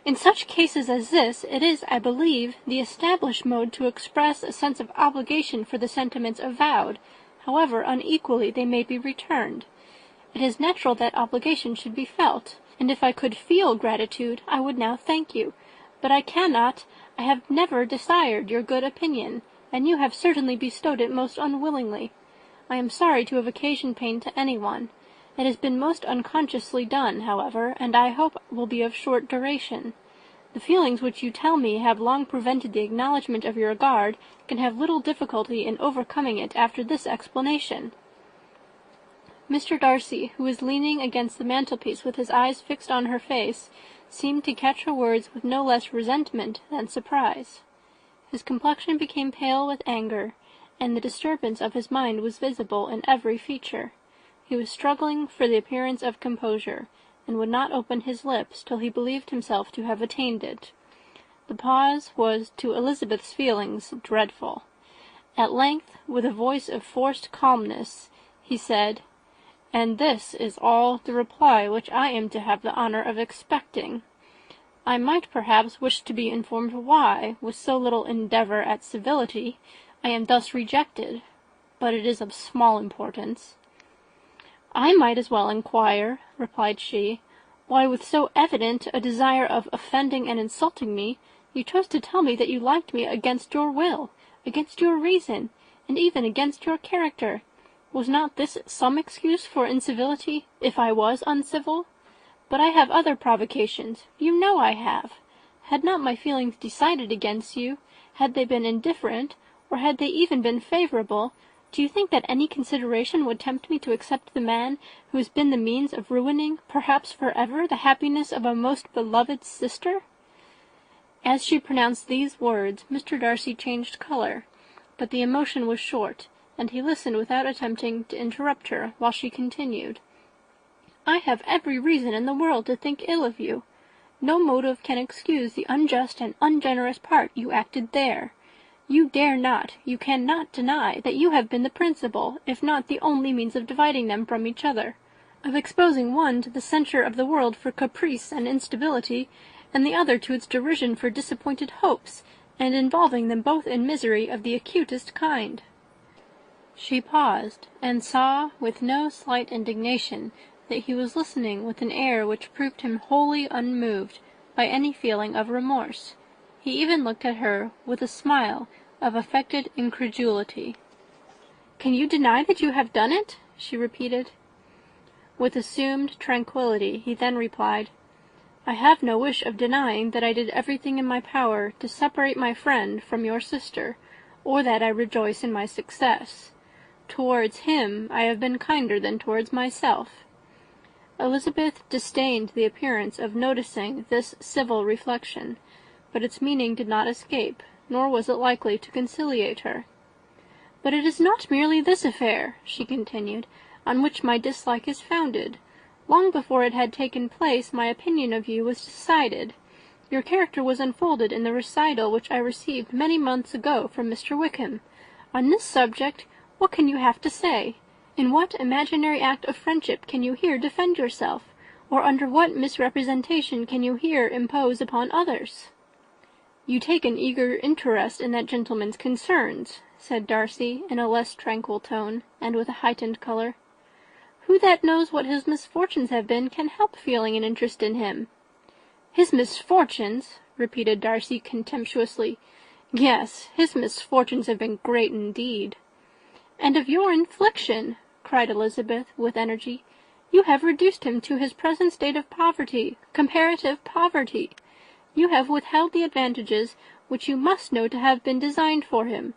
"In such cases as this, it is, I believe, the established mode to express a sense of obligation for the sentiments avowed, however unequally they may be returned. It is natural that obligation should be felt, and if I could feel gratitude, I would now thank you. But I cannot. I have never desired your good opinion, and you have certainly bestowed it most unwillingly. I am sorry to have occasioned pain to anyone. It has been most unconsciously done, however, and I hope will be of short duration. The feelings which you tell me have long prevented the acknowledgment of your regard can have little difficulty in overcoming it after this explanation." Mr. Darcy, who was leaning against the mantelpiece with his eyes fixed on her face, seemed to catch her words with no less resentment than surprise. His complexion became pale with anger, and the disturbance of his mind was visible in every feature. He was struggling for the appearance of composure, and would not open his lips till he believed himself to have attained it. The pause was to Elizabeth's feelings dreadful. At length, with a voice of forced calmness, he said, "And this is all the reply which I am to have the honour of expecting. I might perhaps wish to be informed why, with so little endeavour at civility, I am thus rejected, but it is of small importance." "I might as well inquire," replied she, "why, with so evident a desire of offending and insulting me, you chose to tell me that you liked me against your will, against your reason, and even against your character. Was not this some excuse for incivility, if I was uncivil? But I have other provocations, you know I have. Had not my feelings decided against you, had they been indifferent, or had they even been favourable, do you think that any consideration would tempt me to accept the man who has been the means of ruining, perhaps for ever, the happiness of a most beloved sister?" As she pronounced these words, Mr. Darcy changed colour, but the emotion was short, and he listened without attempting to interrupt her, while she continued, "I have every reason in the world to think ill of you. No motive can excuse the unjust and ungenerous part you acted there. You dare not, you cannot deny that you have been the principal, if not the only means of dividing them from each other, of exposing one to the censure of the world for caprice and instability, and the other to its derision for disappointed hopes, and involving them both in misery of the acutest kind." She paused, and saw, with no slight indignation, that he was listening with an air which proved him wholly unmoved by any feeling of remorse. He even looked at her with a smile of affected incredulity. "Can you deny that you have done it?" she repeated. With assumed tranquillity he then replied, "I have no wish of denying that I did everything in my power to separate my friend from your sister, or that I rejoice in my success. Towards him I have been kinder than towards myself." Elizabeth disdained the appearance of noticing this civil reflection, but its meaning did not escape, nor was it likely to conciliate her. But it is not merely this affair," she continued, "on which my dislike is founded. Long before it had taken place, my opinion of you was decided. Your character was unfolded in the recital which I received many months ago from Mr. Wickham. On this subject, what can you have to say? In what imaginary act of friendship can you here defend yourself, or under what misrepresentation can you here impose upon others?" "You take an eager interest in that gentleman's concerns," said Darcy, in a less tranquil tone, and with a heightened colour. "Who that knows what his misfortunes have been can help feeling an interest in him?" "His misfortunes!" repeated Darcy contemptuously. "Yes, his misfortunes have been great indeed." "And of your infliction," cried Elizabeth, with energy. "You have reduced him to his present state of poverty, comparative poverty. You have withheld the advantages which you must know to have been designed for him.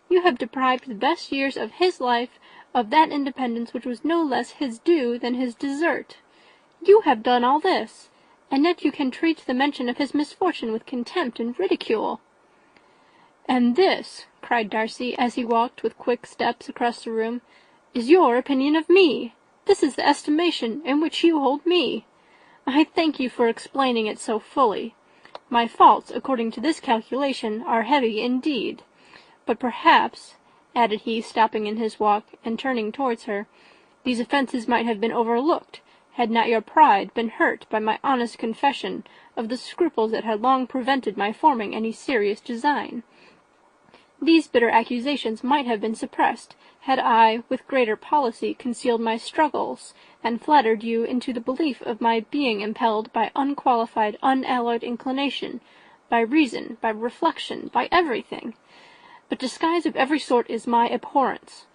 You have deprived the best years of his life of that independence which was no less his due than his desert. You have done all this, and yet you can treat the mention of his misfortune with contempt and ridicule." "And this," cried Darcy, as he walked with quick steps across the room, "is your opinion of me! This is the estimation in which you hold me! I thank you for explaining it so fully. My faults, according to this calculation, are heavy indeed. But perhaps," added he, stopping in his walk, and turning towards her, "these offences might have been overlooked, had not your pride been hurt by my honest confession of the scruples that had long prevented my forming any serious design. These bitter accusations might have been suppressed, had I, with greater policy, concealed my struggles, and flattered you into the belief of my being impelled by unqualified, unalloyed inclination, by reason, by reflection, by everything. But disguise of every sort is my abhorrence.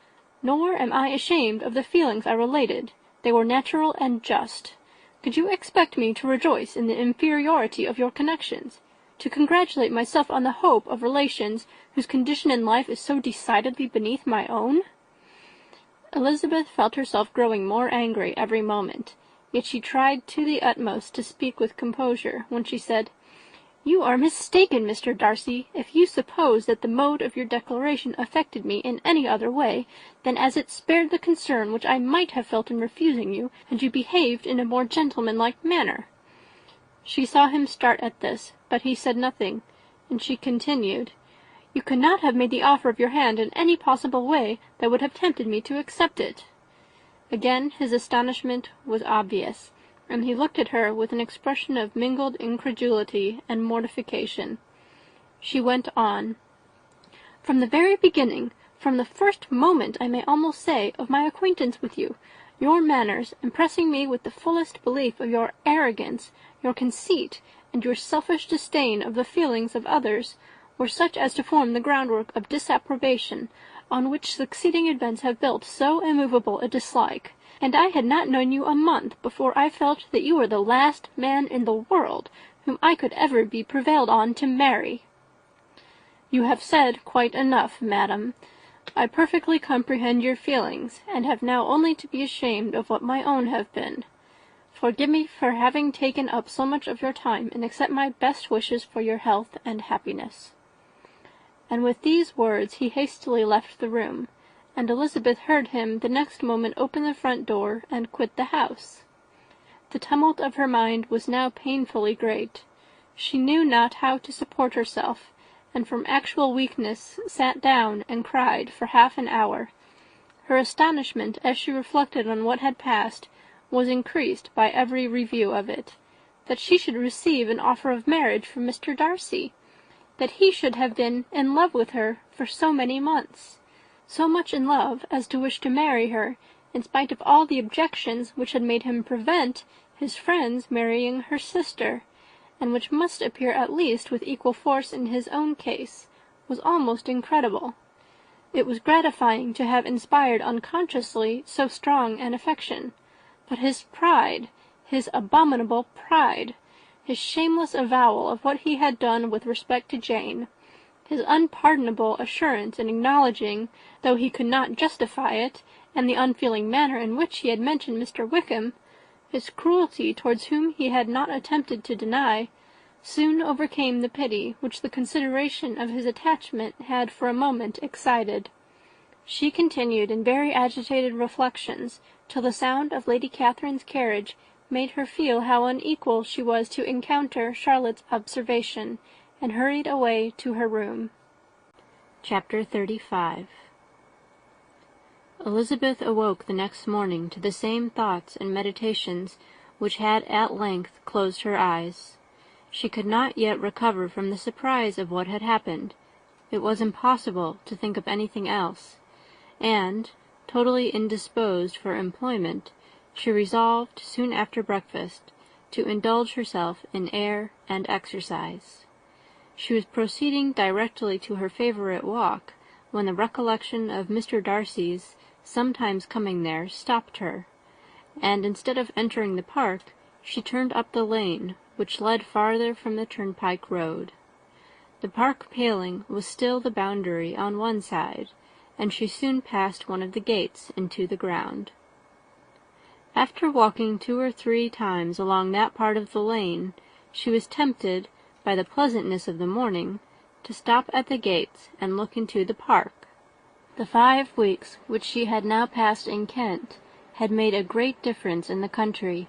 Nor am I ashamed of the feelings I related. They were natural and just. Could you expect me to rejoice in the inferiority of your connections, to congratulate myself on the hope of relations whose condition in life is so decidedly beneath my own?" Elizabeth felt herself growing more angry every moment, yet she tried to the utmost to speak with composure, when she said, "You are mistaken, Mr. Darcy, if you suppose that the mode of your declaration affected me in any other way than as it spared the concern which I might have felt in refusing you, had you behaved in a more gentlemanlike manner." She saw him start at this, but he said nothing, and she continued, "You could not have made the offer of your hand in any possible way that would have tempted me to accept it." Again his astonishment was obvious, and he looked at her with an expression of mingled incredulity and mortification. She went on, "From the very beginning, from the first moment, I may almost say, of my acquaintance with you, your manners, impressing me with the fullest belief of your arrogance, your conceit, and your selfish disdain of the feelings of others, were such as to form the groundwork of disapprobation, on which succeeding events have built so immovable a dislike, and I had not known you a month before I felt that you were the last man in the world whom I could ever be prevailed on to marry." "You have said quite enough, madam. I perfectly comprehend your feelings, and have now only to be ashamed of what my own have been. Forgive me for having taken up so much of your time, and accept my best wishes for your health and happiness." And with these words he hastily left the room, and Elizabeth heard him the next moment open the front door and quit the house. The tumult of her mind was now painfully great. She knew not how to support herself, and from actual weakness sat down and cried for half an hour. Her astonishment, as she reflected on what had passed, was increased by every review of it. That she should receive an offer of marriage from Mr. Darcy! That he should have been in love with her for so many months! So much in love as to wish to marry her, in spite of all the objections which had made him prevent his friends marrying her sister, and which must appear at least with equal force in his own case, was almost incredible. It was gratifying to have inspired unconsciously so strong an affection, but his pride, his abominable pride, his shameless avowal of what he had done with respect to Jane, his unpardonable assurance in acknowledging, though he could not justify it, and the unfeeling manner in which he had mentioned Mr. Wickham, his cruelty towards whom he had not attempted to deny, soon overcame the pity which the consideration of his attachment had for a moment excited. She continued in very agitated reflections, till the sound of Lady Catherine's carriage made her feel how unequal she was to encounter Charlotte's observation, and hurried away to her room. Chapter 35. Elizabeth awoke the next morning to the same thoughts and meditations which had at length closed her eyes. She could not yet recover from the surprise of what had happened. It was impossible to think of anything else, and, totally indisposed for employment, she resolved, soon after breakfast, to indulge herself in air and exercise. She was proceeding directly to her favourite walk, when the recollection of Mr. Darcy's sometimes coming there stopped her, and instead of entering the park, she turned up the lane, which led farther from the turnpike road. The park paling was still the boundary on one side, and she soon passed one of the gates into the ground. After walking 2 or 3 times along that part of the lane, she was tempted, by the pleasantness of the morning, to stop at the gates and look into the park. The 5 weeks which she had now passed in Kent had made a great difference in the country,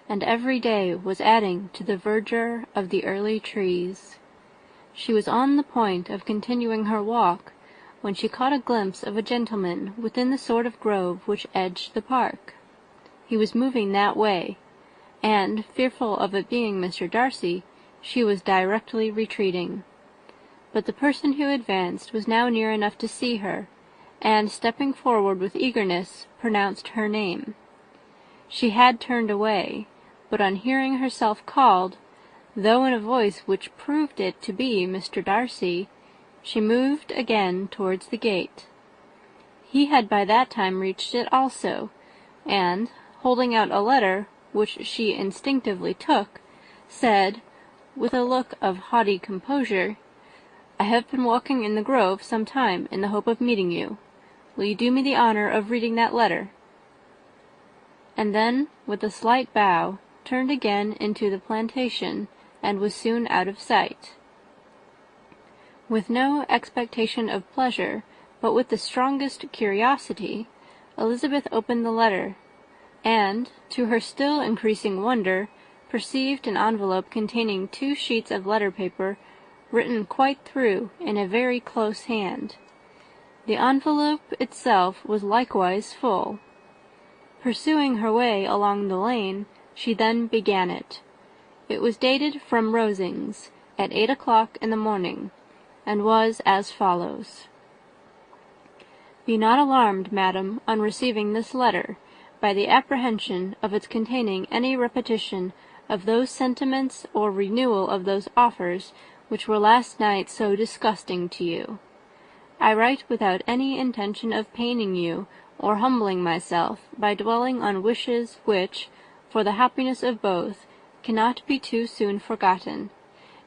and every day was adding to the verdure of the early trees. She was on the point of continuing her walk, when she caught a glimpse of a gentleman within the sort of grove which edged the park. He was moving that way, and, fearful of it being Mr. Darcy, she was directly retreating. But the person who advanced was now near enough to see her, and, stepping forward with eagerness, pronounced her name. She had turned away, but on hearing herself called, though in a voice which proved it to be Mr. Darcy, she moved again towards the gate. He had by that time reached it also, and, holding out a letter, which she instinctively took, said, with a look of haughty composure, "I have been walking in the grove some time in the hope of meeting you. Will you do me the honour of reading that letter?" And then, with a slight bow, turned again into the plantation, and was soon out of sight. With no expectation of pleasure, but with the strongest curiosity, Elizabeth opened the letter, and, to her still increasing wonder, perceived an envelope containing 2 sheets of letter paper, written quite through in a very close hand. The envelope itself was likewise full. Pursuing her way along the lane, she then began it. It was dated from Rosings, at 8 o'clock in the morning, and was as follows: "Be not alarmed, madam, on receiving this letter, by the apprehension of its containing any repetition of those sentiments or renewal of those offers which were last night so disgusting to you. I write without any intention of paining you or humbling myself by dwelling on wishes which, for the happiness of both, cannot be too soon forgotten,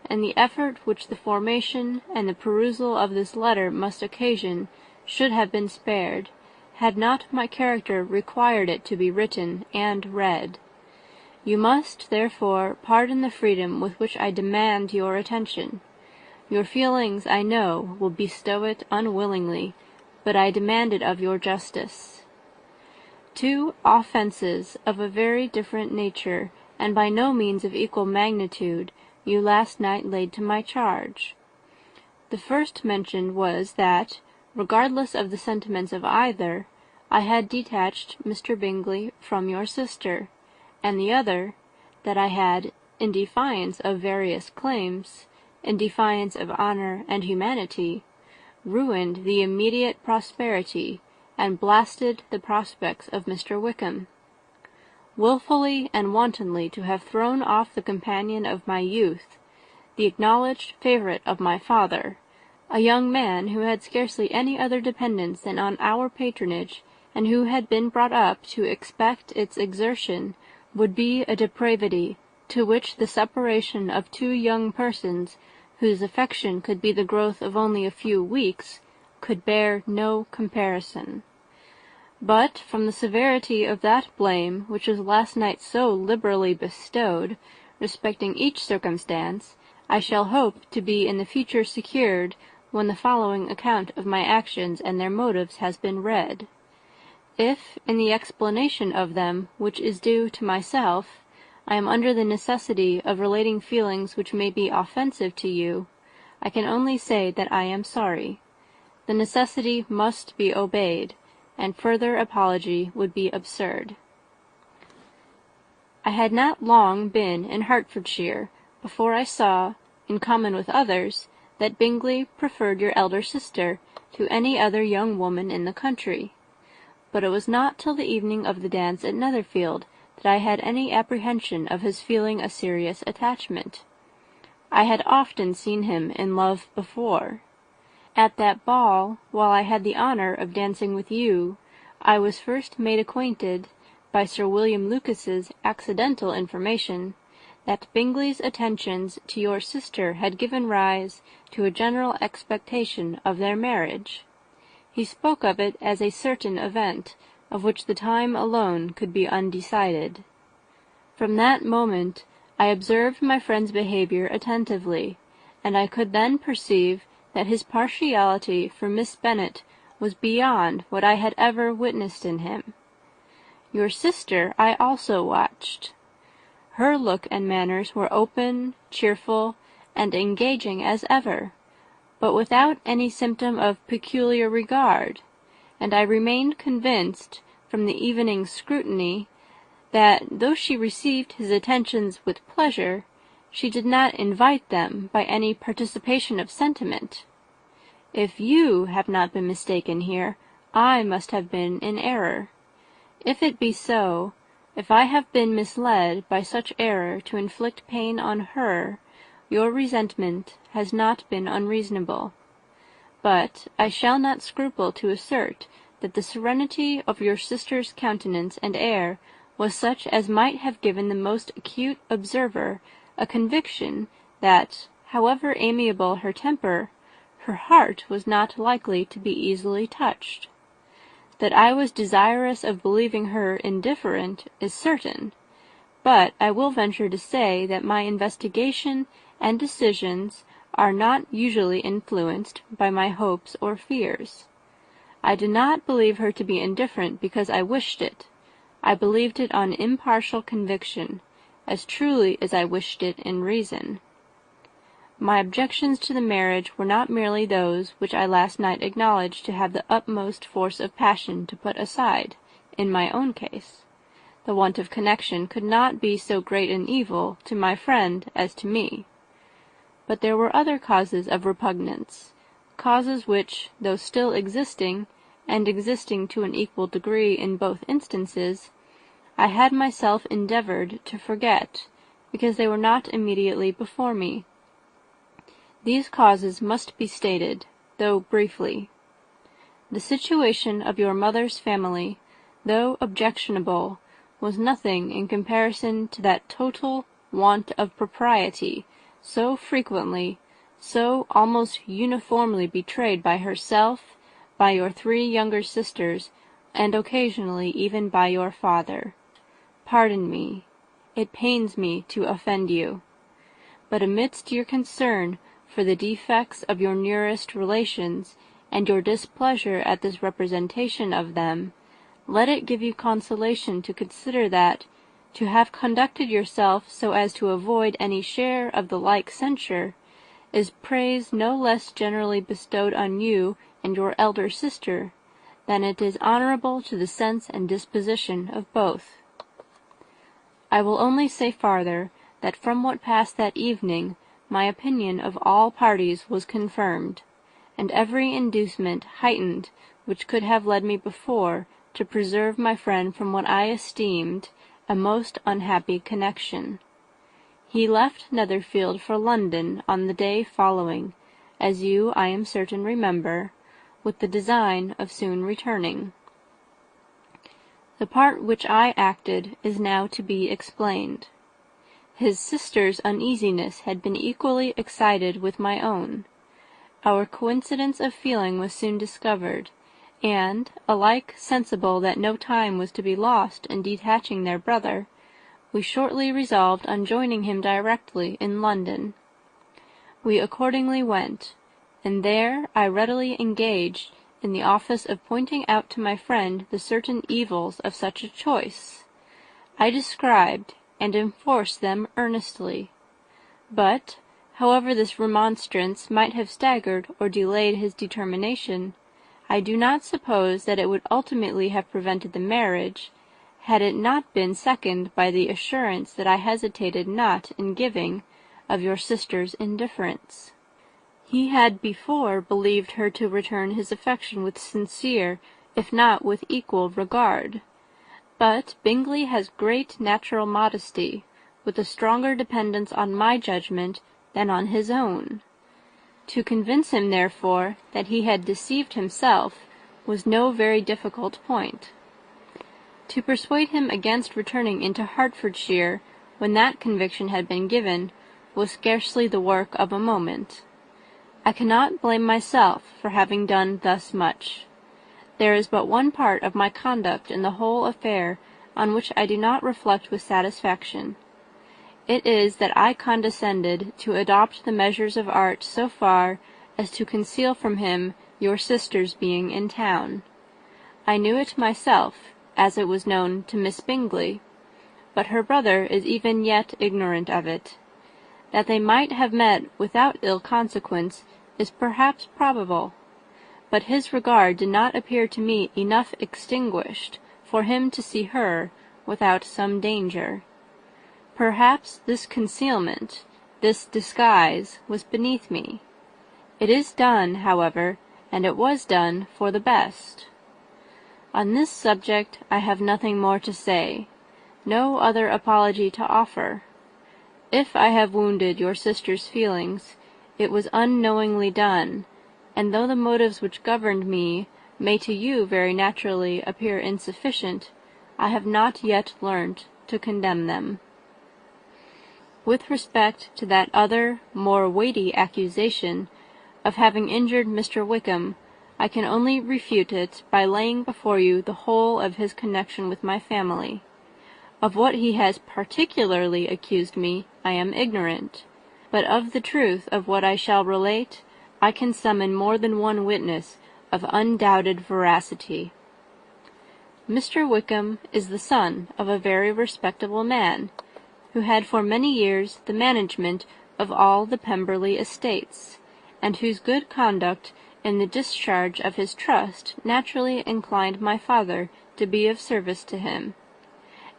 and the effort which the formation and the perusal of this letter must occasion should have been spared, had not my character required it to be written and read. You must, therefore, pardon the freedom with which I demand your attention. Your feelings, I know, will bestow it unwillingly, but I demand it of your justice. 2 offences of a very different nature, and by no means of equal magnitude, you last night laid to my charge. The first mentioned was that, regardless of the sentiments of either, I had detached Mr. Bingley from your sister, and the other, that I had, in defiance of various claims, in defiance of honour and humanity, ruined the immediate prosperity, and blasted the prospects of Mr. Wickham. Wilfully and wantonly to have thrown off the companion of my youth, the acknowledged favourite of my father, a young man who had scarcely any other dependence than on our patronage, and who had been brought up to expect its exertion, would be a depravity, to which the separation of 2 young persons, whose affection could be the growth of only a few weeks, could bear no comparison. But, from the severity of that blame which was last night so liberally bestowed, respecting each circumstance, I shall hope to be in the future secured when the following account of my actions and their motives has been read. If, in the explanation of them, which is due to myself, I am under the necessity of relating feelings which may be offensive to you, I can only say that I am sorry. The necessity must be obeyed, and further apology would be absurd. I had not long been in Hertfordshire before I saw, in common with others, that Bingley preferred your elder sister to any other young woman in the country. But it was not till the evening of the dance at Netherfield that I had any apprehension of his feeling a serious attachment. I had often seen him in love before. At that ball, while I had the honour of dancing with you, I was first made acquainted, by Sir William Lucas's accidental information, that Bingley's attentions to your sister had given rise to a general expectation of their marriage. He spoke of it as a certain event, of which the time alone could be undecided. From that moment I observed my friend's behaviour attentively, and I could then perceive that his partiality for Miss Bennet was beyond what I had ever witnessed in him. Your sister I also watched. Her look and manners were open, cheerful, and engaging as ever, but without any symptom of peculiar regard, and I remained convinced, from the evening's scrutiny, that, though she received his attentions with pleasure, she did not invite them by any participation of sentiment. If you have not been mistaken here, I must have been in error. If it be so, if I have been misled by such error to inflict pain on her, your resentment has not been unreasonable. But I shall not scruple to assert that the serenity of your sister's countenance and air was such as might have given the most acute observer a conviction that, however amiable her temper, her heart was not likely to be easily touched. That I was desirous of believing her indifferent is certain, but I will venture to say that my investigation and decisions are not usually influenced by my hopes or fears. I did not believe her to be indifferent because I wished it. I believed it on impartial conviction, as truly as I wished it in reason. My objections to the marriage were not merely those which I last night acknowledged to have the utmost force of passion to put aside, in my own case. The want of connection could not be so great an evil to my friend as to me. But there were other causes of repugnance, causes which, though still existing, and existing to an equal degree in both instances, I had myself endeavoured to forget, because they were not immediately before me. These causes must be stated, though briefly. The situation of your mother's family, though objectionable, was nothing in comparison to that total want of propriety so frequently, so almost uniformly betrayed by herself, by your 3 younger sisters, and occasionally even by your father. Pardon me. It pains me to offend you. But amidst your concern for the defects of your nearest relations, and your displeasure at this representation of them, let it give you consolation to consider that, to have conducted yourself so as to avoid any share of the like censure, is praise no less generally bestowed on you and your elder sister, than it is honourable to the sense and disposition of both. I will only say farther, that from what passed that evening, my opinion of all parties was confirmed, and every inducement heightened which could have led me before to preserve my friend from what I esteemed a most unhappy connection. He left Netherfield for London on the day following, as you, I am certain, remember, with the design of soon returning. The part which I acted is now to be explained. His sister's uneasiness had been equally excited with my own. Our coincidence of feeling was soon discovered, and, alike sensible that no time was to be lost in detaching their brother, we shortly resolved on joining him directly in London. We accordingly went, and there I readily engaged in the office of pointing out to my friend the certain evils of such a choice. I described and enforced them earnestly. But, however this remonstrance might have staggered or delayed his determination, I do not suppose that it would ultimately have prevented the marriage, had it not been seconded by the assurance that I hesitated not in giving of your sister's indifference. He had before believed her to return his affection with sincere, if not with equal, regard. But Bingley has great natural modesty, with a stronger dependence on my judgment than on his own. To convince him, therefore, that he had deceived himself was no very difficult point. To persuade him against returning into Hertfordshire, when that conviction had been given, was scarcely the work of a moment. I cannot blame myself for having done thus much. There is but one part of my conduct in the whole affair on which I do not reflect with satisfaction. It is that I condescended to adopt the measures of art so far as to conceal from him your sister's being in town. I knew it myself, as it was known to Miss Bingley, but her brother is even yet ignorant of it. That they might have met without ill consequence is perhaps probable, but his regard did not appear to me enough extinguished for him to see her without some danger. Perhaps this concealment, this disguise, was beneath me. It is done, however, and it was done for the best. On this subject I have nothing more to say, no other apology to offer. If I have wounded your sister's feelings, it was unknowingly done, and though the motives which governed me may to you very naturally appear insufficient, I have not yet learnt to condemn them. With respect to that other, more weighty accusation of having injured Mr. Wickham, I can only refute it by laying before you the whole of his connection with my family. Of what he has particularly accused me, I am ignorant, but of the truth of what I shall relate, I can summon more than one witness of undoubted veracity. Mr. Wickham is the son of a very respectable man, who had for many years the management of all the Pemberley estates, and whose good conduct in the discharge of his trust naturally inclined my father to be of service to him.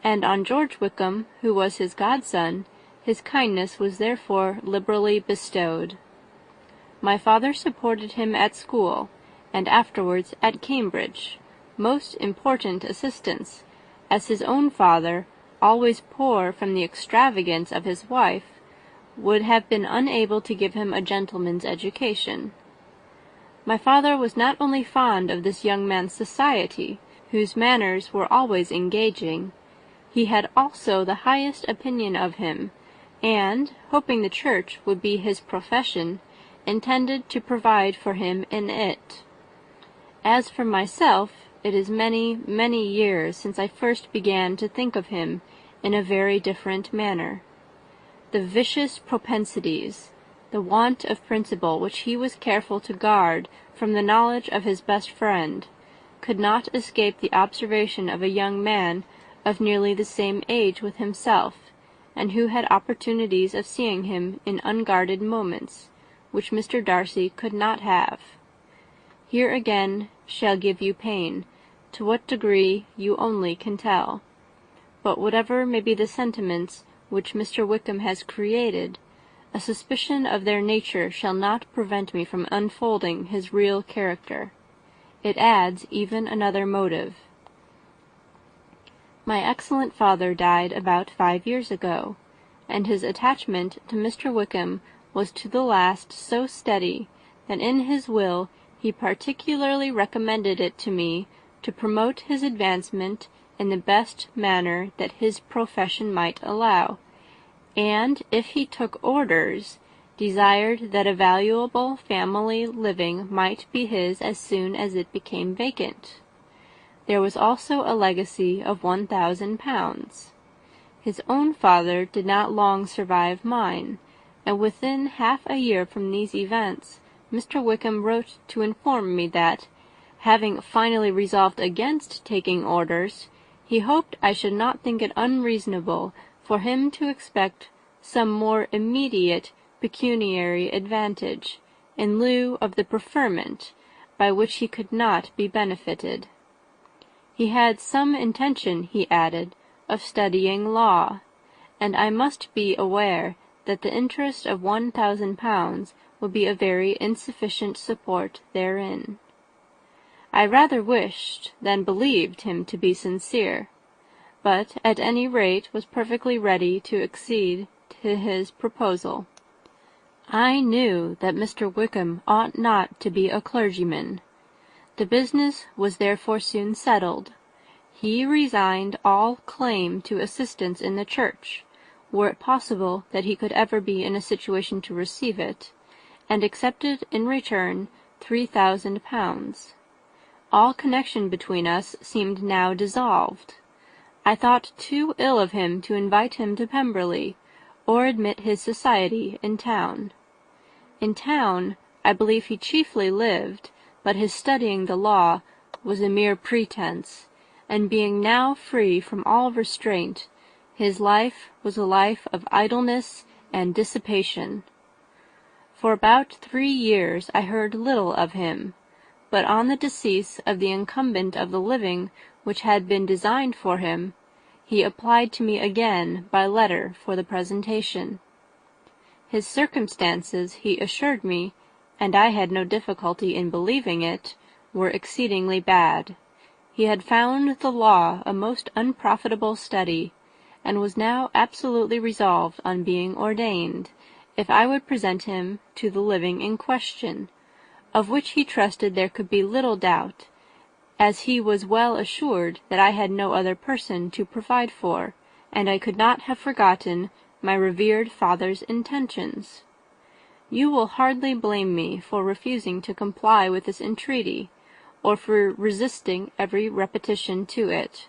And on George Wickham, who was his godson, his kindness was therefore liberally bestowed. My father supported him at school, and afterwards at Cambridge, most important assistance, as his own father, always poor from the extravagance of his wife, would have been unable to give him a gentleman's education. My father was not only fond of this young man's society, whose manners were always engaging, he had also the highest opinion of him, and, hoping the church would be his profession, intended to provide for him in it. As for myself, it is many, many years since I first began to think of him in a very different manner. The vicious propensities, the want of principle which he was careful to guard from the knowledge of his best friend, could not escape the observation of a young man of nearly the same age with himself, and who had opportunities of seeing him in unguarded moments, which Mr. Darcy could not have. Here again shall give you pain, to what degree you only can tell. But whatever may be the sentiments which Mr. Wickham has created, a suspicion of their nature shall not prevent me from unfolding his real character. It adds even another motive. My excellent father died about 5 years ago, and his attachment to Mr. Wickham was to the last so steady that in his will he particularly recommended it to me to promote his advancement in the best manner that his profession might allow, and, if he took orders, desired that a valuable family living might be his as soon as it became vacant. There was also a legacy of £1,000. His own father did not long survive mine, and within half a year from these events, Mr. Wickham wrote to inform me that, having finally resolved against taking orders, he hoped I should not think it unreasonable for him to expect some more immediate pecuniary advantage, in lieu of the preferment, by which he could not be benefited. He had some intention, he added, of studying law, and I must be aware that the interest of £1,000 would be a very insufficient support therein. I rather wished than believed him to be sincere, but at any rate was perfectly ready to accede to his proposal. I knew that Mr. Wickham ought not to be a clergyman. The business was therefore soon settled. He resigned all claim to assistance in the church, were it possible that he could ever be in a situation to receive it, and accepted in return £3,000. All connection between us seemed now dissolved. I thought too ill of him to invite him to Pemberley, or admit his society in town. In town I believe he chiefly lived, but his studying the law was a mere pretence, and being now free from all restraint, his life was a life of idleness and dissipation. For about 3 years I heard little of him, but on the decease of the incumbent of the living which had been designed for him, he applied to me again by letter for the presentation. His circumstances, he assured me, and I had no difficulty in believing it, were exceedingly bad. He had found the law a most unprofitable study, and was now absolutely resolved on being ordained, if I would present him to the living in question, of which he trusted there could be little doubt, as he was well assured that I had no other person to provide for, and I could not have forgotten my revered father's intentions. You will hardly blame me for refusing to comply with this entreaty, or for resisting every repetition to it.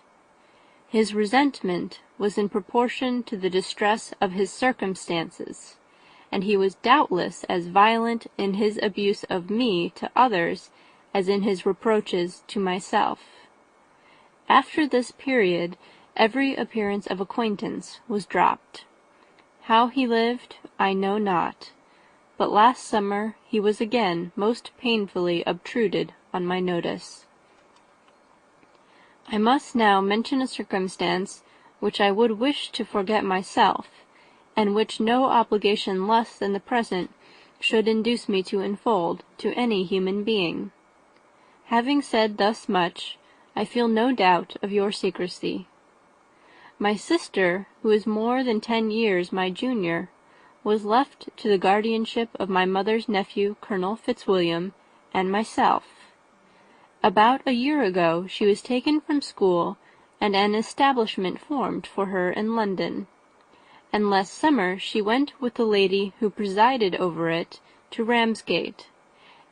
His resentment was in proportion to the distress of his circumstances, and he was doubtless as violent in his abuse of me to others as in his reproaches to myself. After this period every appearance of acquaintance was dropped. How he lived I know not, but last summer he was again most painfully obtruded on my notice. I must now mention a circumstance which I would wish to forget myself, and which no obligation less than the present should induce me to unfold to any human being. Having said thus much, I feel no doubt of your secrecy. My sister, who is more than 10 years my junior, was left to the guardianship of my mother's nephew, Colonel Fitzwilliam, and myself. About a year ago she was taken from school, and an establishment formed for her in London, and last summer she went with the lady who presided over it to Ramsgate,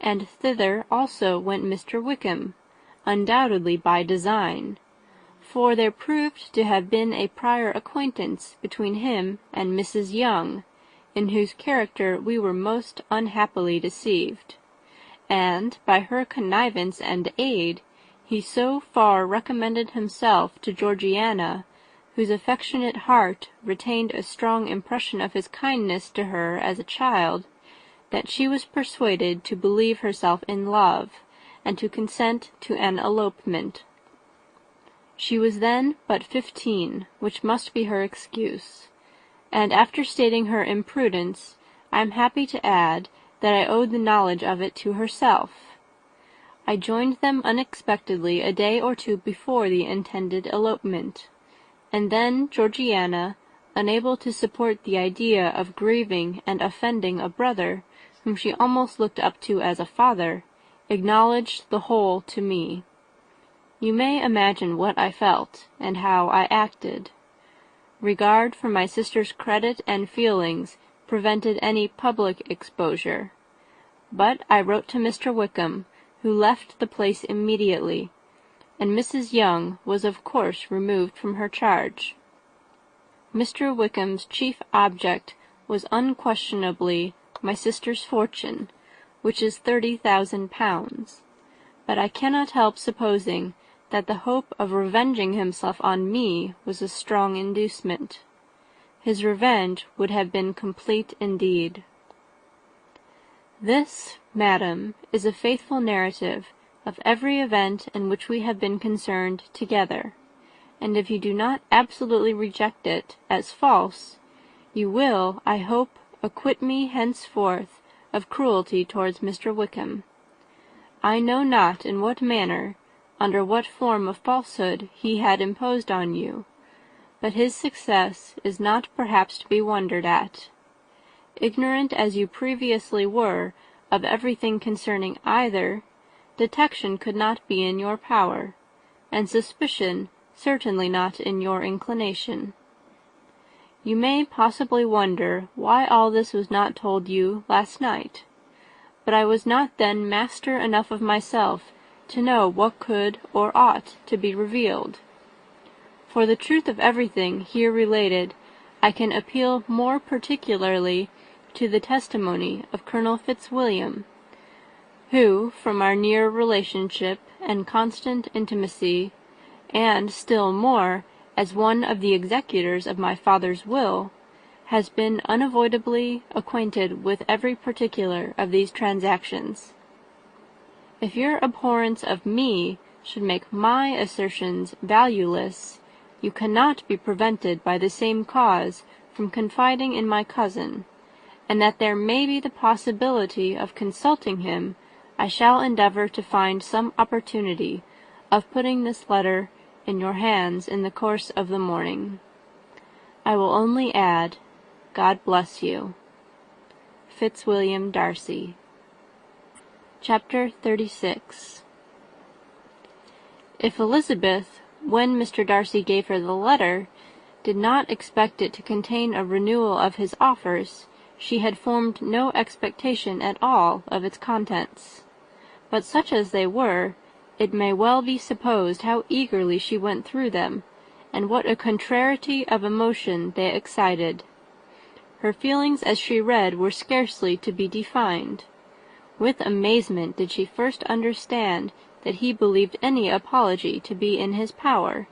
and thither also went Mr. Wickham, undoubtedly by design, for there proved to have been a prior acquaintance between him and Mrs. Young, in whose character we were most unhappily deceived, and, by her connivance and aid, he so far recommended himself to Georgiana, whose affectionate heart retained a strong impression of his kindness to her as a child, that she was persuaded to believe herself in love, and to consent to an elopement. She was then but 15, which must be her excuse, and after stating her imprudence, I am happy to add that I owed the knowledge of it to herself. I joined them unexpectedly a day or two before the intended elopement, and then Georgiana, unable to support the idea of grieving and offending a brother whom she almost looked up to as a father, acknowledged the whole to me. You may imagine what I felt, and how I acted. Regard for my sister's credit and feelings prevented any public exposure, but I wrote to Mr. Wickham, who left the place immediately, and Mrs. Young was of course removed from her charge. Mr. Wickham's chief object was unquestionably my sister's fortune, which is 30,000 pounds. But I cannot help supposing that the hope of revenging himself on me was a strong inducement. His revenge would have been complete indeed. This, madam, is a faithful narrative of every event in which we have been concerned together, and if you do not absolutely reject it as false, you will, I hope, acquit me henceforth of cruelty towards Mr. Wickham. I know not in what manner, under what form of falsehood he had imposed on you, but his success is not perhaps to be wondered at. Ignorant as you previously were of everything concerning either, detection could not be in your power, and suspicion certainly not in your inclination. You may possibly wonder why all this was not told you last night, but I was not then master enough of myself to know what could or ought to be revealed. For the truth of everything here related, I can appeal more particularly to the testimony of Colonel Fitzwilliam, who, from our near relationship and constant intimacy, and still more as one of the executors of my father's will, has been unavoidably acquainted with every particular of these transactions. If your abhorrence of me should make my assertions valueless, you cannot be prevented by the same cause from confiding in my cousin, and that there may be the possibility of consulting him, I shall endeavour to find some opportunity of putting this letter in your hands in the course of the morning. I will only add, God bless you. Fitzwilliam Darcy. Chapter 36. If Elizabeth, when Mr. Darcy gave her the letter, did not expect it to contain a renewal of his offers, she had formed no expectation at all of its contents. But such as they were, it may well be supposed how eagerly she went through them, and what a contrariety of emotion they excited. Her feelings as she read were scarcely to be defined. With amazement did she first understand that he believed any apology to be in his power,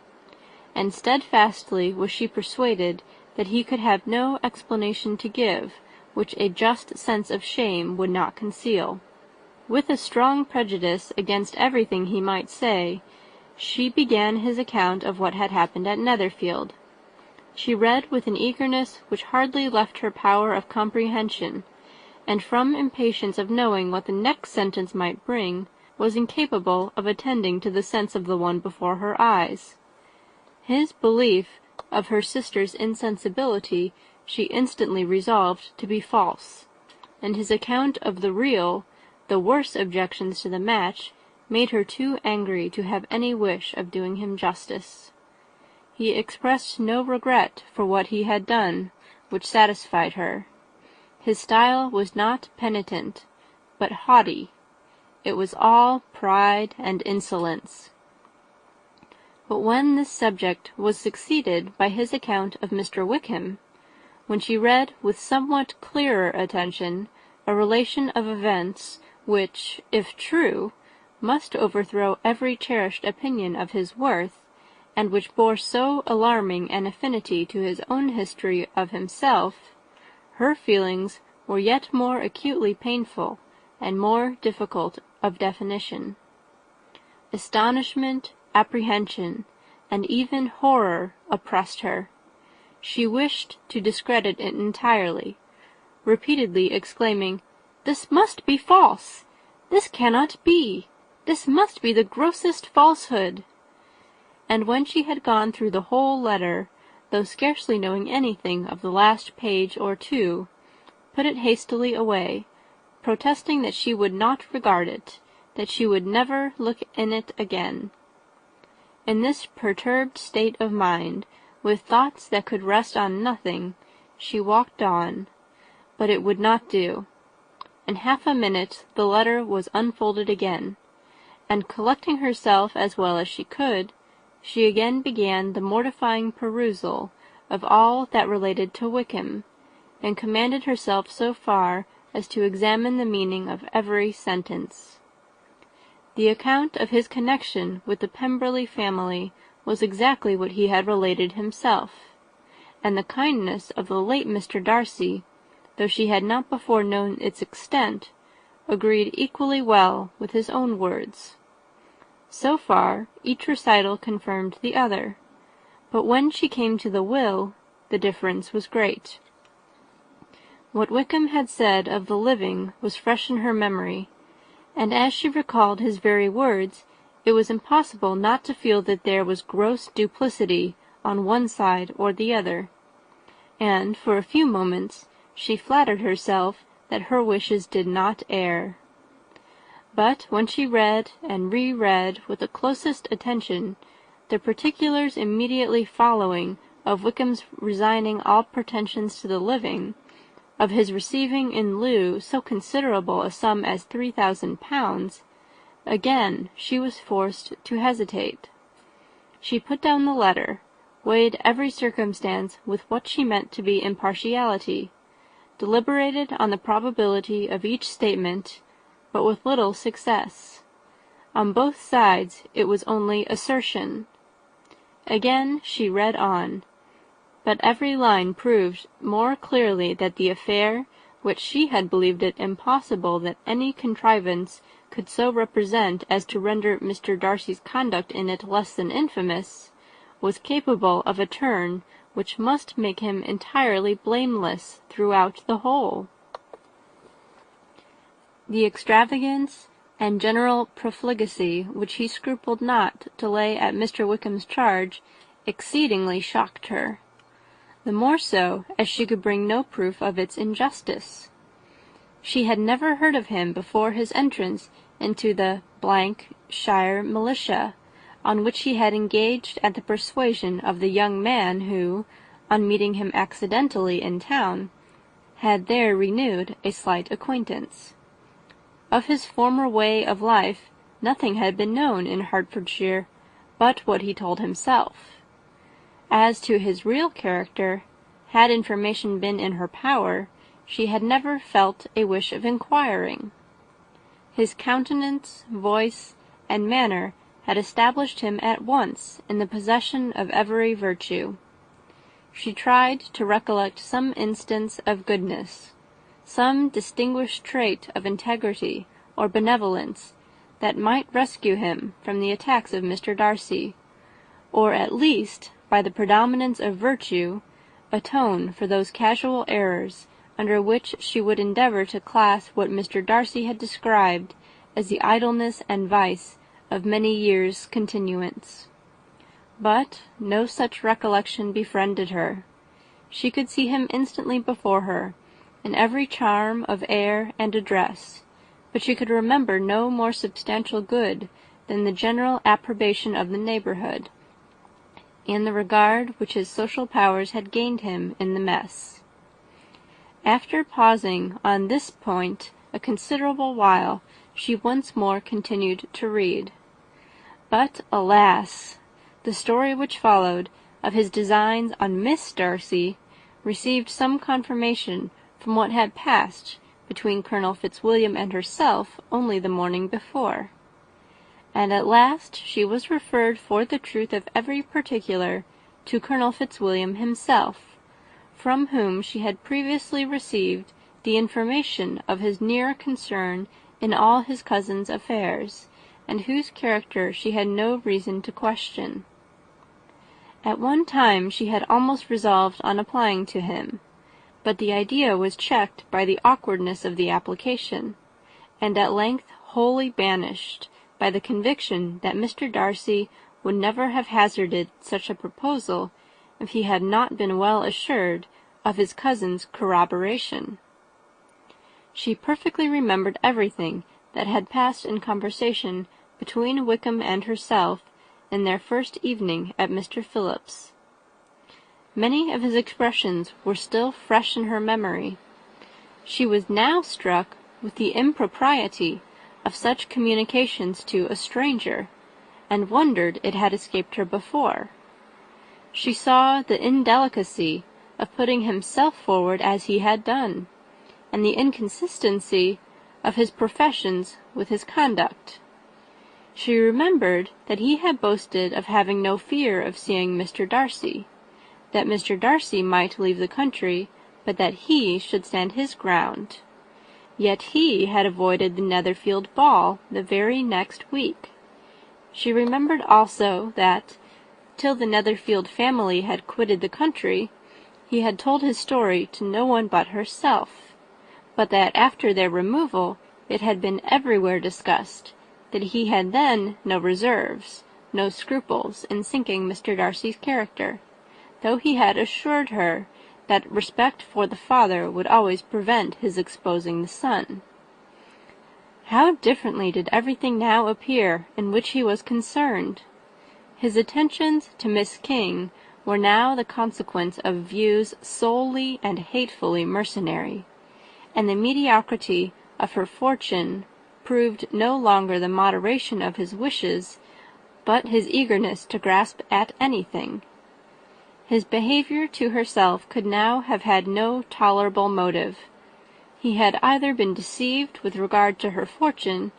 and steadfastly was she persuaded that he could have no explanation to give which a just sense of shame would not conceal. With a strong prejudice against everything he might say, she began his account of what had happened at Netherfield. She read with an eagerness which hardly left her power of comprehension, and from impatience of knowing what the next sentence might bring, was incapable of attending to the sense of the one before her eyes. His belief of her sister's insensibility she instantly resolved to be false, and his account of the real, the worse objections to the match, made her too angry to have any wish of doing him justice. He expressed no regret for what he had done, which satisfied her. His style was not penitent, but haughty. It was all pride and insolence. But when this subject was succeeded by his account of Mr. Wickham, when she read with somewhat clearer attention a relation of events which, if true, must overthrow every cherished opinion of his worth, and which bore so alarming an affinity to his own history of himself, her feelings were yet more acutely painful and more difficult of definition. Astonishment, apprehension, and even horror oppressed her. She wished to discredit it entirely, repeatedly exclaiming, "This must be false! This cannot be! This must be the grossest falsehood!" And when she had gone through the whole letter, though scarcely knowing anything of the last page or two, put it hastily away, protesting that she would not regard it, that she would never look in it again. In this perturbed state of mind, with thoughts that could rest on nothing, she walked on, but it would not do. In half a minute the letter was unfolded again, and collecting herself as well as she could, she again began the mortifying perusal of all that related to Wickham, and commanded herself so far as to examine the meaning of every sentence. The account of his connection with the Pemberley family was exactly what he had related himself, and the kindness of the late Mr. Darcy, though she had not before known its extent, agreed equally well with his own words. So far, each recital confirmed the other, but when she came to the will, the difference was great. What Wickham had said of the living was fresh in her memory, and as she recalled his very words, it was impossible not to feel that there was gross duplicity on one side or the other, and for a few moments she flattered herself that her wishes did not err. But when she read and re-read with the closest attention the particulars immediately following of Wickham's resigning all pretensions to the living, of his receiving in lieu so considerable a sum as £3,000, again she was forced to hesitate. She put down the letter, weighed every circumstance with what she meant to be impartiality, deliberated on the probability of each statement, but with little success. On both sides it was only assertion. Again she read on, but every line proved more clearly that the affair, which she had believed it impossible that any contrivance could so represent as to render Mr. Darcy's conduct in it less than infamous, was capable of a turn which must make him entirely blameless throughout the whole. The extravagance and general profligacy which he scrupled not to lay at Mr. Wickham's charge exceedingly shocked her, the more so as she could bring no proof of its injustice. She had never heard of him before his entrance into the shire militia, on which he had engaged at the persuasion of the young man who, on meeting him accidentally in town, had there renewed a slight acquaintance. Of his former way of life nothing had been known in Hertfordshire but what he told himself. As to his real character, had information been in her power, she had never felt a wish of inquiring. His countenance, voice, and manner had established him at once in the possession of every virtue. She tried to recollect some instance of goodness, some distinguished trait of integrity or benevolence, that might rescue him from the attacks of Mr. Darcy, or at least, by the predominance of virtue, atone for those casual errors under which she would endeavour to class what Mr. Darcy had described as the idleness and vice of many years' continuance. But no such recollection befriended her. She could see him instantly before her, in every charm of air and address, but she could remember no more substantial good than the general approbation of the neighbourhood, and the regard which his social powers had gained him in the mess. After pausing on this point a considerable while, she once more continued to read. But, alas! the story which followed of his designs on Miss Darcy received some confirmation from what had passed between Colonel Fitzwilliam and herself only the morning before, and at last she was referred for the truth of every particular to Colonel Fitzwilliam himself, from whom she had previously received the information of his near concern in all his cousin's affairs, and whose character she had no reason to question. At one time she had almost resolved on applying to him, but the idea was checked by the awkwardness of the application, and at length wholly banished by the conviction that Mr. Darcy would never have hazarded such a proposal if he had not been well assured of his cousin's corroboration. She perfectly remembered everything that had passed in conversation between Wickham and herself in their first evening at Mr. Phillips's. Many of his expressions were still fresh in her memory. She was now struck with the impropriety of such communications to a stranger, and wondered it had escaped her before. She saw the indelicacy of putting himself forward as he had done, and the inconsistency of his professions with his conduct. She remembered that he had boasted of having no fear of seeing Mr. Darcy, that Mr. Darcy might leave the country, but that he should stand his ground. Yet he had avoided the Netherfield ball the very next week. She remembered also that, till the Netherfield family had quitted the country, he had told his story to no one but herself, but that after their removal it had been everywhere discussed, that he had then no reserves, no scruples in sinking Mr. Darcy's character, though he had assured her that respect for the father would always prevent his exposing the son. How differently did everything now appear in which he was concerned! His attentions to Miss King were now the consequence of views solely and hatefully mercenary, and the mediocrity of her fortune proved no longer the moderation of his wishes, but his eagerness to grasp at anything. His behaviour to herself could now have had no tolerable motive. He had either been deceived with regard to her fortune,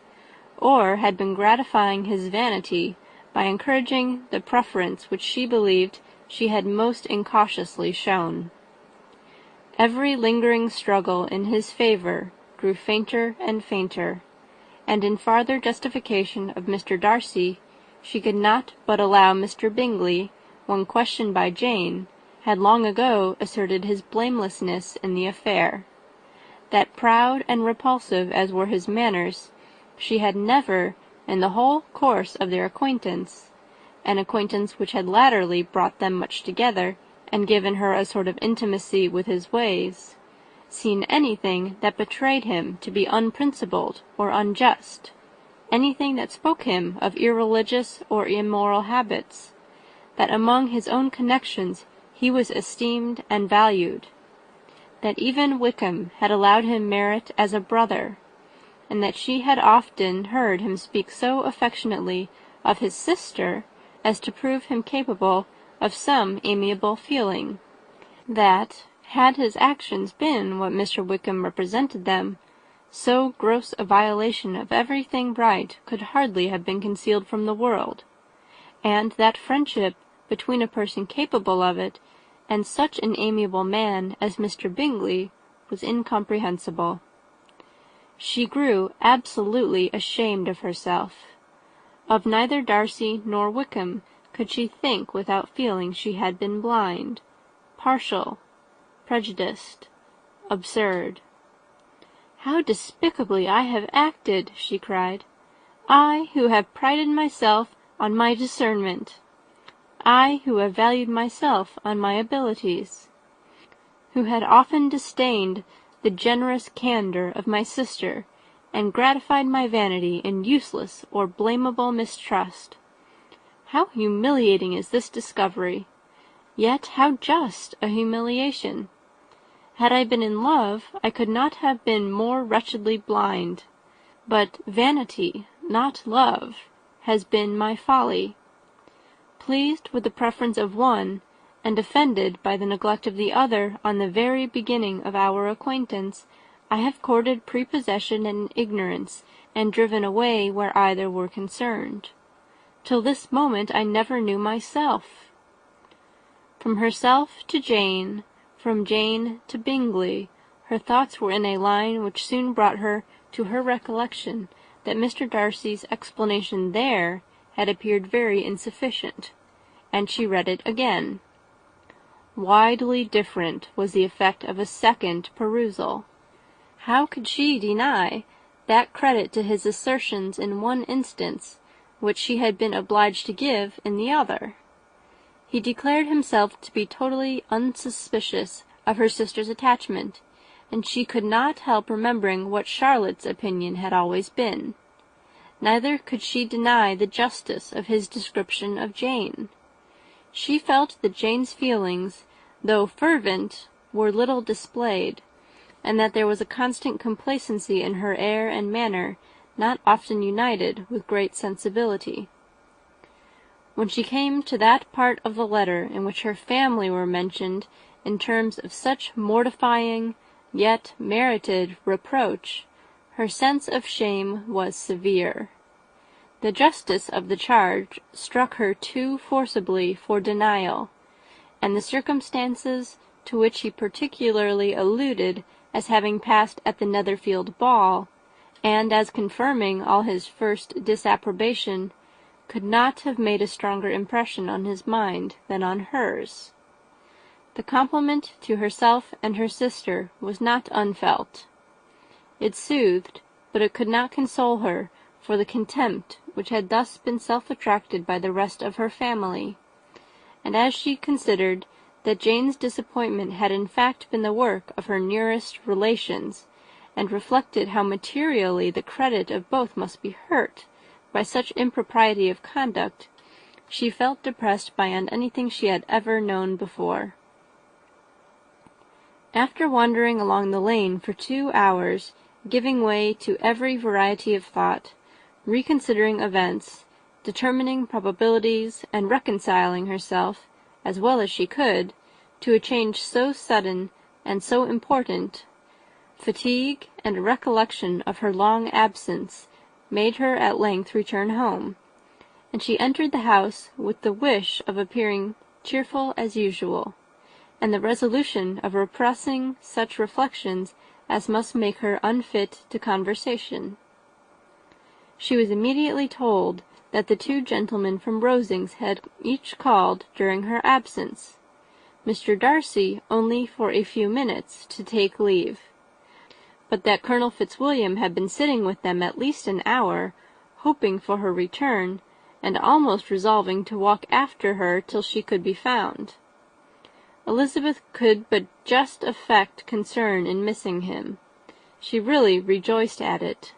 or had been gratifying his vanity by encouraging the preference which she believed she had most incautiously shown. Every lingering struggle in his favour grew fainter and fainter, and in farther justification of Mr. Darcy she could not but allow Mr. Bingley, when questioned by Jane, had long ago asserted his blamelessness in the affair. That proud and repulsive as were his manners, she had never, in the whole course of their acquaintance, an acquaintance which had latterly brought them much together, and given her a sort of intimacy with his ways, seen anything that betrayed him to be unprincipled or unjust, anything that spoke him of irreligious or immoral habits, that among his own connections he was esteemed and valued, that even Wickham had allowed him merit as a brother, and that she had often heard him speak so affectionately of his sister as to prove him capable of some amiable feeling, that, had his actions been what Mr. Wickham represented them, so gross a violation of everything right could hardly have been concealed from the world, and that friendship between a person capable of it and such an amiable man as Mr. Bingley was incomprehensible. She grew absolutely ashamed of herself. Of neither Darcy nor Wickham could she think without feeling she had been blind, partial, prejudiced, absurd. "How despicably I have acted!" she cried. "I, who have prided myself on my discernment! I, who have valued myself on my abilities! Who had often disdained the generous candour of my sister, and gratified my vanity in useless or blamable mistrust! How humiliating is this discovery! Yet how just a humiliation! Had I been in love, I could not have been more wretchedly blind. But vanity, not love, has been my folly. Pleased with the preference of one, and offended by the neglect of the other on the very beginning of our acquaintance, I have courted prepossession and ignorance, and driven away where either were concerned. Till this moment I never knew myself." From herself to Jane, from Jane to Bingley, her thoughts were in a line which soon brought her to her recollection that Mr. Darcy's explanation there had appeared very insufficient, and she read it again. Widely different was the effect of a second perusal. How could she deny that credit to his assertions in one instance which she had been obliged to give in the other? He declared himself to be totally unsuspicious of her sister's attachment, and she could not help remembering what Charlotte's opinion had always been. Neither could she deny the justice of his description of Jane. She felt that Jane's feelings, though fervent, were little displayed, and that there was a constant complacency in her air and manner, not often united with great sensibility. When she came to that part of the letter in which her family were mentioned in terms of such mortifying, yet merited reproach, her sense of shame was severe. The justice of the charge struck her too forcibly for denial, and the circumstances to which he particularly alluded as having passed at the Netherfield ball, and as confirming all his first disapprobation, could not have made a stronger impression on his mind than on hers. The compliment to herself and her sister was not unfelt. It soothed, but it could not console her for the contempt which had thus been self-attracted by the rest of her family, and as she considered that Jane's disappointment had in fact been the work of her nearest relations, and reflected how materially the credit of both must be hurt by such impropriety of conduct, she felt depressed beyond anything she had ever known before. After wandering along the lane for 2 hours, giving way to every variety of thought, reconsidering events, determining probabilities, and reconciling herself, as well as she could, to a change so sudden and so important, fatigue and a recollection of her long absence made her at length return home, and she entered the house with the wish of appearing cheerful as usual, and the resolution of repressing such reflections as must make her unfit to conversation. She was immediately told that the 2 gentlemen from Rosings had each called during her absence, Mr. Darcy only for a few minutes to take leave, but that Colonel Fitzwilliam had been sitting with them at least an hour, hoping for her return, and almost resolving to walk after her till she could be found. Elizabeth could but just affect concern in missing him. She really rejoiced at it.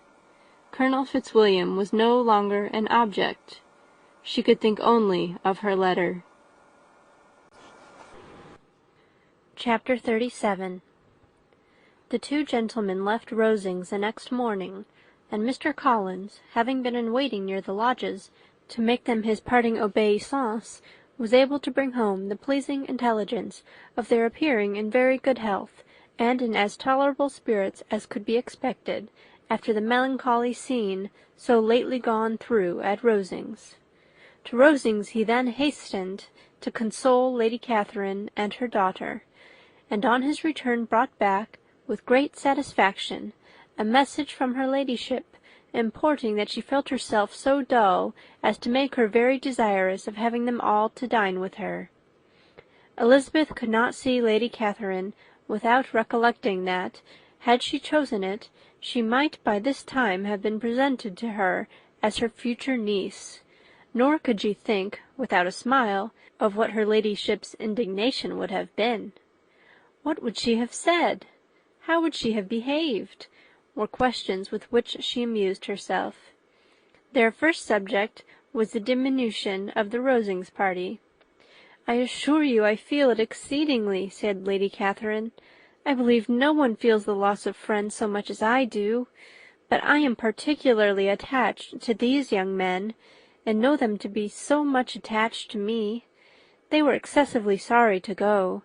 Colonel Fitzwilliam was no longer an object. She could think only of her letter. Chapter 37. The 2 gentlemen left Rosings the next morning, and Mr. Collins, having been in waiting near the lodges to make them his parting obeisance, was able to bring home the pleasing intelligence of their appearing in very good health, and in as tolerable spirits as could be expected, after the melancholy scene so lately gone through at Rosings. To Rosings he then hastened to console Lady Catherine and her daughter, and on his return brought back, with great satisfaction, a message from her ladyship, importing that she felt herself so dull as to make her very desirous of having them all to dine with her. Elizabeth could not see Lady Catherine without recollecting that, had she chosen it, she might by this time have been presented to her as her future niece, nor could she think, without a smile, of what her ladyship's indignation would have been. What would she have said? How would she have behaved? Were questions with which she amused herself. Their first subject was the diminution of the Rosings party. "I assure you I feel it exceedingly," said Lady Catherine. "I believe no one feels the loss of friends so much as I do, but I am particularly attached to these young men, and know them to be so much attached to me. They were excessively sorry to go,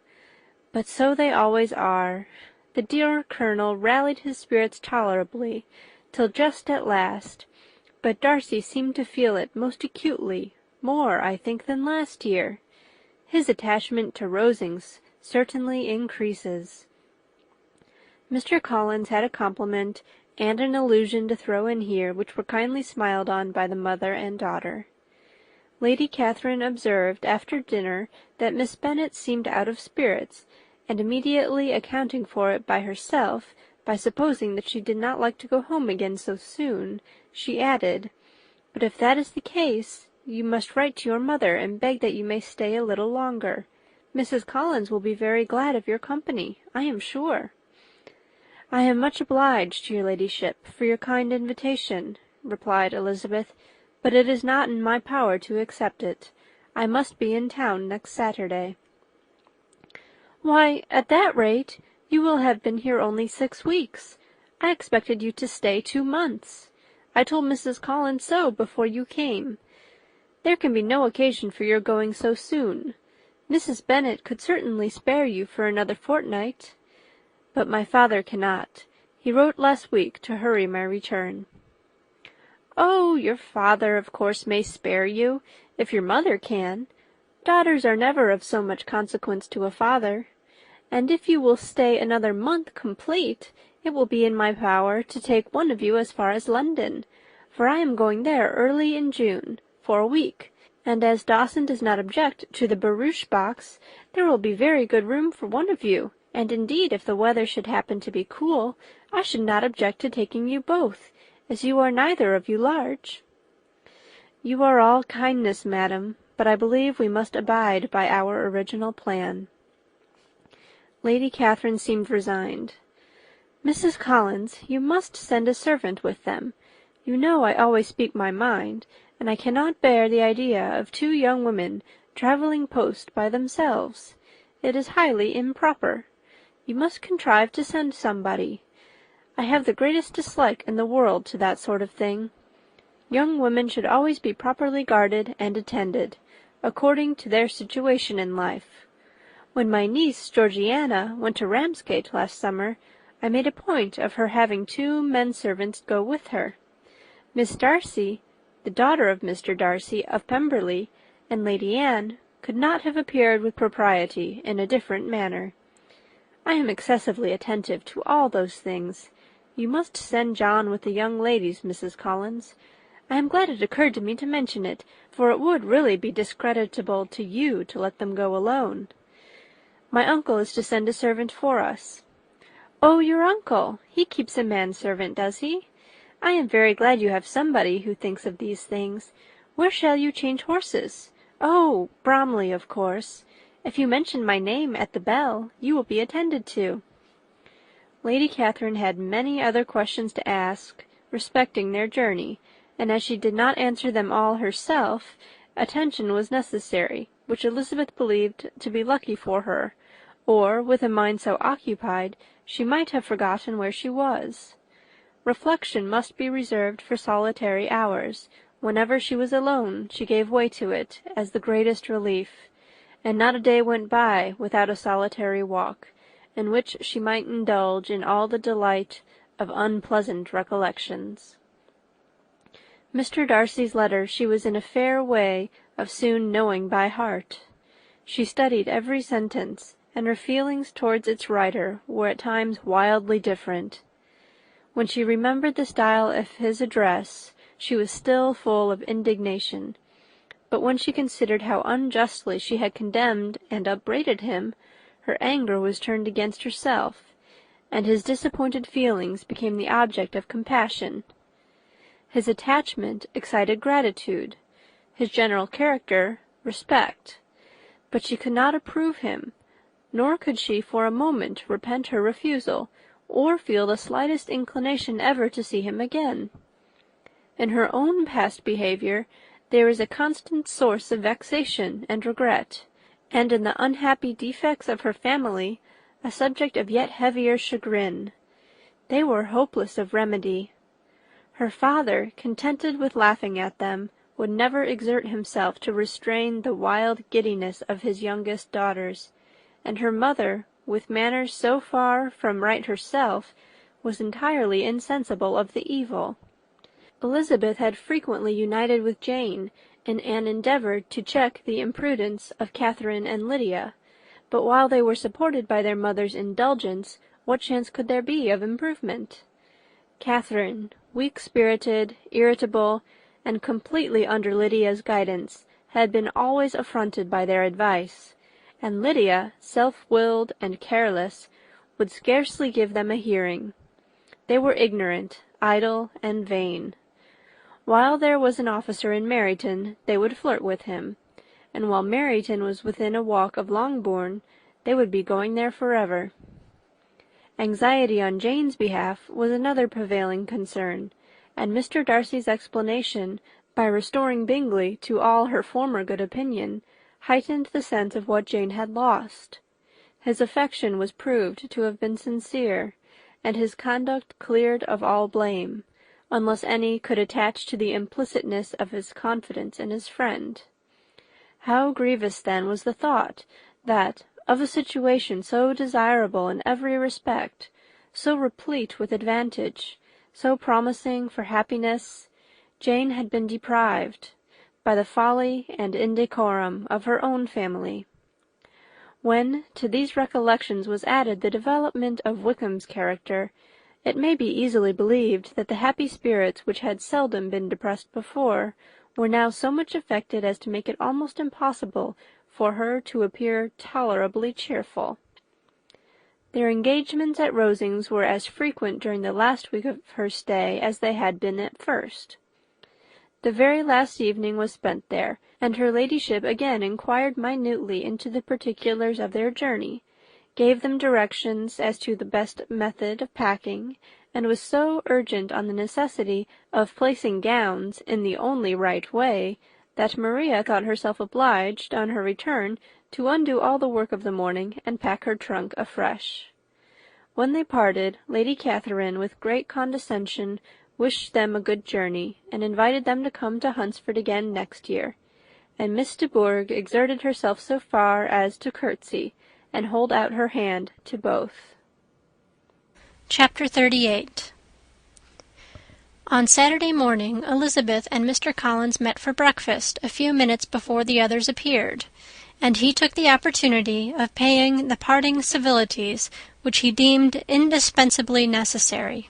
but so they always are. The dear Colonel rallied his spirits tolerably, till just at last, but Darcy seemed to feel it most acutely, more, I think, than last year. His attachment to Rosings certainly increases." Mr. Collins had a compliment and an allusion to throw in here, which were kindly smiled on by the mother and daughter. Lady Catherine observed after dinner that Miss Bennet seemed out of spirits, and immediately accounting for it by herself, by supposing that she did not like to go home again so soon, she added, "But if that is the case, you must write to your mother and beg that you may stay a little longer. Mrs. Collins will be very glad of your company, I am sure." "I am much obliged to your ladyship for your kind invitation," replied Elizabeth, "but it is not in my power to accept it. I must be in town next Saturday." "Why, at that rate, you will have been here only 6 weeks. I expected you to stay 2 months. I told Mrs. Collins so before you came. There can be no occasion for your going so soon. Mrs. Bennet could certainly spare you for another fortnight. but my father cannot. He wrote last week to hurry my return." "Oh, your father, of course, may spare you, if your mother can. Daughters are never of so much consequence to a father. And if you will stay another month complete, it will be in my power to take one of you as far as London, for I am going there early in June, for a week, and as Dawson does not object to the barouche box, there will be very good room for one of you, and indeed if the weather should happen to be cool, I should not object to taking you both, as you are neither of you large." "You are all kindness, madam, but I believe we must abide by our original plan." Lady Catherine seemed resigned. "Mrs. Collins, you must send a servant with them. You know I always speak my mind, and I cannot bear the idea of 2 young women travelling post by themselves. It is highly improper. You must contrive to send somebody. I have the greatest dislike in the world to that sort of thing. Young women should always be properly guarded and attended, according to their situation in life. When my niece Georgiana went to Ramsgate last summer, I made a point of her having 2 men-servants go with her. Miss Darcy, the daughter of Mr. Darcy of Pemberley, and Lady Anne, could not have appeared with propriety in a different manner. I am excessively attentive to all those things. You must send John with the young ladies, Mrs. Collins. I am glad it occurred to me to mention it, for it would really be discreditable to you to let them go alone. My uncle is to send a servant for us." "Oh, your uncle! He keeps a manservant, does he? I am very glad you have somebody who thinks of these things. Where shall you change horses? Oh, Bromley, of course. If you mention my name at the bell, you will be attended to." Lady Catherine had many other questions to ask respecting their journey, and as she did not answer them all herself, attention was necessary, which Elizabeth believed to be lucky for her, or, with a mind so occupied, she might have forgotten where she was. Reflection must be reserved for solitary hours. Whenever she was alone, she gave way to it as the greatest relief, and not a day went by without a solitary walk, in which she might indulge in all the delight of unpleasant recollections. Mr. Darcy's letter she was in a fair way of soon knowing by heart. She studied every sentence, and her feelings towards its writer were at times wildly different. When she remembered the style of his address, she was still full of indignation, but when she considered how unjustly she had condemned and upbraided him, her anger was turned against herself, and his disappointed feelings became the object of compassion. His attachment excited gratitude, his general character respect, but she could not approve him, nor could she for a moment repent her refusal, or feel the slightest inclination ever to see him again. In her own past behaviour there is a constant source of vexation and regret, and in the unhappy defects of her family a subject of yet heavier chagrin. They were hopeless of remedy. Her father, contented with laughing at them, would never exert himself to restrain the wild giddiness of his youngest daughters, and her mother, with manners so far from right herself, was entirely insensible of the evil. Elizabeth had frequently united with Jane in an endeavour to check the imprudence of Catherine and Lydia, but while they were supported by their mother's indulgence, what chance could there be of improvement? Catherine, weak-spirited, irritable, and completely under Lydia's guidance, had been always affronted by their advice, and Lydia, self-willed and careless, would scarcely give them a hearing. They were ignorant, idle, and vain. While there was an officer in Meryton, they would flirt with him, and while Meryton was within a walk of Longbourn, they would be going there forever. Anxiety on Jane's behalf was another prevailing concern, and Mr. Darcy's explanation, by restoring Bingley to all her former good opinion, heightened the sense of what Jane had lost. His affection was proved to have been sincere, and his conduct cleared of all blame, unless any could attach to the implicitness of his confidence in his friend. How grievous then was the thought that, of a situation so desirable in every respect, so replete with advantage, so promising for happiness, Jane had been deprived by the folly and indecorum of her own family. When to these recollections was added the development of Wickham's character, it may be easily believed that the happy spirits which had seldom been depressed before were now so much affected as to make it almost impossible for her to appear tolerably cheerful. Their engagements at Rosings were as frequent during the last week of her stay as they had been at first. The very last evening was spent there, and her ladyship again inquired minutely into the particulars of their journey, gave them directions as to the best method of packing, and was so urgent on the necessity of placing gowns in the only right way, that Maria thought herself obliged, on her return, to undo all the work of the morning and pack her trunk afresh. When they parted, Lady Catherine, with great condescension, wished them a good journey, and invited them to come to Hunsford again next year, and Miss de Bourgh exerted herself so far as to curtsy, and hold out her hand to both. Chapter 38. On Saturday morning, Elizabeth and Mr. Collins met for breakfast a few minutes before the others appeared, and he took the opportunity of paying the parting civilities which he deemed indispensably necessary.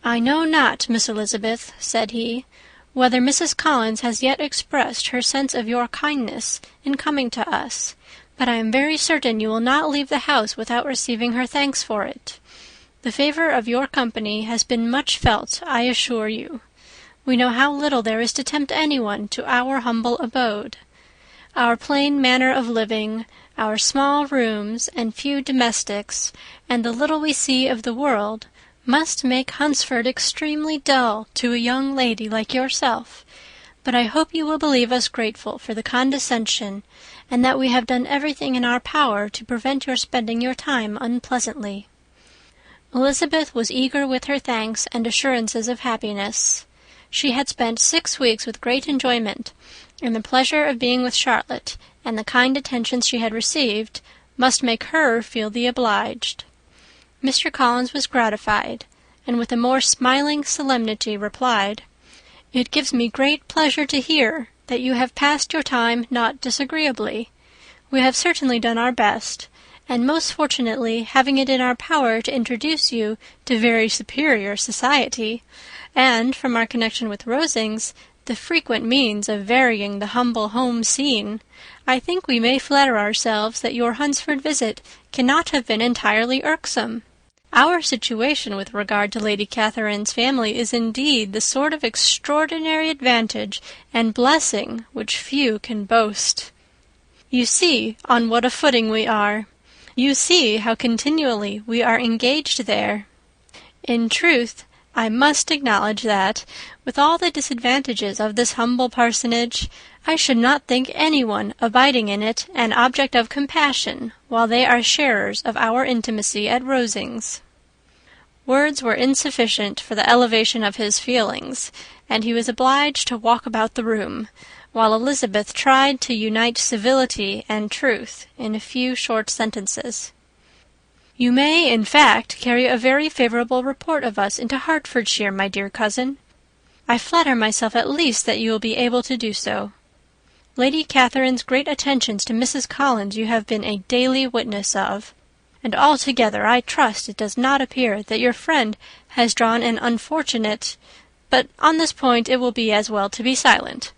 "I know not, Miss Elizabeth," said he, "whether Mrs. Collins has yet expressed her sense of your kindness in coming to us, but I am very certain you will not leave the house without receiving her thanks for it. The favour of your company has been much felt, I assure you. We know how little there is to tempt anyone to our humble abode. Our plain manner of living, our small rooms and few domestics, and the little we see of the world, must make Hunsford extremely dull to a young lady like yourself, but I hope you will believe us grateful for the condescension, and that we have done everything in our power to prevent your spending your time unpleasantly." Elizabeth was eager with her thanks and assurances of happiness. She had spent 6 weeks with great enjoyment, and the pleasure of being with Charlotte, and the kind attentions she had received, must make her feel the obliged. Mr. Collins was gratified, and with a more smiling solemnity replied, "It gives me great pleasure to hear that you have passed your time not disagreeably. We have certainly done our best, and most fortunately having it in our power to introduce you to very superior society, and, from our connection with Rosings, the frequent means of varying the humble home scene, I think we may flatter ourselves that your Hunsford visit cannot have been entirely irksome. Our situation with regard to Lady Catherine's family is indeed the sort of extraordinary advantage and blessing which few can boast. You see on what a footing we are. You see how continually we are engaged there. In truth, I must acknowledge that, with all the disadvantages of this humble parsonage, I should not think anyone abiding in it an object of compassion, while they are sharers of our intimacy at Rosings." Words were insufficient for the elevation of his feelings, and he was obliged to walk about the room, while Elizabeth tried to unite civility and truth in a few short sentences. "You may, in fact, carry a very favourable report of us into Hertfordshire, my dear cousin. I flatter myself at least that you will be able to do so. Lady Catherine's great attentions to Mrs. Collins you have been a daily witness of, and altogether I trust it does not appear that your friend has drawn an unfortunate... But on this point it will be as well to be silent.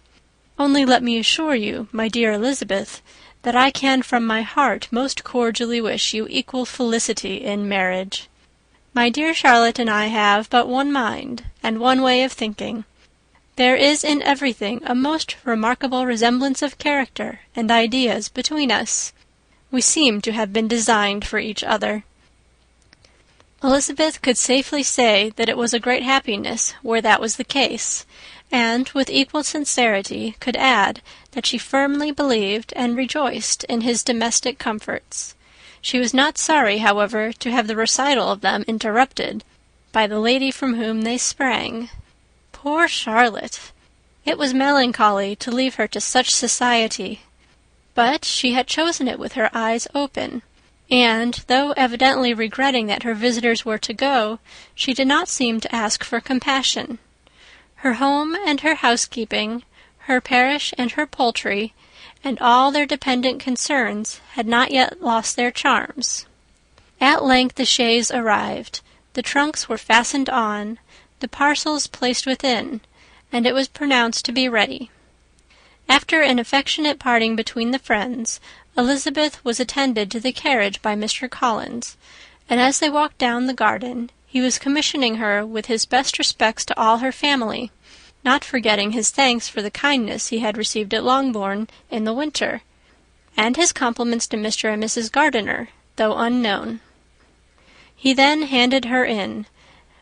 Only let me assure you, my dear Elizabeth, that I can from my heart most cordially wish you equal felicity in marriage. My dear Charlotte and I have but one mind, and one way of thinking. There is in everything a most remarkable resemblance of character and ideas between us. We seem to have been designed for each other." Elizabeth could safely say that it was a great happiness where that was the case, and, with equal sincerity, could add that she firmly believed and rejoiced in his domestic comforts. She was not sorry, however, to have the recital of them interrupted by the lady from whom they sprang. Poor Charlotte! It was melancholy to leave her to such society. But she had chosen it with her eyes open, and, though evidently regretting that her visitors were to go, she did not seem to ask for compassion. Her home and her housekeeping, her parish and her poultry, and all their dependent concerns had not yet lost their charms. At length the chaise arrived, the trunks were fastened on, the parcels placed within, and it was pronounced to be ready. After an affectionate parting between the friends, Elizabeth was attended to the carriage by Mr. Collins, and as they walked down the garden, he was commissioning her with his best respects to all her family, not forgetting his thanks for the kindness he had received at Longbourn in the winter, and his compliments to Mr. and Mrs. Gardiner, though unknown. He then handed her in.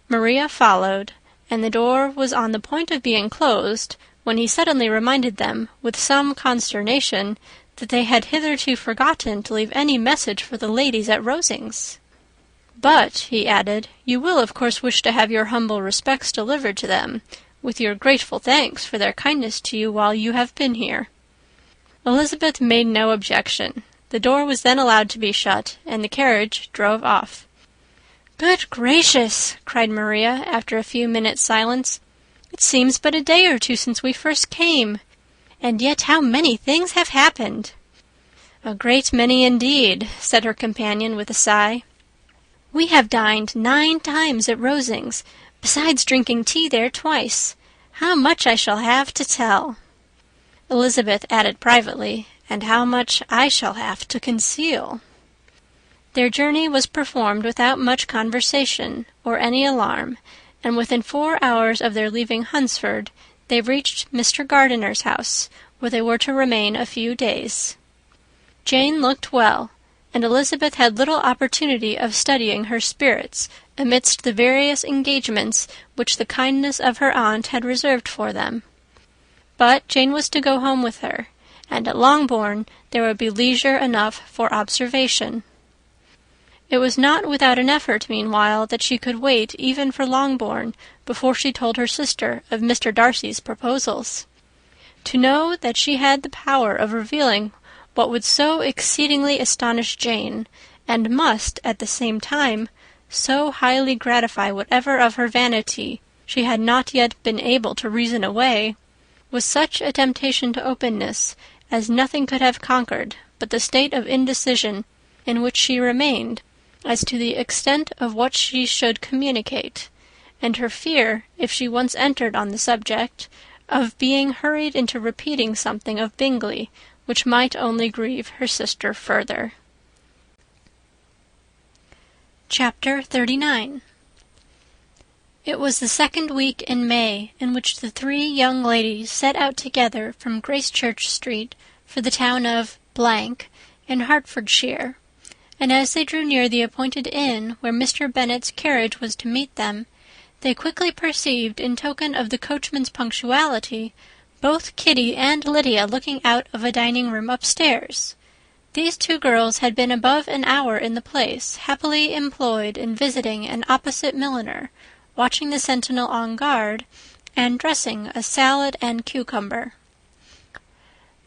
Maria followed, and the door was on the point of being closed, when he suddenly reminded them, with some consternation, that they had hitherto forgotten to leave any message for the ladies at Rosings. "But," he added, "you will of course wish to have your humble respects delivered to them, with your grateful thanks for their kindness to you while you have been here." Elizabeth made no objection. The door was then allowed to be shut, and the carriage drove off. "Good gracious!" cried Maria, after a few minutes' silence. "It seems but a day or two since we first came, and yet how many things have happened!" "A great many indeed," said her companion with a sigh. "We have dined 9 times at Rosings, besides drinking tea there twice. How much I shall have to tell!" Elizabeth added privately, "and how much I shall have to conceal." Their journey was performed without much conversation or any alarm, and within 4 hours of their leaving Hunsford, they reached Mr. Gardiner's house, where they were to remain a few days. Jane looked well, and Elizabeth had little opportunity of studying her spirits amidst the various engagements which the kindness of her aunt had reserved for them. But Jane was to go home with her, and at Longbourn there would be leisure enough for observation. It was not without an effort, meanwhile, that she could wait even for Longbourn before she told her sister of Mr. Darcy's proposals. To know that she had the power of revealing what would so exceedingly astonish Jane, and must, at the same time, so highly gratify whatever of her vanity she had not yet been able to reason away, was such a temptation to openness as nothing could have conquered but the state of indecision in which she remained as to the extent of what she should communicate, and her fear, if she once entered on the subject, of being hurried into repeating something of Bingley which might only grieve her sister further. Chapter 39. It was the 2nd week in May in which the 3 young ladies set out together from Gracechurch Street for the town of in Hertfordshire, and as they drew near the appointed inn where Mr. Bennet's carriage was to meet them, they quickly perceived, in token of the coachman's punctuality, both Kitty and Lydia looking out of a dining-room upstairs. These 2 girls had been above an hour in the place, happily employed in visiting an opposite milliner, watching the sentinel on guard, and dressing a salad and cucumber.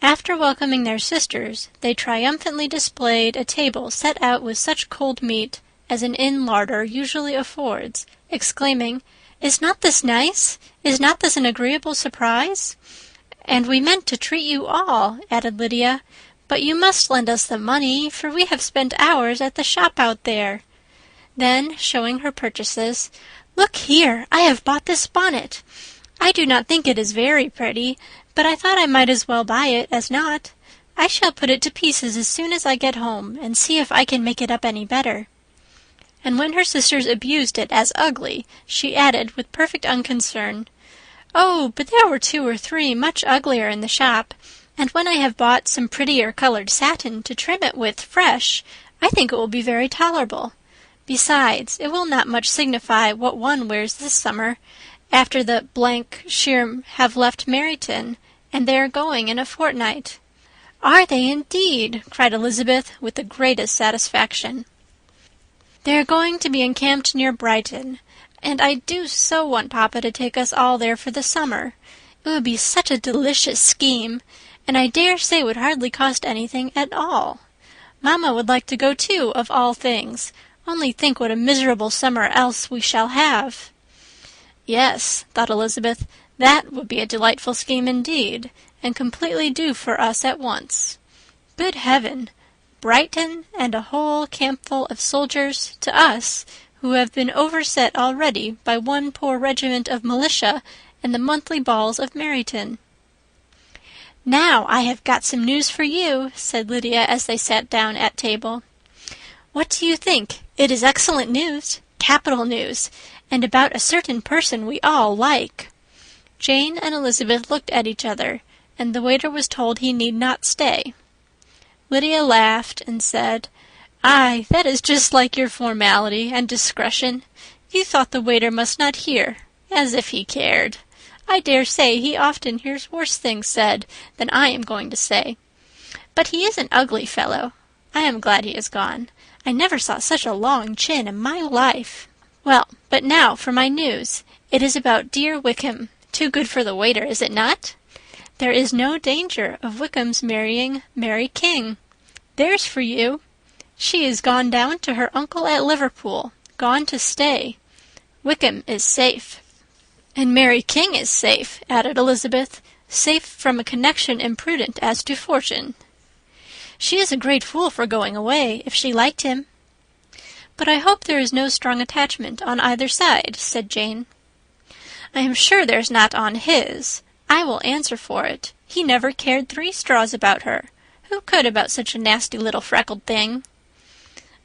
After welcoming their sisters, they triumphantly displayed a table set out with such cold meat as an inn larder usually affords, exclaiming, "Is not this nice? Is not this an agreeable surprise? And we meant to treat you all," added Lydia, "but you must lend us the money, for we have spent hours at the shop out there." Then, showing her purchases, "Look here, I have bought this bonnet. I do not think it is very pretty, but I thought I might as well buy it as not. I shall put it to pieces as soon as I get home, and see if I can make it up any better." And when her sisters abused it as ugly, she added, with perfect unconcern, "Oh, but there were 2 or 3 much uglier in the shop, and when I have bought some prettier coloured satin to trim it with fresh, I think it will be very tolerable. Besides, it will not much signify what one wears this summer, after the shire have left Meryton, and they are going in a fortnight." "Are they indeed?" cried Elizabeth, with the greatest satisfaction. "They are going to be encamped near Brighton, and I do so want papa to take us all there for the summer. It would be such a delicious scheme, and I dare say would hardly cost anything at all. Mamma would like to go too, of all things. Only think what a miserable summer else we shall have." "Yes," thought Elizabeth, "that would be a delightful scheme indeed, and completely do for us at once. Good heaven! Brighton and a whole campful of soldiers to us, who have been overset already by one poor regiment of militia and the monthly balls of Meryton." "Now I have got some news for you," said Lydia as they sat down at table. "What do you think? It is excellent news, capital news, and about a certain person we all like." Jane and Elizabeth looked at each other, and the waiter was told he need not stay. Lydia laughed and said, "Aye, that is just like your formality and discretion. You thought the waiter must not hear, as if he cared. I dare say he often hears worse things said than I am going to say. But he is an ugly fellow. I am glad he is gone. I never saw such a long chin in my life. Well, but now for my news. It is about dear Wickham. Too good for the waiter, is it not? There is no danger of Wickham's marrying Mary King. There's for you. She is gone down to her uncle at Liverpool, gone to stay. Wickham is safe." "And Mary King is safe," added Elizabeth, "safe from a connection imprudent as to fortune." "She is a great fool for going away, if she liked him." "But I hope there is no strong attachment on either side," said Jane. "I am sure there's not on his. I will answer for it. He never cared 3 straws about her. Who could about such a nasty little freckled thing?"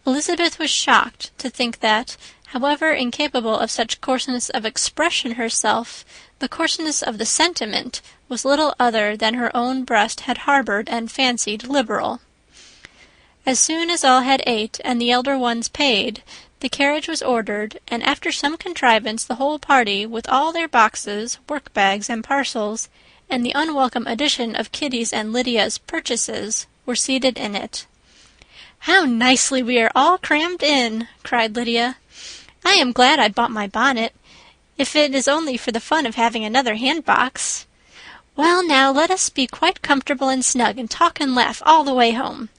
Elizabeth was shocked to think that, however incapable of such coarseness of expression herself, the coarseness of the sentiment was little other than her own breast had harbored and fancied liberal. As soon as all had ate and the elder ones paid, the carriage was ordered, and after some contrivance the whole party, with all their boxes, work-bags, and parcels, and the unwelcome addition of Kitty's and Lydia's purchases, were seated in it. "How nicely we are all crammed in!" cried Lydia. "I am glad I bought my bonnet, if it is only for the fun of having another hand-box. Well, now, let us be quite comfortable and snug, and talk and laugh all the way home.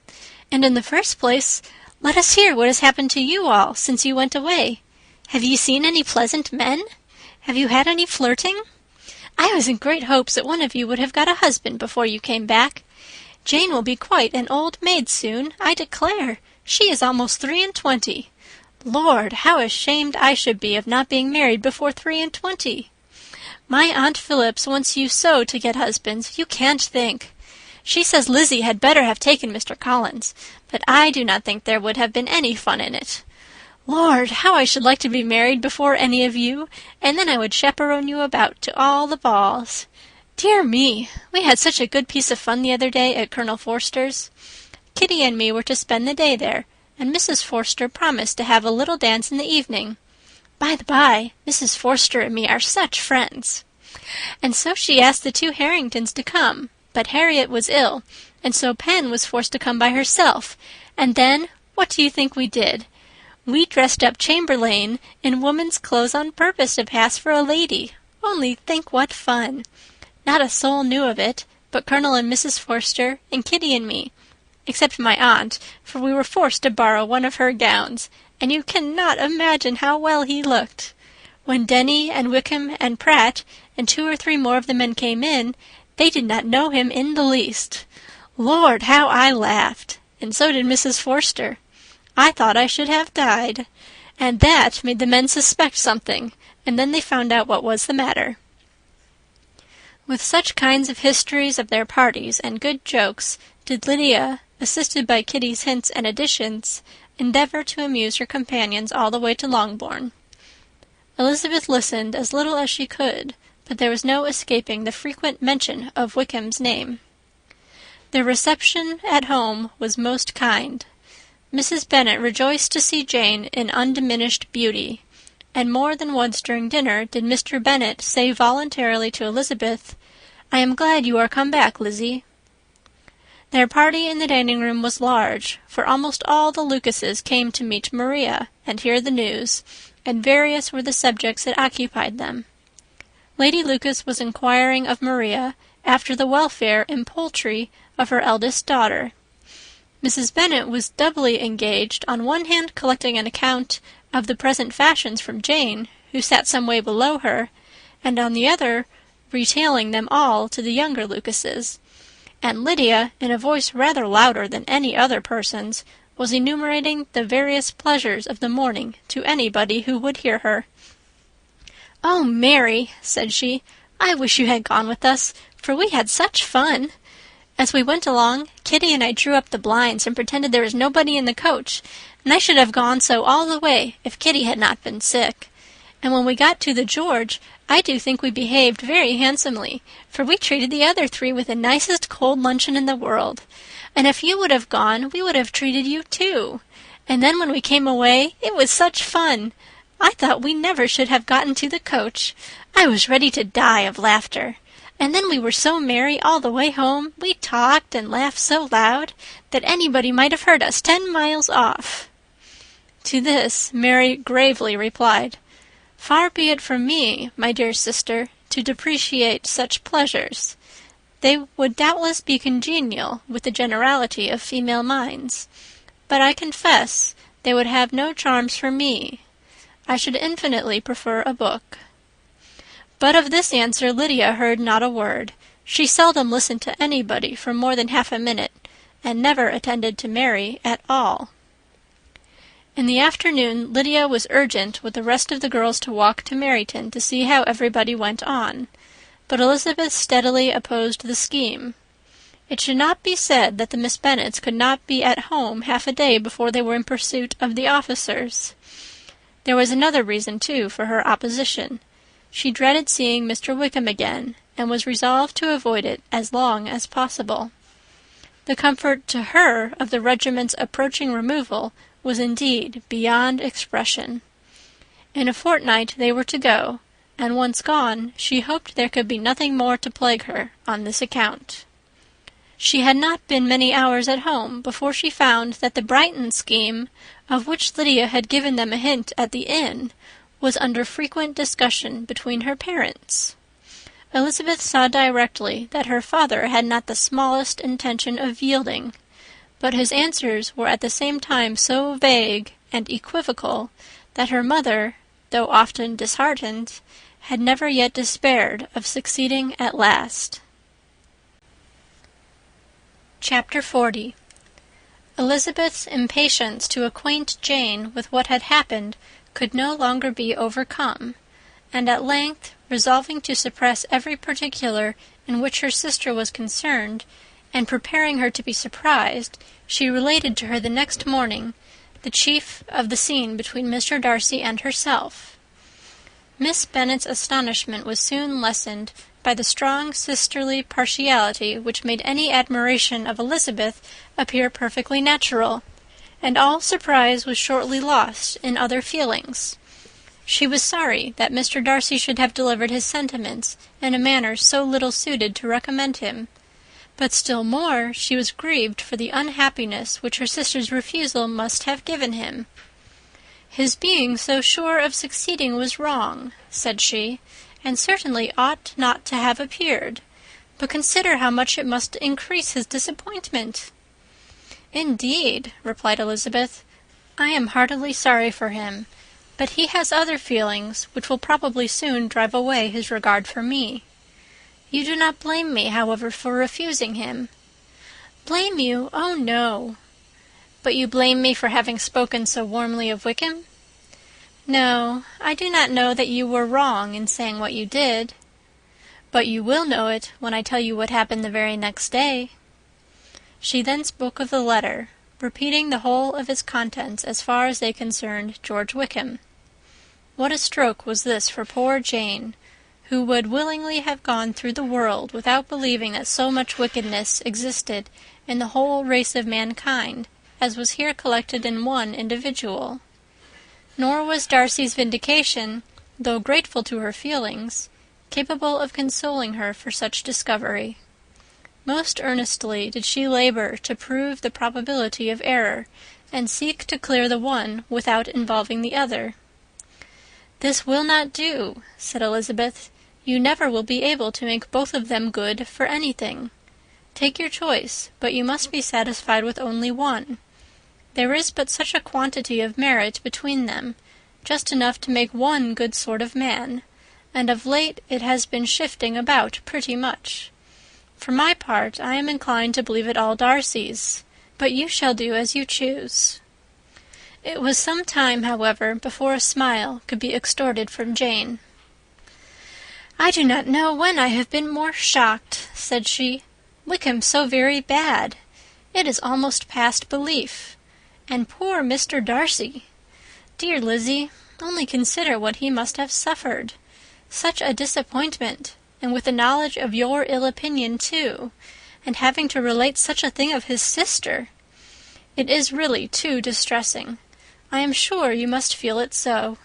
And in the first place, let us hear what has happened to you all since you went away. Have you seen any pleasant men? Have you had any flirting? I was in great hopes that one of you would have got a husband before you came back. Jane will be quite an old maid soon, I declare. She is almost 23. Lord, how ashamed I should be of not being married before 23. My Aunt Phillips wants you so to get husbands, you can't think. She says Lizzie had better have taken Mr. Collins, but I do not think there would have been any fun in it. Lord, how I should like to be married before any of you, and then I would chaperone you about to all the balls. Dear me, we had such a good piece of fun the other day at Colonel Forster's. Kitty and me were to spend the day there, and Mrs. Forster promised to have a little dance in the evening. By the by, Mrs. Forster and me are such friends. And so she asked the 2 Harringtons to come, but Harriet was ill, and so Pen was forced to come by herself, and then, what do you think we did? We dressed up Chamberlain in woman's clothes on purpose to pass for a lady. Only think what fun! Not a soul knew of it, but Colonel and Mrs. Forster, and Kitty and me, except my aunt, for we were forced to borrow one of her gowns, and you cannot imagine how well he looked. When Denny and Wickham and Pratt and 2 or 3 more of the men came in, they did not know him in the least. Lord, how I laughed! And so did Mrs. Forster. I thought I should have died. And that made the men suspect something, and then they found out what was the matter. With such kinds of histories of their parties and good jokes did Lydia, assisted by Kitty's hints and additions, endeavour to amuse her companions all the way to Longbourn. Elizabeth listened as little as she could, but there was no escaping the frequent mention of Wickham's name. The reception at home was most kind. Mrs. Bennet rejoiced to see Jane in undiminished beauty, and more than once during dinner did Mr. Bennet say voluntarily to Elizabeth, "I am glad you are come back, Lizzie." Their party in the dining-room was large, for almost all the Lucases came to meet Maria and hear the news, and various were the subjects that occupied them. Lady Lucas was inquiring of Maria after the welfare and poultry of her eldest daughter. Mrs. Bennet was doubly engaged, on one hand collecting an account of the present fashions from Jane, who sat some way below her, and on the other retailing them all to the younger Lucases, and Lydia, in a voice rather louder than any other person's, was enumerating the various pleasures of the morning to anybody who would hear her. "Oh, Mary," said she, "I wish you had gone with us, for we had such fun. As we went along, Kitty and I drew up the blinds and pretended there was nobody in the coach, and I should have gone so all the way if Kitty had not been sick. And when we got to the George, I do think we behaved very handsomely, for we treated the other three with the nicest cold luncheon in the world. And if you would have gone, we would have treated you too. And then when we came away, it was such fun. I thought we never should have gotten to the coach. I was ready to die of laughter. And then we were so merry all the way home, we talked and laughed so loud that anybody might have heard us 10 miles off." To this Mary gravely replied, "Far be it from me, my dear sister, to depreciate such pleasures. They would doubtless be congenial with the generality of female minds, but I confess they would have no charms for me. I should infinitely prefer a book." But of this answer Lydia heard not a word. She seldom listened to anybody for more than half a minute, and never attended to Mary at all. In the afternoon Lydia was urgent with the rest of the girls to walk to Meryton to see how everybody went on, but Elizabeth steadily opposed the scheme. It should not be said that the Miss Bennets could not be at home half a day before they were in pursuit of the officers. There was another reason, too, for her opposition. She dreaded seeing Mr. Wickham again, and was resolved to avoid it as long as possible. The comfort to her of the regiment's approaching removal was indeed beyond expression. In a fortnight they were to go, and once gone, she hoped there could be nothing more to plague her on this account. She had not been many hours at home before she found that the Brighton scheme, of which Lydia had given them a hint at the inn, was under frequent discussion between her parents. Elizabeth saw directly that her father had not the smallest intention of yielding, but his answers were at the same time so vague and equivocal that her mother, though often disheartened, had never yet despaired of succeeding at last. Chapter 40. Elizabeth's impatience to acquaint Jane with what had happened could no longer be overcome, and at length, resolving to suppress every particular in which her sister was concerned, and preparing her to be surprised, she related to her the next morning the chief of the scene between Mr. Darcy and herself. Miss Bennet's astonishment was soon lessened by the strong sisterly partiality which made any admiration of Elizabeth appear perfectly natural, and all surprise was shortly lost in other feelings. She was sorry that Mr. Darcy should have delivered his sentiments in a manner so little suited to recommend him, but still more she was grieved for the unhappiness which her sister's refusal must have given him. "His being so sure of succeeding was wrong," said she, "and certainly ought not to have appeared. But consider how much it must increase his disappointment." "Indeed," replied Elizabeth, "I am heartily sorry for him, but he has other feelings which will probably soon drive away his regard for me. You do not blame me, however, for refusing him." "Blame you? Oh, no." "But you blame me for having spoken so warmly of Wickham?" "No, I do not know that you were wrong in saying what you did." "But you will know it when I tell you what happened the very next day." She then spoke of the letter, repeating the whole of its contents as far as they concerned George Wickham. What a stroke was this for poor Jane, who would willingly have gone through the world without believing that so much wickedness existed in the whole race of mankind as was here collected in one individual. Nor was Darcy's vindication, though grateful to her feelings, capable of consoling her for such discovery. Most earnestly did she labour to prove the probability of error, and seek to clear the one without involving the other. "This will not do," said Elizabeth. You never will be able to make both of them good for anything. Take your choice, but you must be satisfied with only one. There is but such a quantity of merit between them, just enough to make one good sort of man, and of late it has been shifting about pretty much. For my part, I am inclined to believe it all Darcy's, but you shall do as you choose." It was some time, however, before a smile could be extorted from Jane. "I do not know when I have been more shocked," said she. "Wickham so very bad! It is almost past belief. And poor Mr. Darcy! Dear Lizzie, only consider what he must have suffered. Such a disappointment, and with the knowledge of your ill opinion too, and having to relate such a thing of his sister. It is really too distressing. I am sure you must feel it so."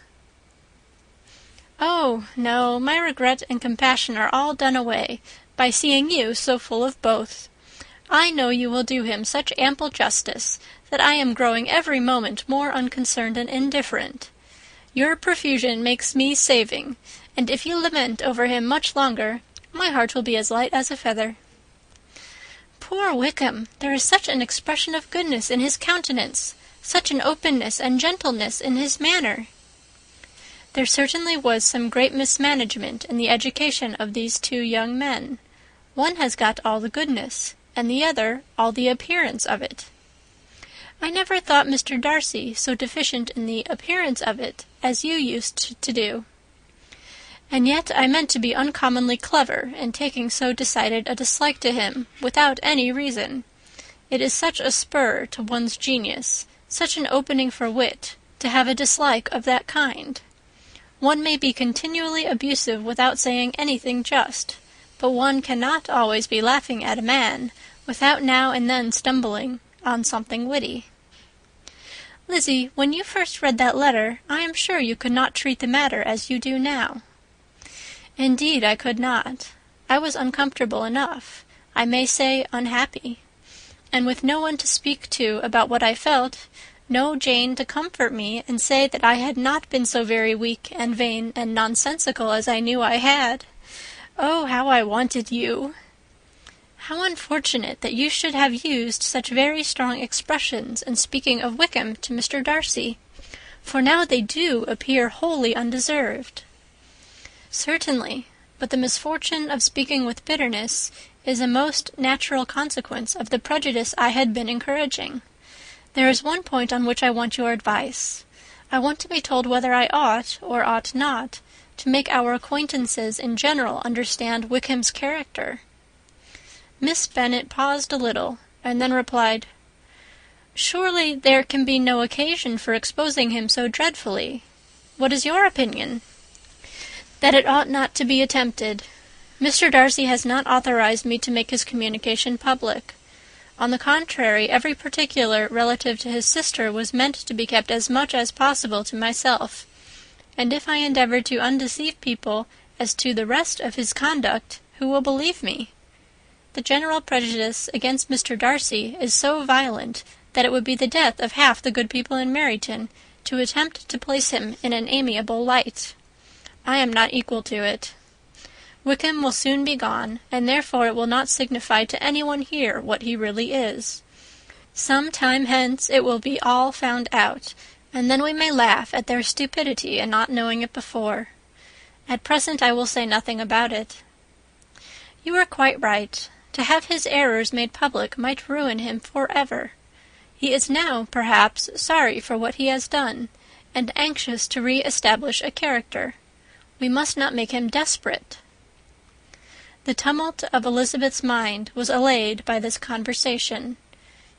"Oh, no, my regret and compassion are all done away by seeing you so full of both. I know you will do him such ample justice that I am growing every moment more unconcerned and indifferent. Your profusion makes me saving, and if you lament over him much longer, my heart will be as light as a feather." "Poor Wickham! There is such an expression of goodness in his countenance, such an openness and gentleness in his manner." There certainly was some great mismanagement in the education of these two young men. One has got all the goodness, and the other all the appearance of it. I never thought Mr. Darcy so deficient in the appearance of it as you used to do. And yet I meant to be uncommonly clever in taking so decided a dislike to him without any reason. It is such a spur to one's genius, such an opening for wit, to have a dislike of that kind. One may be continually abusive without saying anything just, but one cannot always be laughing at a man without now and then stumbling on something witty. Lizzie, when you first read that letter, I am sure you could not treat the matter as you do now." "Indeed, I could not. I was uncomfortable enough, I may say unhappy. And with no one to speak to about what I felt, no Jane to comfort me and say that I had not been so very weak and vain and nonsensical as I knew I had. Oh, how I wanted you! How unfortunate that you should have used such very strong expressions in speaking of Wickham to Mr. Darcy, for now they do appear wholly undeserved." "Certainly, but the misfortune of speaking with bitterness is a most natural consequence of the prejudice I had been encouraging. There is one point on which I want your advice. I want to be told whether I ought, or ought not, to make our acquaintances in general understand Wickham's character." Miss Bennet paused a little, and then replied, "Surely there can be no occasion for exposing him so dreadfully. What is your opinion?" "That it ought not to be attempted. Mr. Darcy has not authorized me to make his communication public. On the contrary, every particular relative to his sister was meant to be kept as much as possible to myself, and if I endeavour to undeceive people as to the rest of his conduct, who will believe me? The general prejudice against Mr. Darcy is so violent that it would be the death of half the good people in Meryton to attempt to place him in an amiable light. I am not equal to it. Wickham will soon be gone, and therefore it will not signify to anyone here what he really is. Some time hence it will be all found out, and then we may laugh at their stupidity in not knowing it before. At present I will say nothing about it. You are quite right. To have his errors made public might ruin him forever. He is now, perhaps, sorry for what he has done, and anxious to re-establish a character. We must not make him desperate." The tumult of Elizabeth's mind was allayed by this conversation.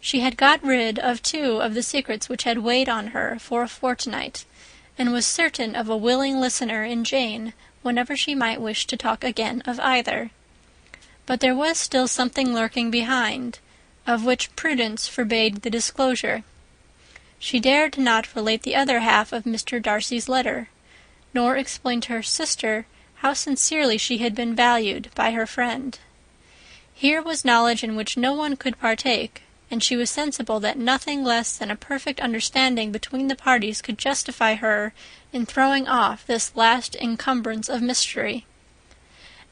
She had got rid of two of the secrets which had weighed on her for a fortnight, and was certain of a willing listener in Jane whenever she might wish to talk again of either. But there was still something lurking behind, of which prudence forbade the disclosure. She dared not relate the other half of Mr. Darcy's letter, nor explain to her sister how sincerely she had been valued by her friend. Here was knowledge in which no one could partake, and she was sensible that nothing less than a perfect understanding between the parties could justify her in throwing off this last encumbrance of mystery.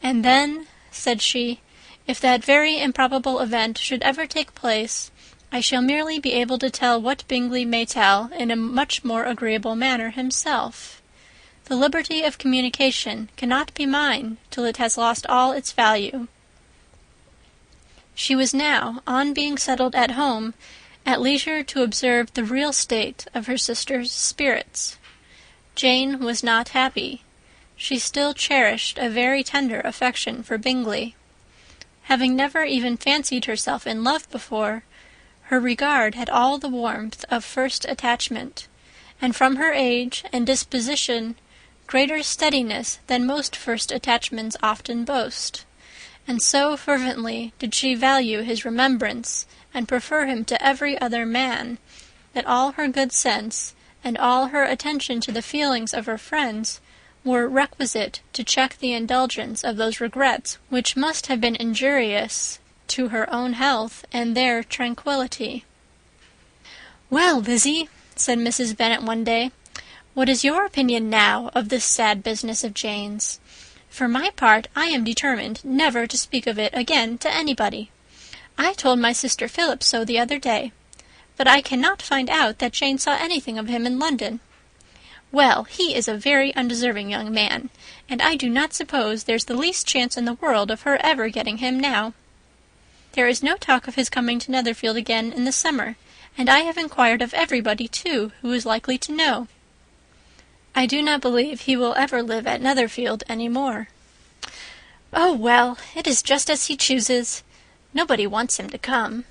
"And then," said she, "if that very improbable event should ever take place, I shall merely be able to tell what Bingley may tell in a much more agreeable manner himself. The liberty of communication cannot be mine till it has lost all its value." She was now, on being settled at home, at leisure to observe the real state of her sister's spirits. Jane was not happy. She still cherished a very tender affection for Bingley. Having never even fancied herself in love before, her regard had all the warmth of first attachment, and from her age and disposition greater steadiness than most first attachments often boast, and so fervently did she value his remembrance and prefer him to every other man, that all her good sense and all her attention to the feelings of her friends were requisite to check the indulgence of those regrets which must have been injurious to her own health and their tranquillity. "Well, Lizzie," said Mrs. Bennet one day, "what is your opinion now of this sad business of Jane's? For my part, I am determined never to speak of it again to anybody. I told my sister Philip so the other day, but I cannot find out that Jane saw anything of him in London. Well, he is a very undeserving young man, and I do not suppose there's the least chance in the world of her ever getting him now. There is no talk of his coming to Netherfield again in the summer, and I have inquired of everybody, too, who is likely to know. I do not believe he will ever live at Netherfield any more." "Oh, well, it is just as he chooses. Nobody wants him to come,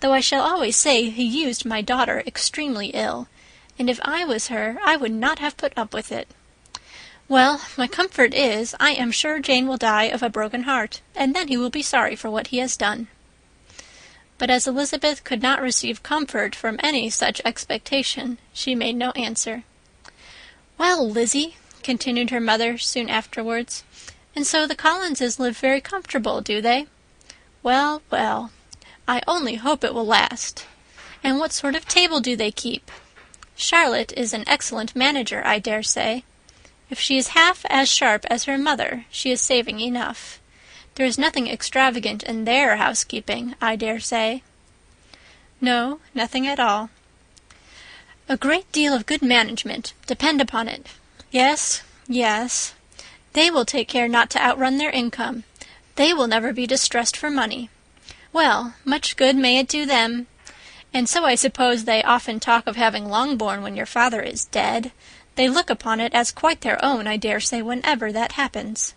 though I shall always say he used my daughter extremely ill, and if I was her, I would not have put up with it. Well, my comfort is, I am sure Jane will die of a broken heart, and then he will be sorry for what he has done." But as Elizabeth could not receive comfort from any such expectation, she made no answer. "Well, Lizzie," continued her mother soon afterwards, "and so the Collinses live very comfortable, do they? Well, well, I only hope it will last. And what sort of table do they keep? Charlotte is an excellent manager, I dare say. If she is half as sharp as her mother, she is saving enough. There is nothing extravagant in their housekeeping, I dare say." "No, nothing at all." "A great deal of good management, depend upon it. Yes, yes. They will take care not to outrun their income. They will never be distressed for money. Well, much good may it do them. And so I suppose they often talk of having Longbourn when your father is dead. They look upon it as quite their own, I dare say, whenever that happens."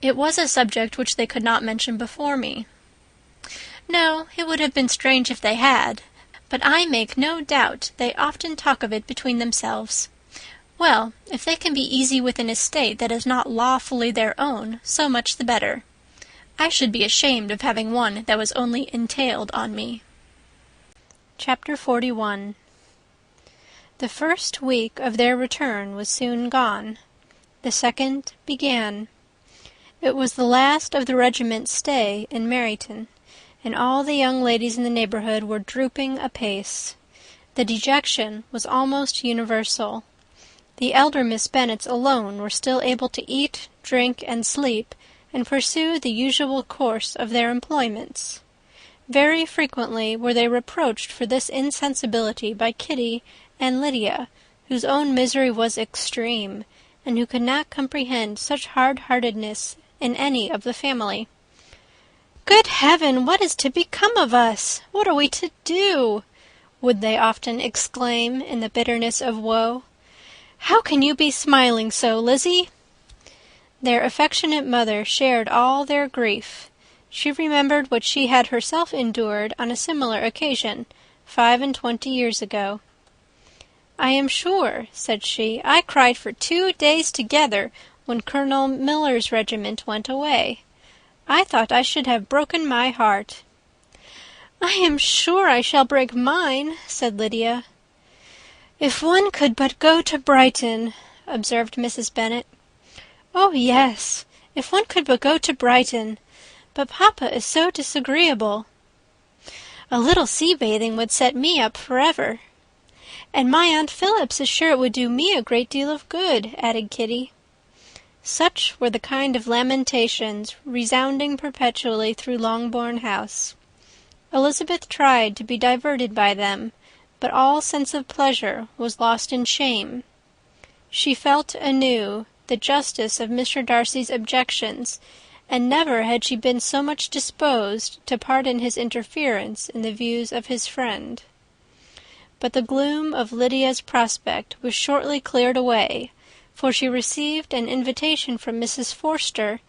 "It was a subject which they could not mention before me." "No, it would have been strange if they had, but I make no doubt they often talk of it between themselves. Well, if they can be easy with an estate that is not lawfully their own, so much the better. I should be ashamed of having one that was only entailed on me." Chapter 41. The first week of their return was soon gone. The second began. It was the last of the regiment's stay in Meryton, and all the young ladies in the neighbourhood were drooping apace. The dejection was almost universal. The elder Miss Bennets alone were still able to eat, drink, and sleep, and pursue the usual course of their employments. Very frequently were they reproached for this insensibility by Kitty and Lydia, whose own misery was extreme, and who could not comprehend such hard-heartedness in any of the family. "Good heaven, what is to become of us? What are we to do?" would they often exclaim in the bitterness of woe. "How can you be smiling so, Lizzie?" Their affectionate mother shared all their grief. She remembered what she had herself endured on a similar occasion 25 years ago. "I am sure," said she, "I cried for 2 days together when Colonel Miller's regiment went away. I thought I should have broken my heart." "I am sure I shall break mine," said Lydia. "If one could but go to Brighton," observed Mrs. Bennet. "Oh, yes, if one could but go to Brighton. But papa is so disagreeable." "A little sea-bathing would set me up forever." "And my Aunt Phillips is sure it would do me a great deal of good," added Kitty. Such were the kind of lamentations resounding perpetually through Longbourn House. Elizabeth tried to be diverted by them, but all sense of pleasure was lost in shame. She felt anew the justice of Mr. Darcy's objections, and never had she been so much disposed to pardon his interference in the views of his friend. But the gloom of Lydia's prospect was shortly cleared away, for she received an invitation from Mrs. Forster,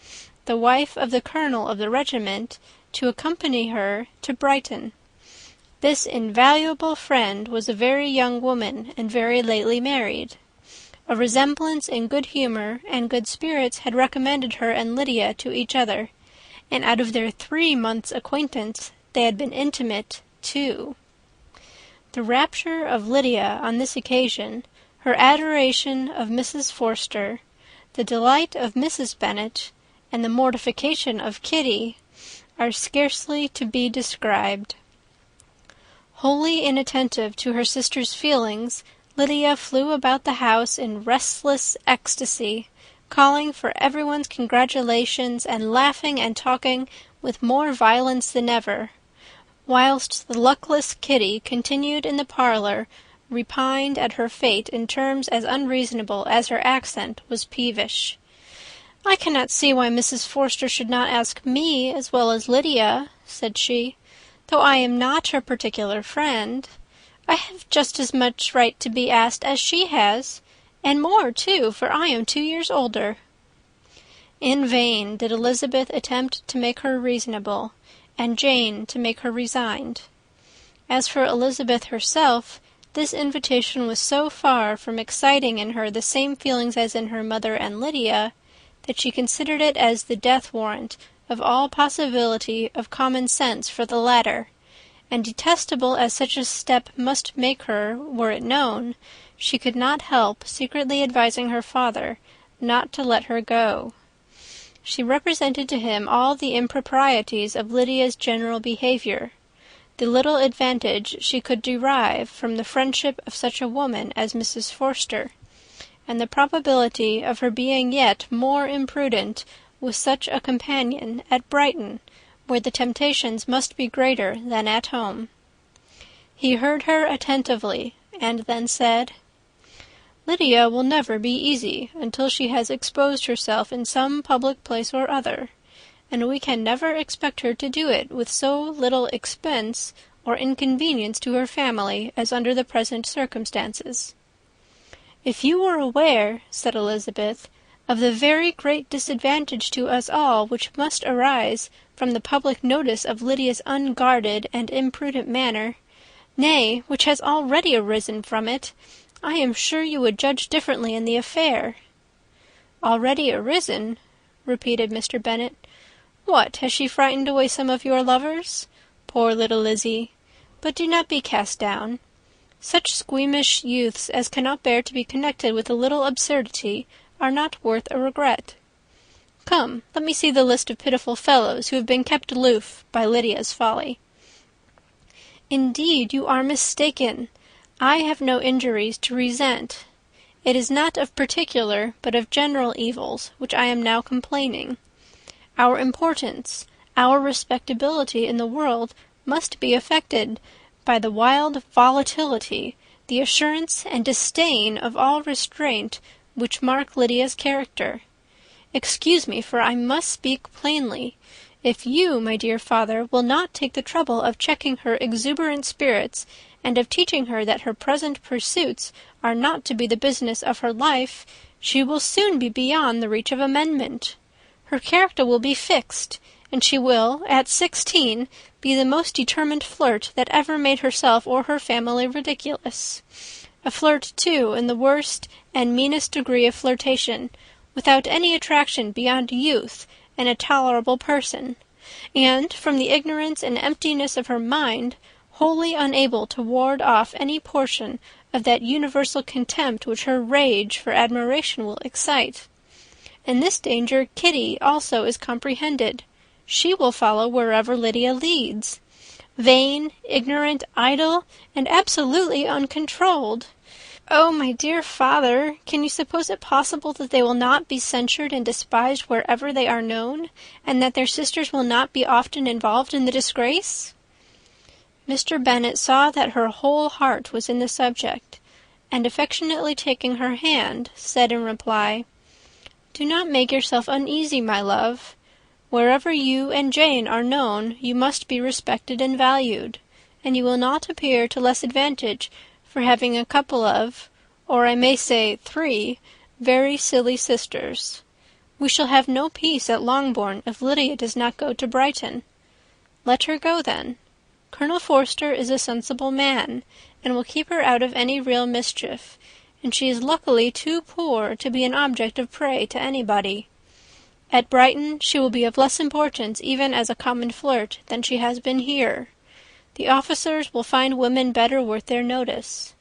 the wife of the colonel of the regiment, to accompany her to Brighton. This invaluable friend was a very young woman, and very lately married. A resemblance in good humour and good spirits had recommended her and Lydia to each other, and out of their 3 months' acquaintance they had been intimate 2. The rapture of Lydia on this occasion, her adoration of Mrs. Forster, the delight of Mrs. Bennet, and the mortification of Kitty, are scarcely to be described. Wholly inattentive to her sister's feelings, Lydia flew about the house in restless ecstasy, calling for everyone's congratulations, and laughing and talking with more violence than ever, whilst the luckless Kitty continued in the parlour, repined at her fate in terms as unreasonable as her accent was peevish. "I cannot see why Mrs. Forster should not ask me as well as Lydia," said she, "though I am not her particular friend. I have just as much right to be asked as she has, and more too, for I am 2 years older." In vain did Elizabeth attempt to make her reasonable, and Jane to make her resigned. As for Elizabeth herself, this invitation was so far from exciting in her the same feelings as in her mother and Lydia, that she considered it as the death warrant of all possibility of common sense for the latter, and detestable as such a step must make her, were it known, she could not help secretly advising her father not to let her go. She represented to him all the improprieties of Lydia's general behaviour, the little advantage she could derive from the friendship of such a woman as Mrs. Forster, and the probability of her being yet more imprudent with such a companion at Brighton, where the temptations must be greater than at home. He heard her attentively, and then said, "Lydia will never be easy until she has exposed herself in some public place or other, and we can never expect her to do it with so little expense or inconvenience to her family as under the present circumstances." "If you were aware," said Elizabeth, "of the very great disadvantage to us all which must arise from the public notice of Lydia's unguarded and imprudent manner, nay, which has already arisen from it, I am sure you would judge differently in the affair." "Already arisen?" repeated Mr. Bennet. "What, has she frightened away some of your lovers? Poor little Lizzy! But do not be cast down. Such squeamish youths as cannot bear to be connected with a little absurdity are not worth a regret. Come, let me see the list of pitiful fellows who have been kept aloof by Lydia's folly." "Indeed, you are mistaken. I have no injuries to resent. It is not of particular, but of general evils, which I am now complaining. Our importance, our respectability in the world must be affected by the wild volatility, the assurance and disdain of all restraint which mark Lydia's character. Excuse me, for I must speak plainly. If you, my dear father, will not take the trouble of checking her exuberant spirits, and of teaching her that her present pursuits are not to be the business of her life, she will soon be beyond the reach of amendment. Her character will be fixed, and she will, at 16, be the most determined flirt that ever made herself or her family ridiculous. A flirt, too, in the worst and meanest degree of flirtation, without any attraction beyond youth and a tolerable person, and, from the ignorance and emptiness of her mind, wholly unable to ward off any portion of that universal contempt which her rage for admiration will excite. In this danger Kitty also is comprehended. She will follow wherever Lydia leads. Vain, ignorant, idle, and absolutely uncontrolled. "Oh, my dear father, can you suppose it possible that they will not be censured and despised wherever they are known, and that their sisters will not be often involved in the disgrace?" Mr. Bennet saw that her whole heart was in the subject, and affectionately taking her hand, said in reply, "Do not make yourself uneasy, my love. Wherever you and Jane are known, you must be respected and valued, and you will not appear to less advantage for having a couple of, or I may say 3, very silly sisters. We shall have no peace at Longbourn if Lydia does not go to Brighton. Let her go, then. Colonel Forster is a sensible man, and will keep her out of any real mischief, and she is luckily too poor to be an object of prey to anybody. At Brighton she will be of less importance even as a common flirt than she has been here. The officers will find women better worth their notice.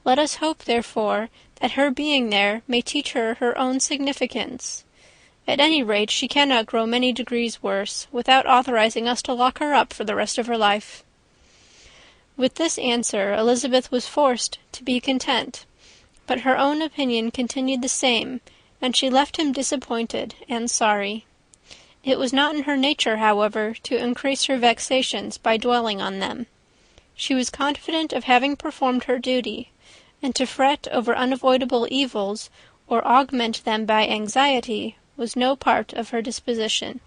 Let us hope, therefore, that her being there may teach her her own significance. At any rate, she cannot grow many degrees worse, without authorizing us to lock her up for the rest of her life." With this answer Elizabeth was forced to be content, but her own opinion continued the same, and she left him disappointed and sorry. It was not in her nature, however, to increase her vexations by dwelling on them. She was confident of having performed her duty, and to fret over unavoidable evils, or augment them by anxiety, was no part of her disposition.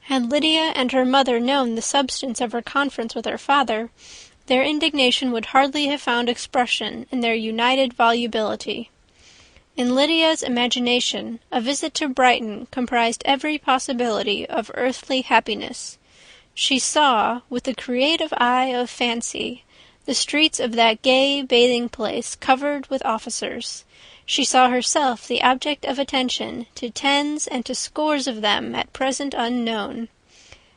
Had Lydia and her mother known the substance of her conference with her father, their indignation would hardly have found expression in their united volubility. In Lydia's imagination, a visit to Brighton comprised every possibility of earthly happiness. She saw, with the creative eye of fancy, the streets of that gay bathing-place covered with officers. She saw herself the object of attention to tens and to scores of them at present unknown.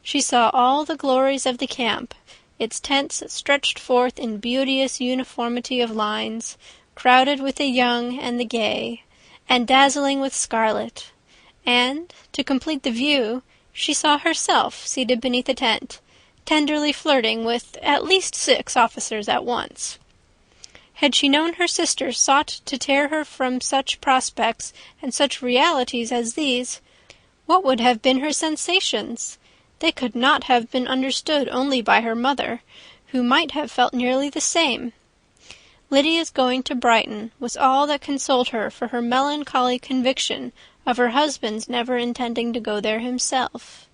She saw all the glories of the camp, its tents stretched forth in beauteous uniformity of lines, crowded with the young and the gay, and dazzling with scarlet; and, to complete the view, she saw herself seated beneath a tent, tenderly flirting with at least 6 officers at once. Had she known her sisters sought to tear her from such prospects and such realities as these, what would have been her sensations? They could not have been understood only by her mother, who might have felt nearly the same. Lydia's going to Brighton was all that consoled her for her melancholy conviction of her husband's never intending to go there himself.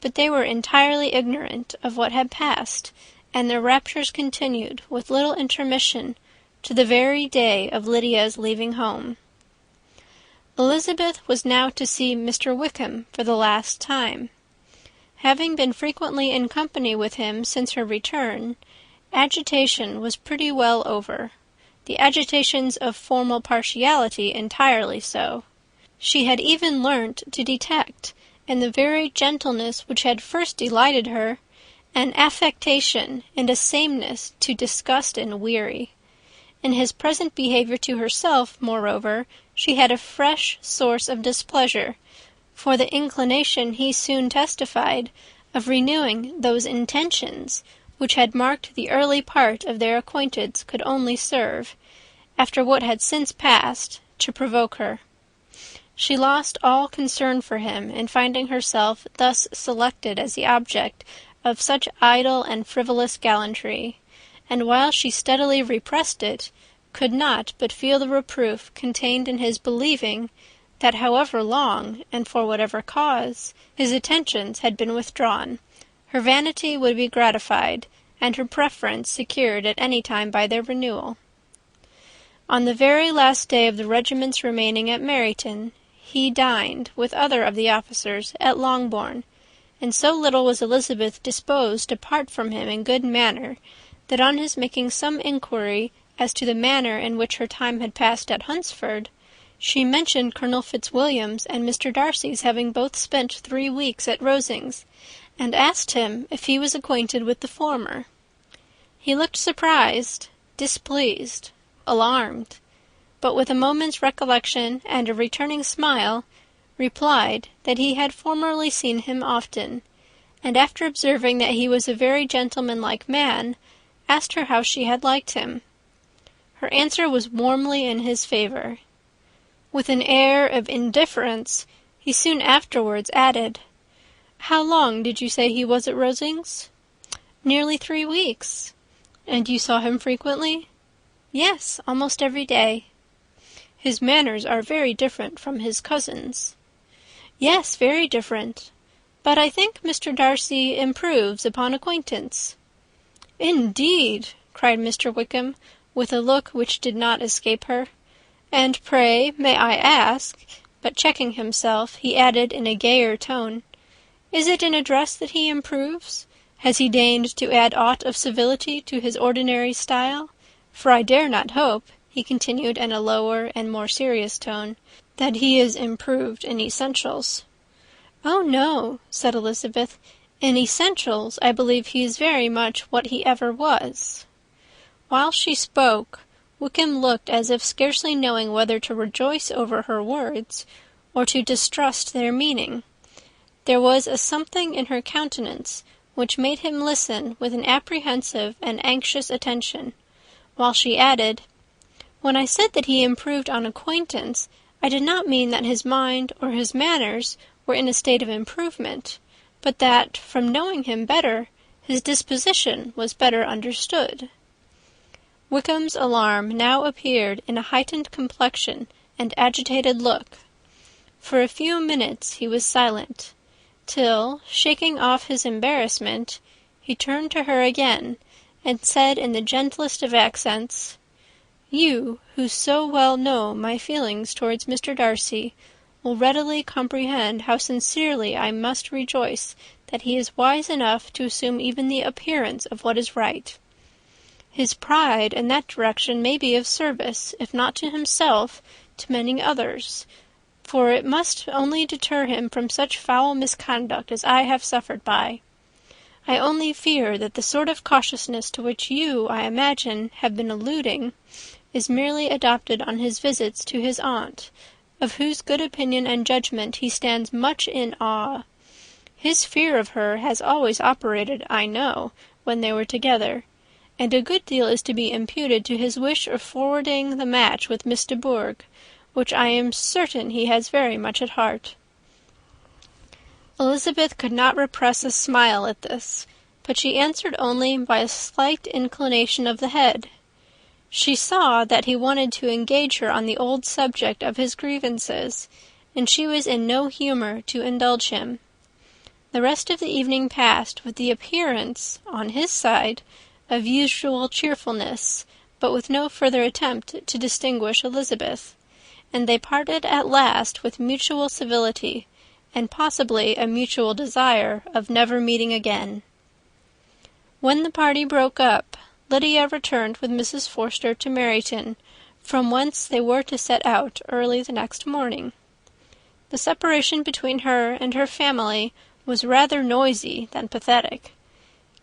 But they were entirely ignorant of what had passed, and their raptures continued, with little intermission, to the very day of Lydia's leaving home. Elizabeth was now to see Mr. Wickham for the last time. Having been frequently in company with him since her return, agitation was pretty well over. The agitations of formal partiality entirely so. She had even learnt to detect, in the very gentleness which had first delighted her, an affectation and a sameness to disgust and weary. In his present behaviour to herself, moreover, she had a fresh source of displeasure, for the inclination he soon testified of renewing those intentions which had marked the early part of their acquaintance could only serve, after what had since passed, to provoke her. She lost all concern for him in finding herself thus selected as the object of such idle and frivolous gallantry, and while she steadily repressed it, could not but feel the reproof contained in his believing that however long, and for whatever cause, his attentions had been withdrawn, her vanity would be gratified, and her preference secured at any time by their renewal. On the very last day of the regiment's remaining at Meryton, he dined, with other of the officers, at Longbourn, and so little was Elizabeth disposed to part from him in good manner, that on his making some inquiry as to the manner in which her time had passed at Hunsford, she mentioned Colonel Fitzwilliam's and Mr. Darcy's having both spent 3 weeks at Rosings, and asked him if he was acquainted with the former. He looked surprised, displeased, alarmed, but with a moment's recollection and a returning smile, replied that he had formerly seen him often, and after observing that he was a very gentlemanlike man, asked her how she had liked him. Her answer was warmly in his favour. With an air of indifference, he soon afterwards added, "How long did you say he was at Rosings?" "Nearly 3 weeks." "And you saw him frequently?" "Yes, almost every day." "His manners are very different from his cousin's." "Yes, very different. But I think Mr. Darcy improves upon acquaintance." "Indeed!" cried Mr. Wickham, with a look which did not escape her. "And pray, may I ask," but checking himself, he added in a gayer tone, "is it in address that he improves? Has he deigned to add aught of civility to his ordinary style? For I dare not hope," he continued in a lower and more serious tone, "that he is improved in essentials." "Oh, no," said Elizabeth. "In essentials, I believe he is very much what he ever was." While she spoke, Wickham looked as if scarcely knowing whether to rejoice over her words, or to distrust their meaning. There was a something in her countenance which made him listen with an apprehensive and anxious attention, while she added, "When I said that he improved on acquaintance, I did not mean that his mind or his manners were in a state of improvement, but that, from knowing him better, his disposition was better understood." Wickham's alarm now appeared in a heightened complexion and agitated look. For a few minutes he was silent, till, shaking off his embarrassment, he turned to her again, and said in the gentlest of accents, "You, who so well know my feelings towards Mr. Darcy, will readily comprehend how sincerely I must rejoice that he is wise enough to assume even the appearance of what is right. His pride in that direction may be of service, if not to himself, to many others, for it must only deter him from such foul misconduct as I have suffered by. I only fear that the sort of cautiousness to which you, I imagine, have been alluding, is merely adopted on his visits to his aunt, of whose good opinion and judgment he stands much in awe. His fear of her has always operated, I know, when they were together, and a good deal is to be imputed to his wish of forwarding the match with Miss de Bourgh, which I am certain he has very much at heart." Elizabeth could not repress a smile at this, but she answered only by a slight inclination of the head. She saw that he wanted to engage her on the old subject of his grievances, and she was in no humour to indulge him. The rest of the evening passed with the appearance, on his side, of usual cheerfulness, but with no further attempt to distinguish Elizabeth, and they parted at last with mutual civility, and possibly a mutual desire of never meeting again. When the party broke up, Lydia returned with Mrs. Forster to Meryton, from whence they were to set out early the next morning. The separation between her and her family was rather noisy than pathetic.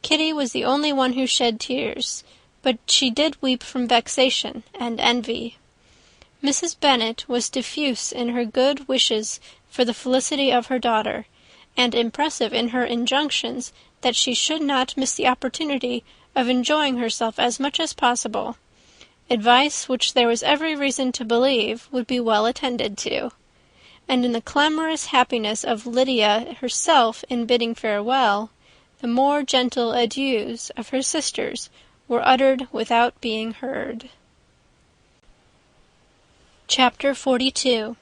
Kitty was the only one who shed tears, but she did weep from vexation and envy. Mrs. Bennet was diffuse in her good wishes for the felicity of her daughter, and impressive in her injunctions that she should not miss the opportunity of enjoying herself as much as possible, advice which there was every reason to believe would be well attended to. And in the clamorous happiness of Lydia herself in bidding farewell, the more gentle adieus of her sisters were uttered without being heard. Chapter 42.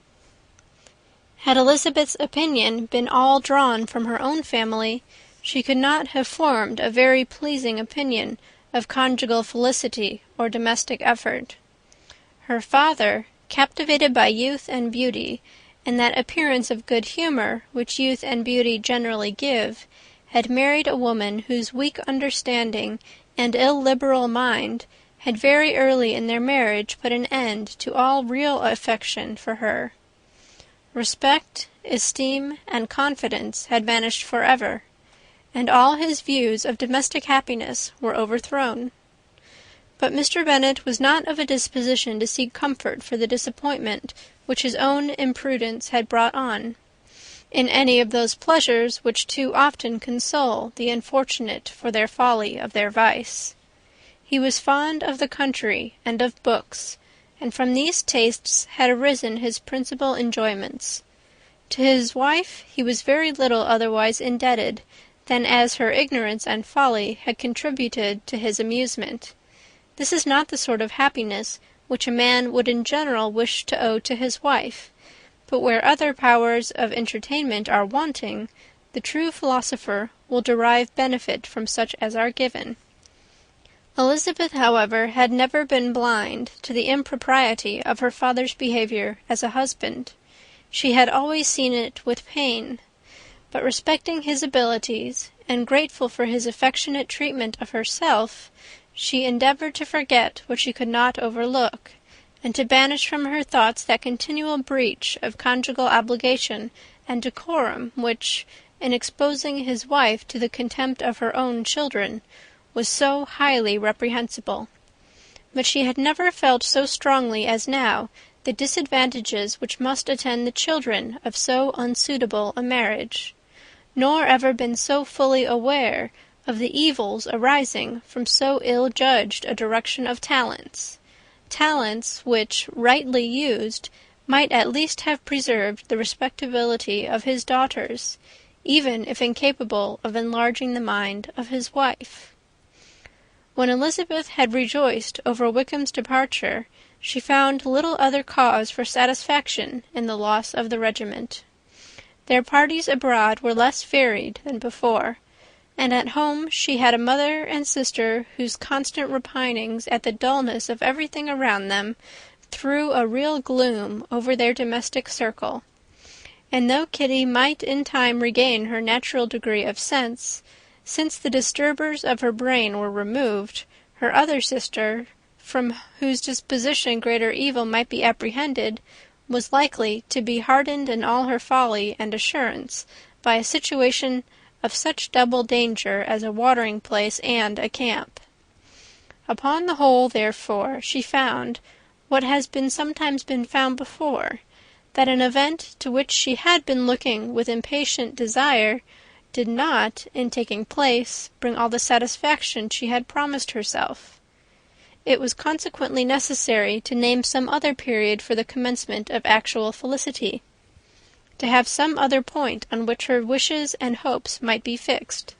Had Elizabeth's opinion been all drawn from her own family, she could not have formed a very pleasing opinion of conjugal felicity or domestic effort. Her father, captivated by youth and beauty, and that appearance of good humour which youth and beauty generally give, had married a woman whose weak understanding and illiberal mind had very early in their marriage put an end to all real affection for her. Respect, esteem, and confidence had vanished forever, and all his views of domestic happiness were overthrown. But Mr. Bennet was not of a disposition to seek comfort for the disappointment which his own imprudence had brought on, in any of those pleasures which too often console the unfortunate for their folly of their vice. He was fond of the country and of books, and from these tastes had arisen his principal enjoyments. To his wife he was very little otherwise indebted than as her ignorance and folly had contributed to his amusement. This is not the sort of happiness which a man would in general wish to owe to his wife, but where other powers of entertainment are wanting, the true philosopher will derive benefit from such as are given. Elizabeth, however, had never been blind to the impropriety of her father's behaviour as a husband. She had always seen it with pain, but respecting his abilities, and grateful for his affectionate treatment of herself, she endeavoured to forget what she could not overlook, and to banish from her thoughts that continual breach of conjugal obligation and decorum which, in exposing his wife to the contempt of her own children, was so highly reprehensible. But she had never felt so strongly as now the disadvantages which must attend the children of so unsuitable a marriage, nor ever been so fully aware of the evils arising from so ill-judged a direction of talents which, rightly used, might at least have preserved the respectability of his daughters, even if incapable of enlarging the mind of his wife. When Elizabeth had rejoiced over Wickham's departure, she found little other cause for satisfaction in the loss of the regiment. Their parties abroad were less varied than before, and at home she had a mother and sister whose constant repinings at the dullness of everything around them threw a real gloom over their domestic circle. And though Kitty might in time regain her natural degree of sense, since the disturbers of her brain were removed, her other sister, from whose disposition greater evil might be apprehended, was likely to be hardened in all her folly and assurance by a situation of such double danger as a watering-place and a camp. Upon the whole, therefore, she found, what has been sometimes been found before, that an event to which she had been looking with impatient desire did not, in taking place, bring all the satisfaction she had promised herself. It was consequently necessary to name some other period for the commencement of actual felicity, to have some other point on which her wishes and hopes might be fixed,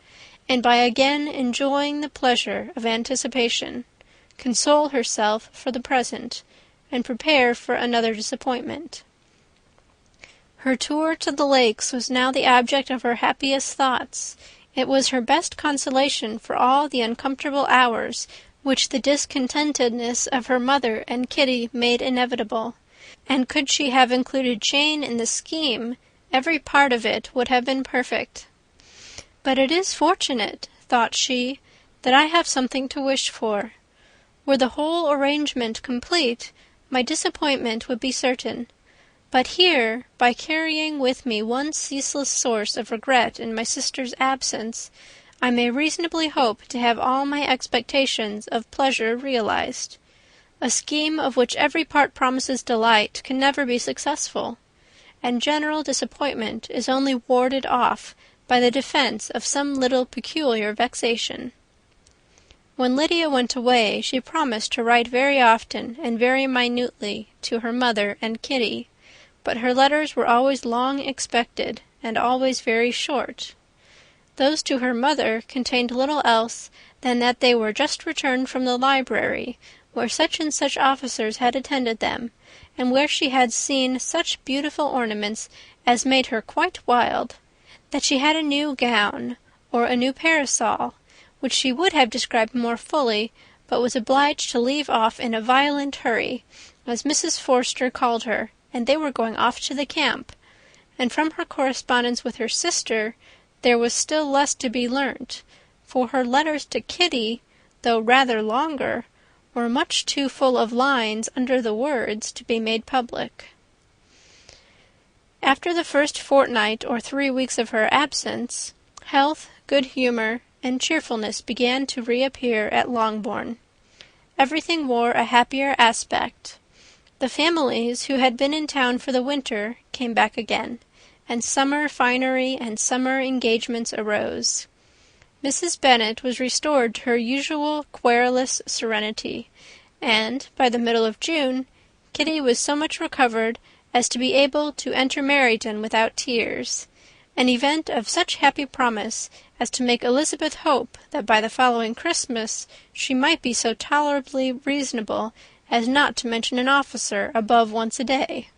and by again enjoying the pleasure of anticipation, console herself for the present, and prepare for another disappointment. Her tour to the lakes was now the object of her happiest thoughts. It was her best consolation for all the uncomfortable hours which the discontentedness of her mother and Kitty made inevitable, and could she have included Jane in the scheme, every part of it would have been perfect. But it is fortunate, thought she, that I have something to wish for. Were the whole arrangement complete, my disappointment would be certain. But here, by carrying with me one ceaseless source of regret in my sister's absence, I may reasonably hope to have all my expectations of pleasure realized. A scheme of which every part promises delight can never be successful, and general disappointment is only warded off by the defence of some little peculiar vexation. When Lydia went away, she promised to write very often and very minutely to her mother and Kitty, but her letters were always long expected, and always very short. Those to her mother contained little else than that they were just returned from the library, where such and such officers had attended them, and where she had seen such beautiful ornaments as made her quite wild, that she had a new gown, or a new parasol, which she would have described more fully, but was obliged to leave off in a violent hurry, as Mrs. Forster called her, and they were going off to the camp. And from her correspondence with her sister there was still less to be learnt, for her letters to Kitty, though rather longer, were much too full of lines under the words to be made public. After the first fortnight or 3 weeks of her absence, health, good humour, and cheerfulness began to reappear at Longbourn. Everything wore a happier aspect. The families who had been in town for the winter came back again, and summer finery and summer engagements arose. Mrs. Bennet was restored to her usual querulous serenity, and, by the middle of June, Kitty was so much recovered as to be able to enter Meryton without tears, an event of such happy promise as to make Elizabeth hope that by the following Christmas she might be so tolerably reasonable as not to mention an officer above once a day,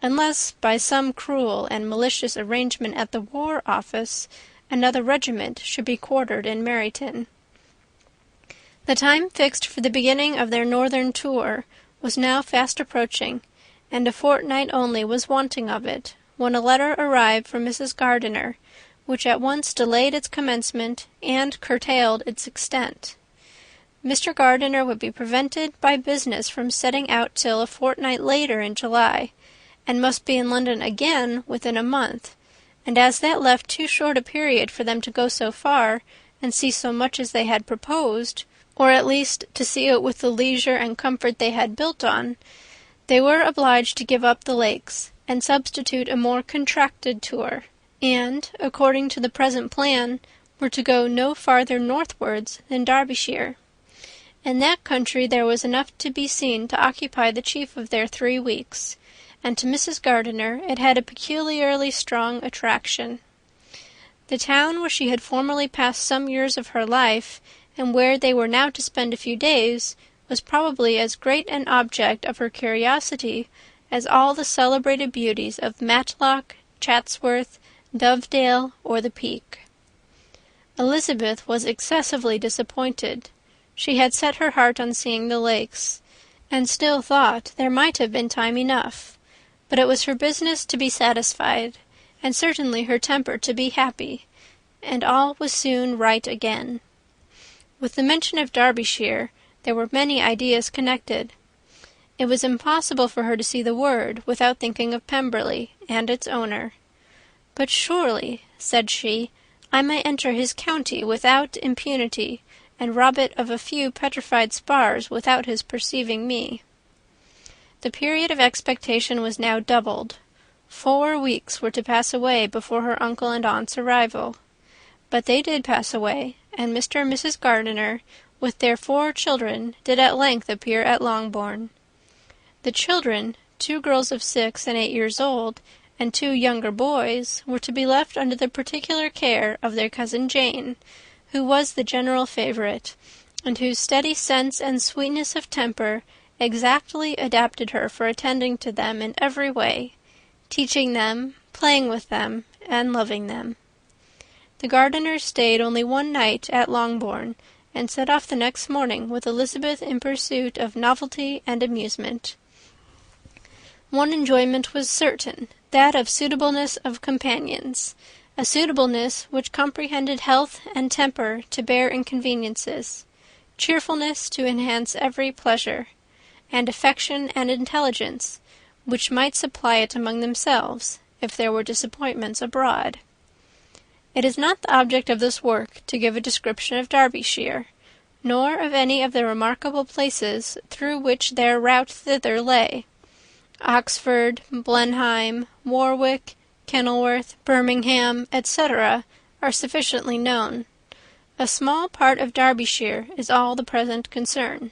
unless, by some cruel and malicious arrangement at the War Office, another regiment should be quartered in Meryton. The time fixed for the beginning of their northern tour was now fast approaching, and a fortnight only was wanting of it, when a letter arrived from Mrs. Gardiner, which at once delayed its commencement and curtailed its extent. Mr. Gardiner would be prevented by business from setting out till a fortnight later in July, and must be in London again within a month, and as that left too short a period for them to go so far and see so much as they had proposed, or at least to see it with the leisure and comfort they had built on, they were obliged to give up the Lakes and substitute a more contracted tour, and, according to the present plan, were to go no farther northwards than Derbyshire. In that country there was enough to be seen to occupy the chief of their 3 weeks, and to Mrs. Gardiner it had a peculiarly strong attraction. The town where she had formerly passed some years of her life, and where they were now to spend a few days, was probably as great an object of her curiosity as all the celebrated beauties of Matlock, Chatsworth, Dovedale, or the Peak. Elizabeth was excessively disappointed. She had set her heart on seeing the Lakes, and still thought there might have been time enough, but it was her business to be satisfied, and certainly her temper to be happy, and all was soon right again. With the mention of Derbyshire, there were many ideas connected. It was impossible for her to see the word without thinking of Pemberley and its owner. "But surely," said she, "I may enter his county without impunity, and rob it of a few petrified spars without his perceiving me." The period of expectation was now doubled. 4 weeks were to pass away before her uncle and aunt's arrival. But they did pass away, and Mr. and Mrs. Gardiner, with their 4 children, did at length appear at Longbourn. The children, 2 girls of 6 and 8 years old, and 2 younger boys, were to be left under the particular care of their cousin Jane, who was the general favourite, and whose steady sense and sweetness of temper exactly adapted her for attending to them in every way, teaching them, playing with them, and loving them. The Gardiners stayed only one night at Longbourn, and set off the next morning with Elizabeth in pursuit of novelty and amusement. One enjoyment was certain, that of suitableness of companions, a suitableness which comprehended health and temper to bear inconveniences, cheerfulness to enhance every pleasure, and affection and intelligence, which might supply it among themselves, if there were disappointments abroad. It is not the object of this work to give a description of Derbyshire, nor of any of the remarkable places through which their route thither lay. Oxford, Blenheim, Warwick, Kenilworth, Birmingham, etc., are sufficiently known. A small part of Derbyshire is all the present concern.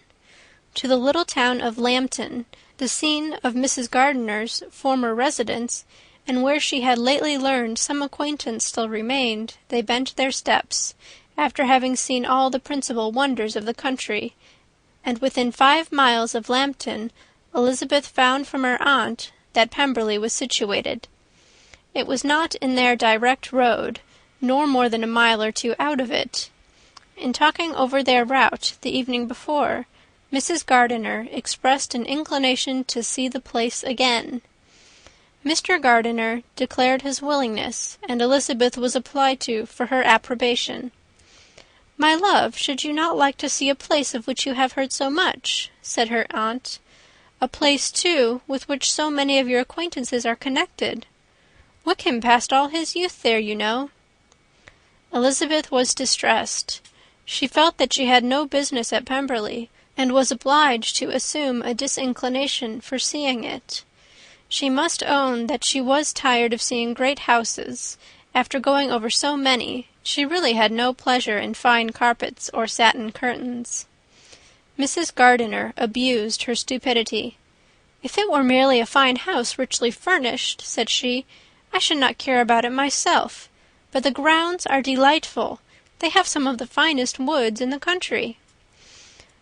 To the little town of Lambton, the scene of Mrs. Gardiner's former residence, and where she had lately learned some acquaintance still remained, they bent their steps, after having seen all the principal wonders of the country, and within 5 miles of Lambton Elizabeth found from her aunt that Pemberley was situated. It was not in their direct road, nor more than a mile or 2 out of it. In talking over their route the evening before, Mrs. Gardiner expressed an inclination to see the place again. Mr. Gardiner declared his willingness, and Elizabeth was applied to for her approbation. "My love, should you not like to see a place of which you have heard so much?" said her aunt. "A place, too, with which so many of your acquaintances are connected. Wickham passed all his youth there, you know." Elizabeth was distressed. She felt that she had no business at Pemberley, and was obliged to assume a disinclination for seeing it. She must own that she was tired of seeing great houses, after going over so many, She really had no pleasure in fine carpets or satin curtains. Mrs. Gardiner abused her stupidity. "If it were merely a fine house richly furnished," said she, "I should not care about it myself. But the grounds are delightful. They have some of the finest woods in the country."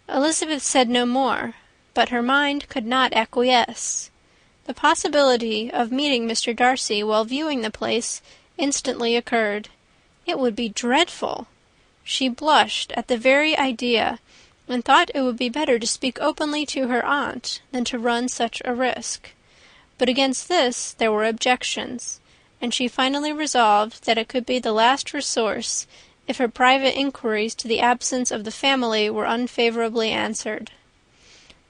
Elizabeth said no more, but her mind could not acquiesce. The possibility of meeting Mr. Darcy while viewing the place instantly occurred. It would be dreadful. She blushed at the very idea, and thought it would be better to speak openly to her aunt than to run such a risk. But against this there were objections, and she finally resolved that it could be the last resource if her private inquiries to the absence of the family were unfavourably answered.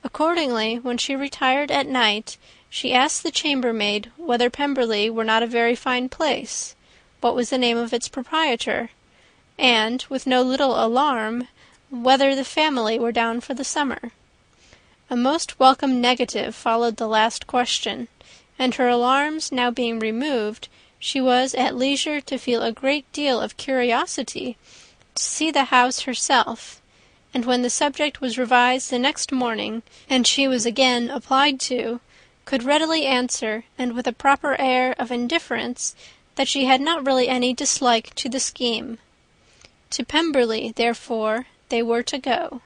Accordingly, when she retired at night, she asked the chambermaid whether Pemberley were not a very fine place, what was the name of its proprietor, and, with no little alarm, whether the family were down for the summer. A most welcome negative followed the last question, and her alarms now being removed, she was at leisure to feel a great deal of curiosity to see the house herself, and when the subject was revised the next morning, and she was again applied to, could readily answer, and with a proper air of indifference, that she had not really any dislike to the scheme. To Pemberley, therefore, they were to go.